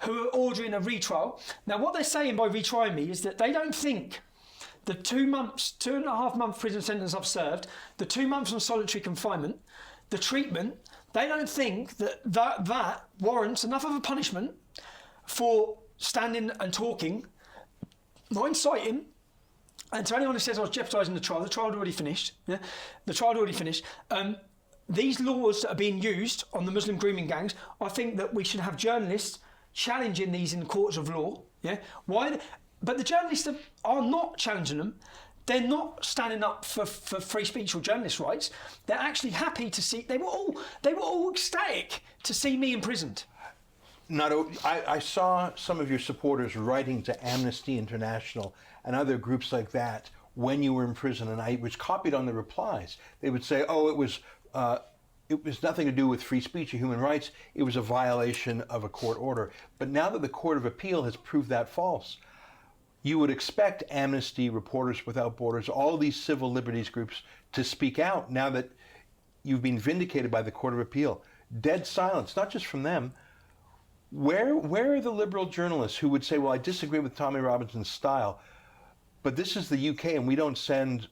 who are ordering a retrial. Now, what they're saying by retrying me is that they don't think the 2.5 month prison sentence I've served, the 2 months on solitary confinement, the treatment, they don't think that warrants enough of a punishment for standing and talking, not inciting. And to anyone who says I was jeopardising the trial had already finished. Yeah? The trial had already finished. These laws that are being used on the Muslim grooming gangs, I think that we should have journalists challenging these in courts of law. Yeah, why? But the journalists are not challenging them. They're not standing up for free speech or journalist rights. They're actually happy to see. They were all ecstatic to see me imprisoned. I saw some of your supporters writing to Amnesty International and other groups like that when you were in prison, and I was copied on the replies. They would say, "Oh, it was nothing to do with free speech or human rights. It was a violation of a court order." But now that the Court of Appeal has proved that false, you would expect Amnesty, Reporters Without Borders, all these civil liberties groups to speak out now that you've been vindicated by the Court of Appeal. Dead silence, not just from them. Where are the liberal journalists who would say, well, I disagree with Tommy Robinson's style, but this is the UK and we don't send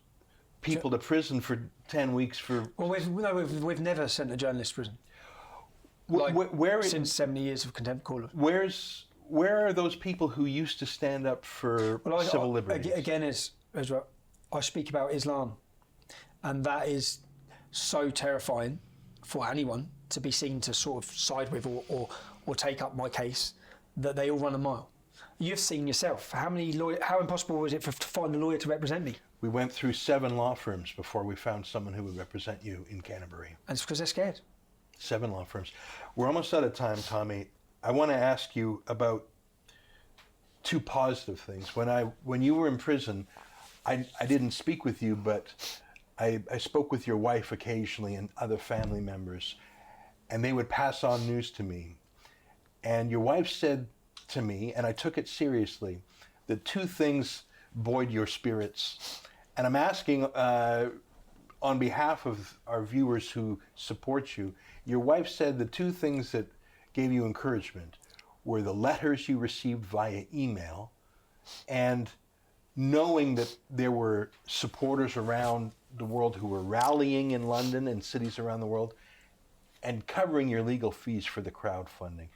people to prison for 10 weeks for... Well, we've never sent a journalist to prison. Since 70 years of contempt call. Where are those people who used to stand up for civil liberties? Again, Ezra, I speak about Islam, and that is so terrifying for anyone to be seen to sort of side with or take up my case, that they all run a mile. You've seen yourself. How impossible was it to find a lawyer to represent me? We went through 7 law firms before we found someone who would represent you in Canterbury. And it's because they're scared. 7 law firms. We're almost out of time, Tommy. I want to ask you about 2 positive things. When you were in prison, I didn't speak with you, but I spoke with your wife occasionally and other family members, and they would pass on news to me. And your wife said to me, and I took it seriously, that two things buoyed your spirits. And I'm asking on behalf of our viewers who support you, your wife said the two things that gave you encouragement were the letters you received via email and knowing that there were supporters around the world who were rallying in London and cities around the world and covering your legal fees for the crowdfunding.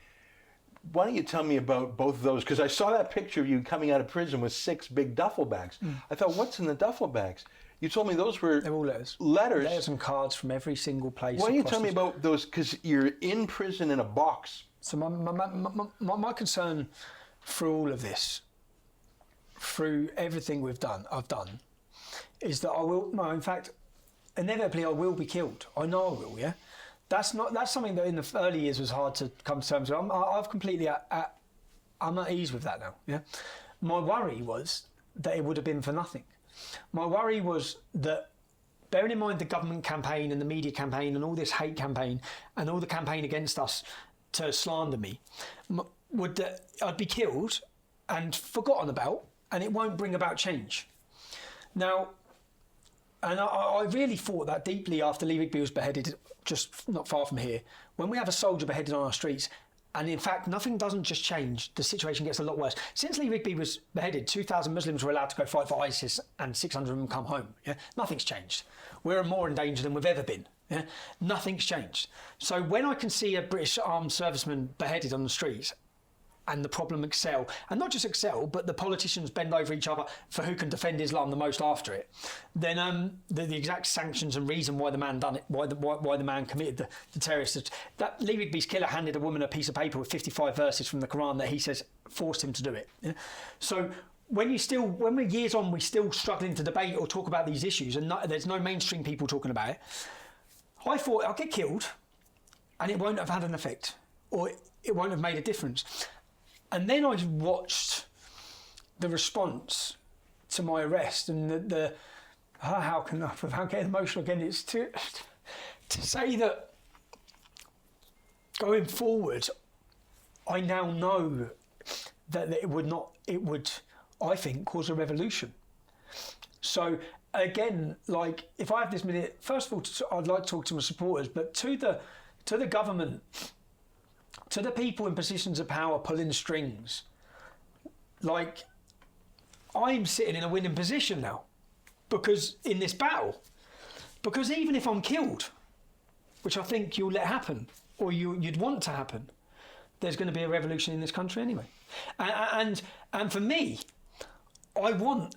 Why don't you tell me about both of those? Because I saw that picture of you coming out of prison with 6 big duffel bags. I thought, what's in the duffel bags? You told me those were... They're all letters. Letters and cards from every single place. Why don't you tell me about those? Because you're in prison in a box. So my concern through all of this, through everything I've done, is that in fact, inevitably I will be killed. I know I will, yeah? That's something that in the early years was hard to come to terms with. I've completely, I'm at ease with that now, yeah? My worry was that it would have been for nothing. My worry was that, bearing in mind the government campaign and the media campaign and all this hate campaign and all the campaign against us to slander me, would that I'd be killed and forgotten about, and it won't bring about change. Now, and I really thought that deeply after Lee Rigby was beheaded, just not far from here. When we have a soldier beheaded on our streets, and in fact, nothing doesn't just change, the situation gets a lot worse. Since Lee Rigby was beheaded, 2,000 Muslims were allowed to go fight for ISIS and 600 of them come home. Yeah? Nothing's changed. We're more in danger than we've ever been. Yeah? Nothing's changed. So when I can see a British armed serviceman beheaded on the streets, and the problem excel, and not just excel, but the politicians bend over each other for who can defend Islam the most after it, then the exact sanctions and reason why the man done it, why the man committed the terrorist, that Lee Rigby's killer handed a woman a piece of paper with 55 verses from the Quran that he says forced him to do it. Yeah? So when we're years on, we're still struggling to debate or talk about these issues, and there's no mainstream people talking about it, I thought I'll get killed, and it won't have had an effect, or it won't have made a difference. And then I watched the response to my arrest, and how can I, without getting emotional again, it's to say that going forward, I now know that it would, I think, cause a revolution. So again, like, if I have this minute, first of all, I'd like to talk to my supporters, but to the government, to the people in positions of power pulling strings, like, I'm sitting in a winning position now, because in this battle, because even if I'm killed, which I think you'll let happen, or you'd want to happen, there's going to be a revolution in this country anyway. And for me, I want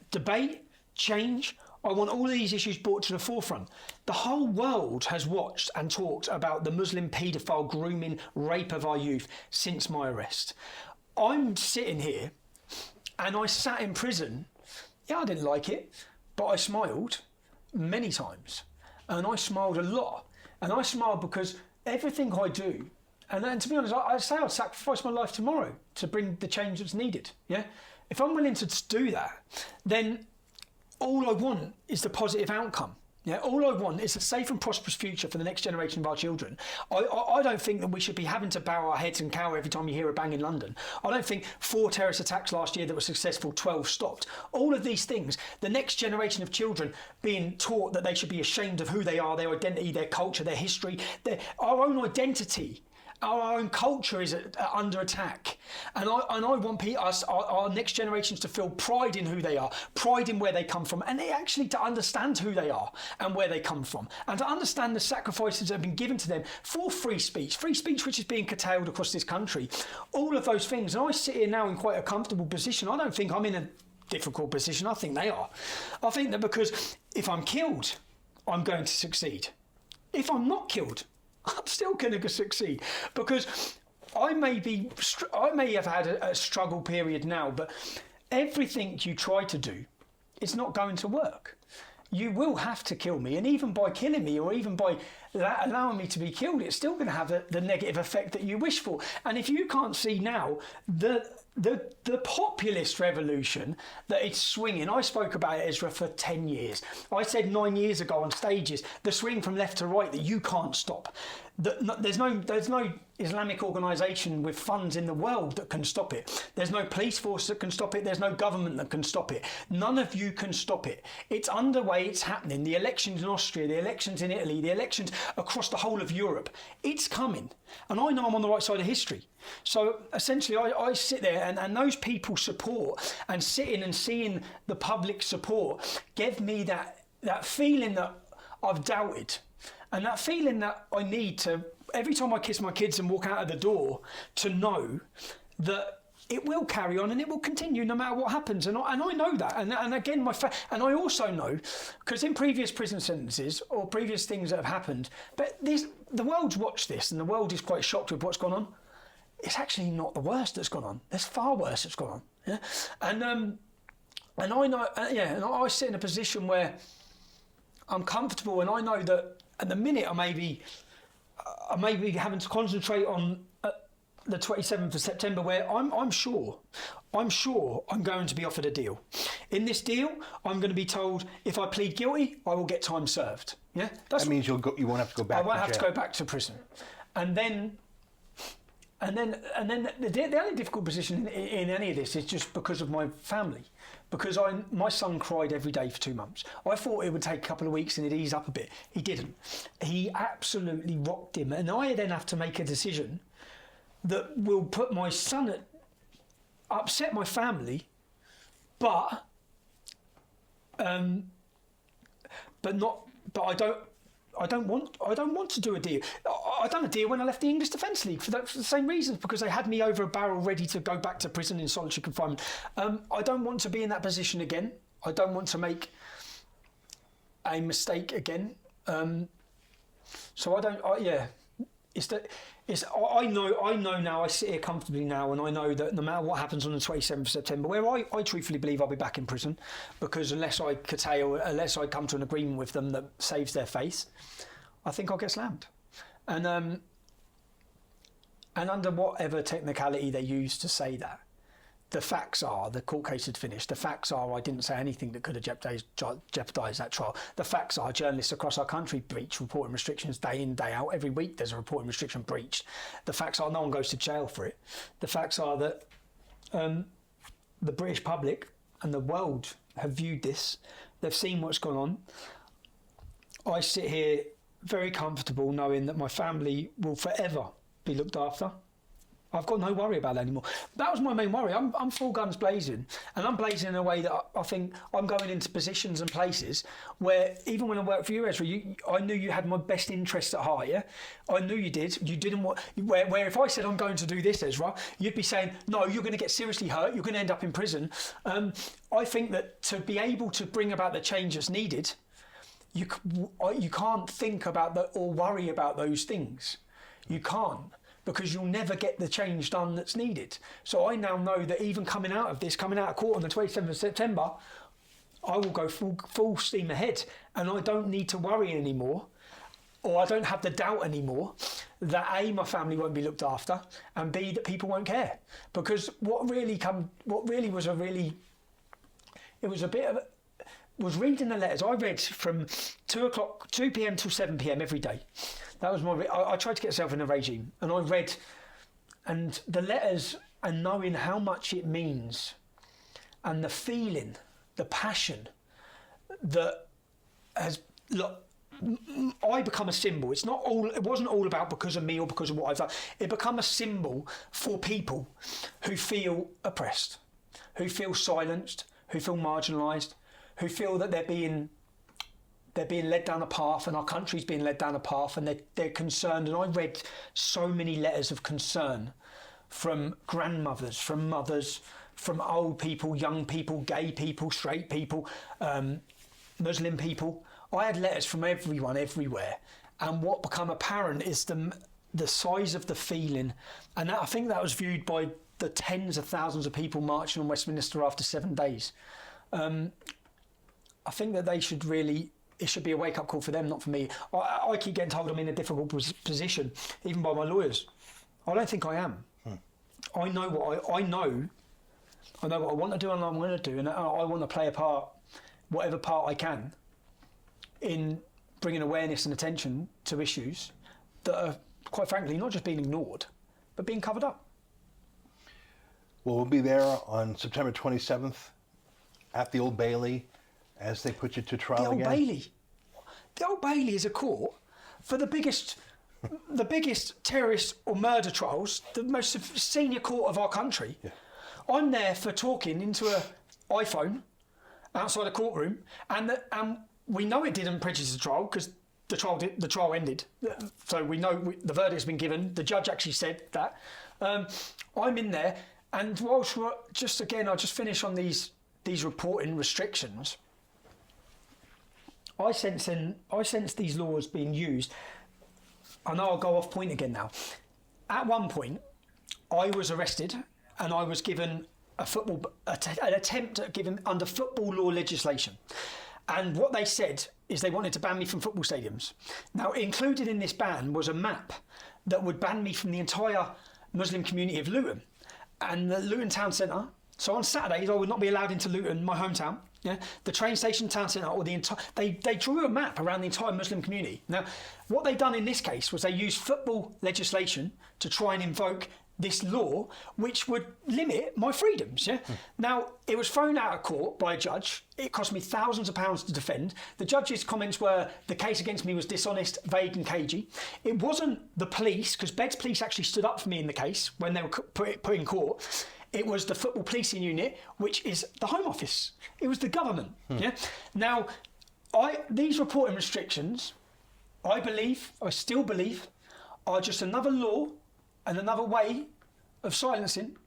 debate, change. I want all of these issues brought to the forefront. The whole world has watched and talked about the Muslim paedophile grooming, rape of our youth since my arrest. I'm sitting here, and I sat in prison. Yeah, I didn't like it, but I smiled many times, and I smiled a lot. And I smiled because everything I do, and to be honest, I say I'd sacrifice my life tomorrow to bring the change that's needed. Yeah, if I'm willing to do that, then all I want is the positive outcome. Yeah, all I want is a safe and prosperous future for the next generation of our children. I don't think that we should be having to bow our heads and cower every time you hear a bang in London. I don't think 4 terrorist attacks last year that were successful, 12 stopped. All of these things, the next generation of children being taught that they should be ashamed of who they are, their identity, their culture, their history, our own identity. Our own culture is under attack, and I want our next generations to feel pride in who they are, pride in where they come from, and actually to understand who they are and where they come from, and to understand the sacrifices that have been given to them for free speech which is being curtailed across this country. All of those things, and I sit here now in quite a comfortable position. I don't think I'm in a difficult position. I think they are. I think that because if I'm killed, I'm going to succeed. If I'm not killed, I'm still going to succeed, because I may have had a struggle period now, but everything you try to do, it's not going to work. You will have to kill me, and even by killing me, or even by allowing me to be killed, it's still going to have the negative effect that you wish for. And if you can't see now the populist revolution that it's swinging. I spoke about it, Ezra, for 10 years. I said 9 years ago on stages, the swing from left to right that you can't stop. There's no Islamic organisation with funds in the world that can stop it. There's no police force that can stop it. There's no government that can stop it. None of you can stop it. It's underway. It's happening. The elections in Austria, the elections in Italy, the elections across the whole of Europe. It's coming. And I know I'm on the right side of history. So essentially I sit there and those people support, and sitting and seeing the public support gave me that feeling that I've doubted. And that feeling that I need to, every time I kiss my kids and walk out of the door, to know that it will carry on and it will continue no matter what happens. And I know that. And again, and I also know, because in previous prison sentences or previous things that have happened, but the world's watched this and the world is quite shocked with what's gone on. It's actually not the worst that's gone on. There's far worse that's gone on. Yeah? And I know, and I sit in a position where I'm comfortable, and I know that at the minute I may be having to concentrate on the 27th of September, where I'm sure I'm going to be offered a deal. In this deal, I'm going to be told if I plead guilty, I will get time served. Yeah, that means you won't have to go back. I won't have to go back to prison, and then the only difficult position in any of this is just because of my family. Because my son cried every day for 2 months. I thought it would take a couple of weeks and it'd ease up a bit. He didn't. He absolutely rocked him. And I then have to make a decision that will put my son upset my family, but I don't want to do a deal. I done a deal when I left the English Defence League for the same reasons, because they had me over a barrel ready to go back to prison in solitary confinement. I don't want to be in that position again. I don't want to make a mistake again. So I don't. I know now. I sit here comfortably now, and I know that no matter what happens on the 27th of September, where I truthfully believe I'll be back in prison, because unless I come to an agreement with them that saves their face, I think I'll get slammed. And under whatever technicality they use to say that, the facts are the court case had finished. The facts are I didn't say anything that could have jeopardised that trial. The facts are journalists across our country breach reporting restrictions day in, day out. Every week there's a reporting restriction breached. The facts are no one goes to jail for it. The facts are that the British public and the world have viewed this. They've seen what's gone on. I sit here very comfortable knowing that my family will forever be looked after. I've got no worry about that anymore. That was my main worry. I'm full guns blazing, and I'm blazing in a way that I think I'm going into positions and places where, even when I worked for you, Ezra, I knew you had my best interests at heart. Yeah, I knew you did. You didn't want where if I said I'm going to do this, Ezra, you'd be saying no. You're going to get seriously hurt. You're going to end up in prison. I think that to be able to bring about the change that's needed, you can't think about or worry about those things. You can't. Because you'll never get the change done that's needed. So I now know that even coming out of court on the 27th of September, I will go full steam ahead, and I don't need to worry anymore, or I don't have the doubt anymore that A, my family won't be looked after, and B, that people won't care. Because was reading the letters. I read from 2 p.m. till 7 p.m. every day. That was I tried to get myself in a regime, and I read, and the letters, and knowing how much it means, and the feeling, the passion that has. Look, I become a symbol. It wasn't all about because of me or because of what I've done. It become a symbol for people who feel oppressed, who feel silenced, who feel marginalised, who feel that they're being led down a path, and our country's being led down a path, and they're concerned. And I read so many letters of concern from grandmothers, from mothers, from old people, young people, gay people, straight people, Muslim people. I had letters from everyone, everywhere. And what became apparent is the size of the feeling. And I think that was viewed by the tens of thousands of people marching on Westminster after 7 days. I think that it should be a wake-up call for them, not for me. I keep getting told I'm in a difficult position, even by my lawyers. I don't think I am. I know I know what I want to do and I'm going to do, and I want to play a part, whatever part I can, in bringing awareness and attention to issues that are, quite frankly, not just being ignored, but being covered up. Well, we'll be there on September 27th at the Old Bailey as they put you to trial again. The Old Bailey. The Old Bailey is a court for the biggest terrorist or murder trials, the most senior court of our country. Yeah. I'm there for talking into an iPhone outside a courtroom, and we know it didn't prejudice the trial because the trial ended. So we know the verdict's been given. The judge actually said that. I'm in there, and whilst I'll just finish on these reporting restrictions. I sense these laws being used. I know I'll go off point again now. At one point, I was arrested and I was given an attempt at giving under football law legislation. And what they said is they wanted to ban me from football stadiums. Now, included in this ban was a map that would ban me from the entire Muslim community of Luton and the Luton Town Centre. So on Saturdays, I would not be allowed into Luton, my hometown. Yeah, the train station, town centre, or the entire. They drew a map around the entire Muslim community. Now, what they done in this case was they used football legislation to try and invoke this law, which would limit my freedoms. Yeah. Now, it was thrown out of court by a judge. It cost me thousands of pounds to defend. The judge's comments were the case against me was dishonest, vague, and cagey. It wasn't the police, because Beds Police actually stood up for me in the case when they were put in court. It was the football policing unit, which is the Home Office. It was the government. Yeah. Now, these reporting restrictions, I still believe, are just another law and another way of silencing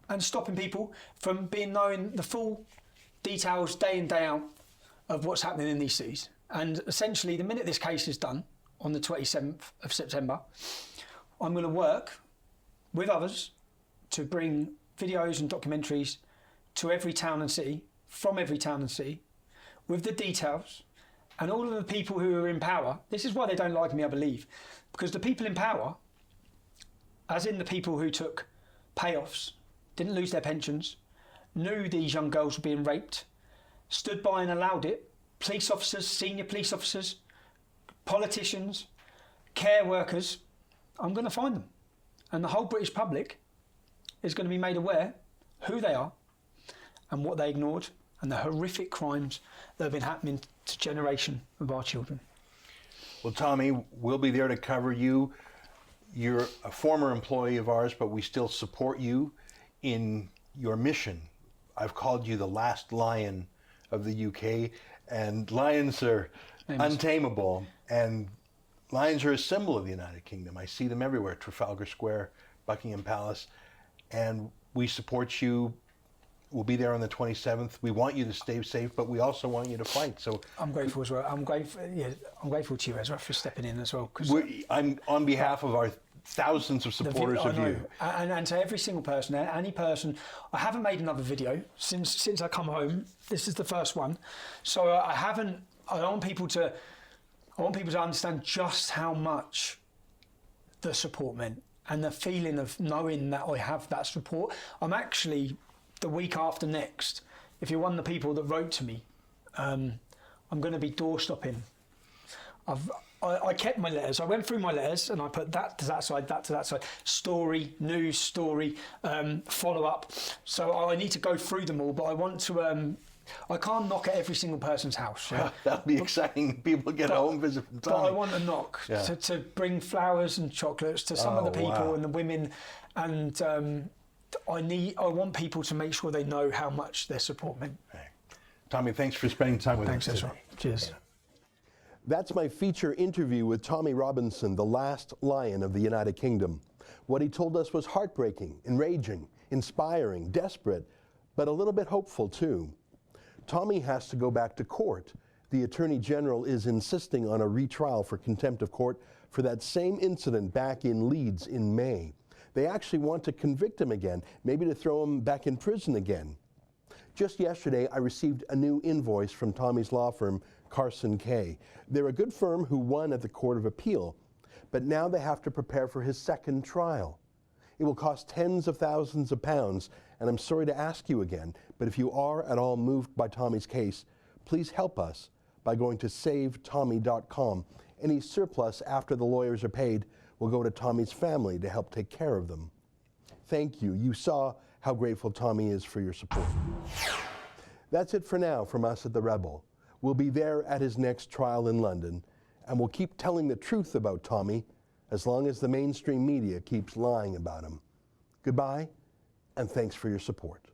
and stopping people from knowing the full details day in, day out of what's happening in these cities. And essentially, the minute this case is done on the 27th of September, I'm going to work with others to bring videos and documentaries to every town and city, from every town and city, with the details, and all of the people who are in power. This is why they don't like me, I believe, because the people in power, as in the people who took payoffs, didn't lose their pensions, knew these young girls were being raped, stood by and allowed it, police officers, senior police officers, politicians, care workers, I'm going to find them. And the whole British public is going to be made aware who they are and what they ignored and the horrific crimes that have been happening to generation of our children. Well, Tommy, we'll be there to cover you. You're a former employee of ours, but we still support you in your mission. I've called you the last lion of the UK, and lions are untamable, and lions are a symbol of the United Kingdom. I see them everywhere, Trafalgar Square, Buckingham Palace, and we support you. We'll be there on the 27th. We want you to stay safe, but we also want you to fight. So I'm grateful as well. I'm grateful to you, Ezra, for stepping in as well. I'm on behalf of our thousands of supporters of you. And to every single person, any person. I haven't made another video since I come home. This is the first one. So I want people to understand just how much the support meant and the feeling of knowing that I have that support. I'm actually, the week after next, if you're one of the people that wrote to me, I'm going to be door stopping. I kept my letters. I went through my letters and I put that to that side, that to that side. Story, news, story, follow up. So I need to go through them all, but I want to. I can't knock at every single person's house. Yeah? That'll be exciting. People get home, visit from Tommy. But I want to knock to bring flowers and chocolates to some of the people and the women, and I want people to make sure they know how much their support meant. Hey. Tommy, thanks for spending time with us. Thanks, Ezra. Cheers. Yeah. That's my feature interview with Tommy Robinson, the last lion of the United Kingdom. What he told us was heartbreaking, enraging, inspiring, desperate, but a little bit hopeful too. Tommy has to go back to court. The Attorney General is insisting on a retrial for contempt of court for that same incident back in Leeds in May. They actually want to convict him again, maybe to throw him back in prison again. Just yesterday, I received a new invoice from Tommy's law firm, Carson Kay. They're a good firm who won at the Court of Appeal, but now they have to prepare for his second trial. It will cost tens of thousands of pounds, and I'm sorry to ask you again, but if you are at all moved by Tommy's case, please help us by going to SaveTommy.com. Any surplus after the lawyers are paid will go to Tommy's family to help take care of them. Thank you. You saw how grateful Tommy is for your support. That's it for now from us at The Rebel. We'll be there at his next trial in London, and we'll keep telling the truth about Tommy as long as the mainstream media keeps lying about him. Goodbye, and thanks for your support.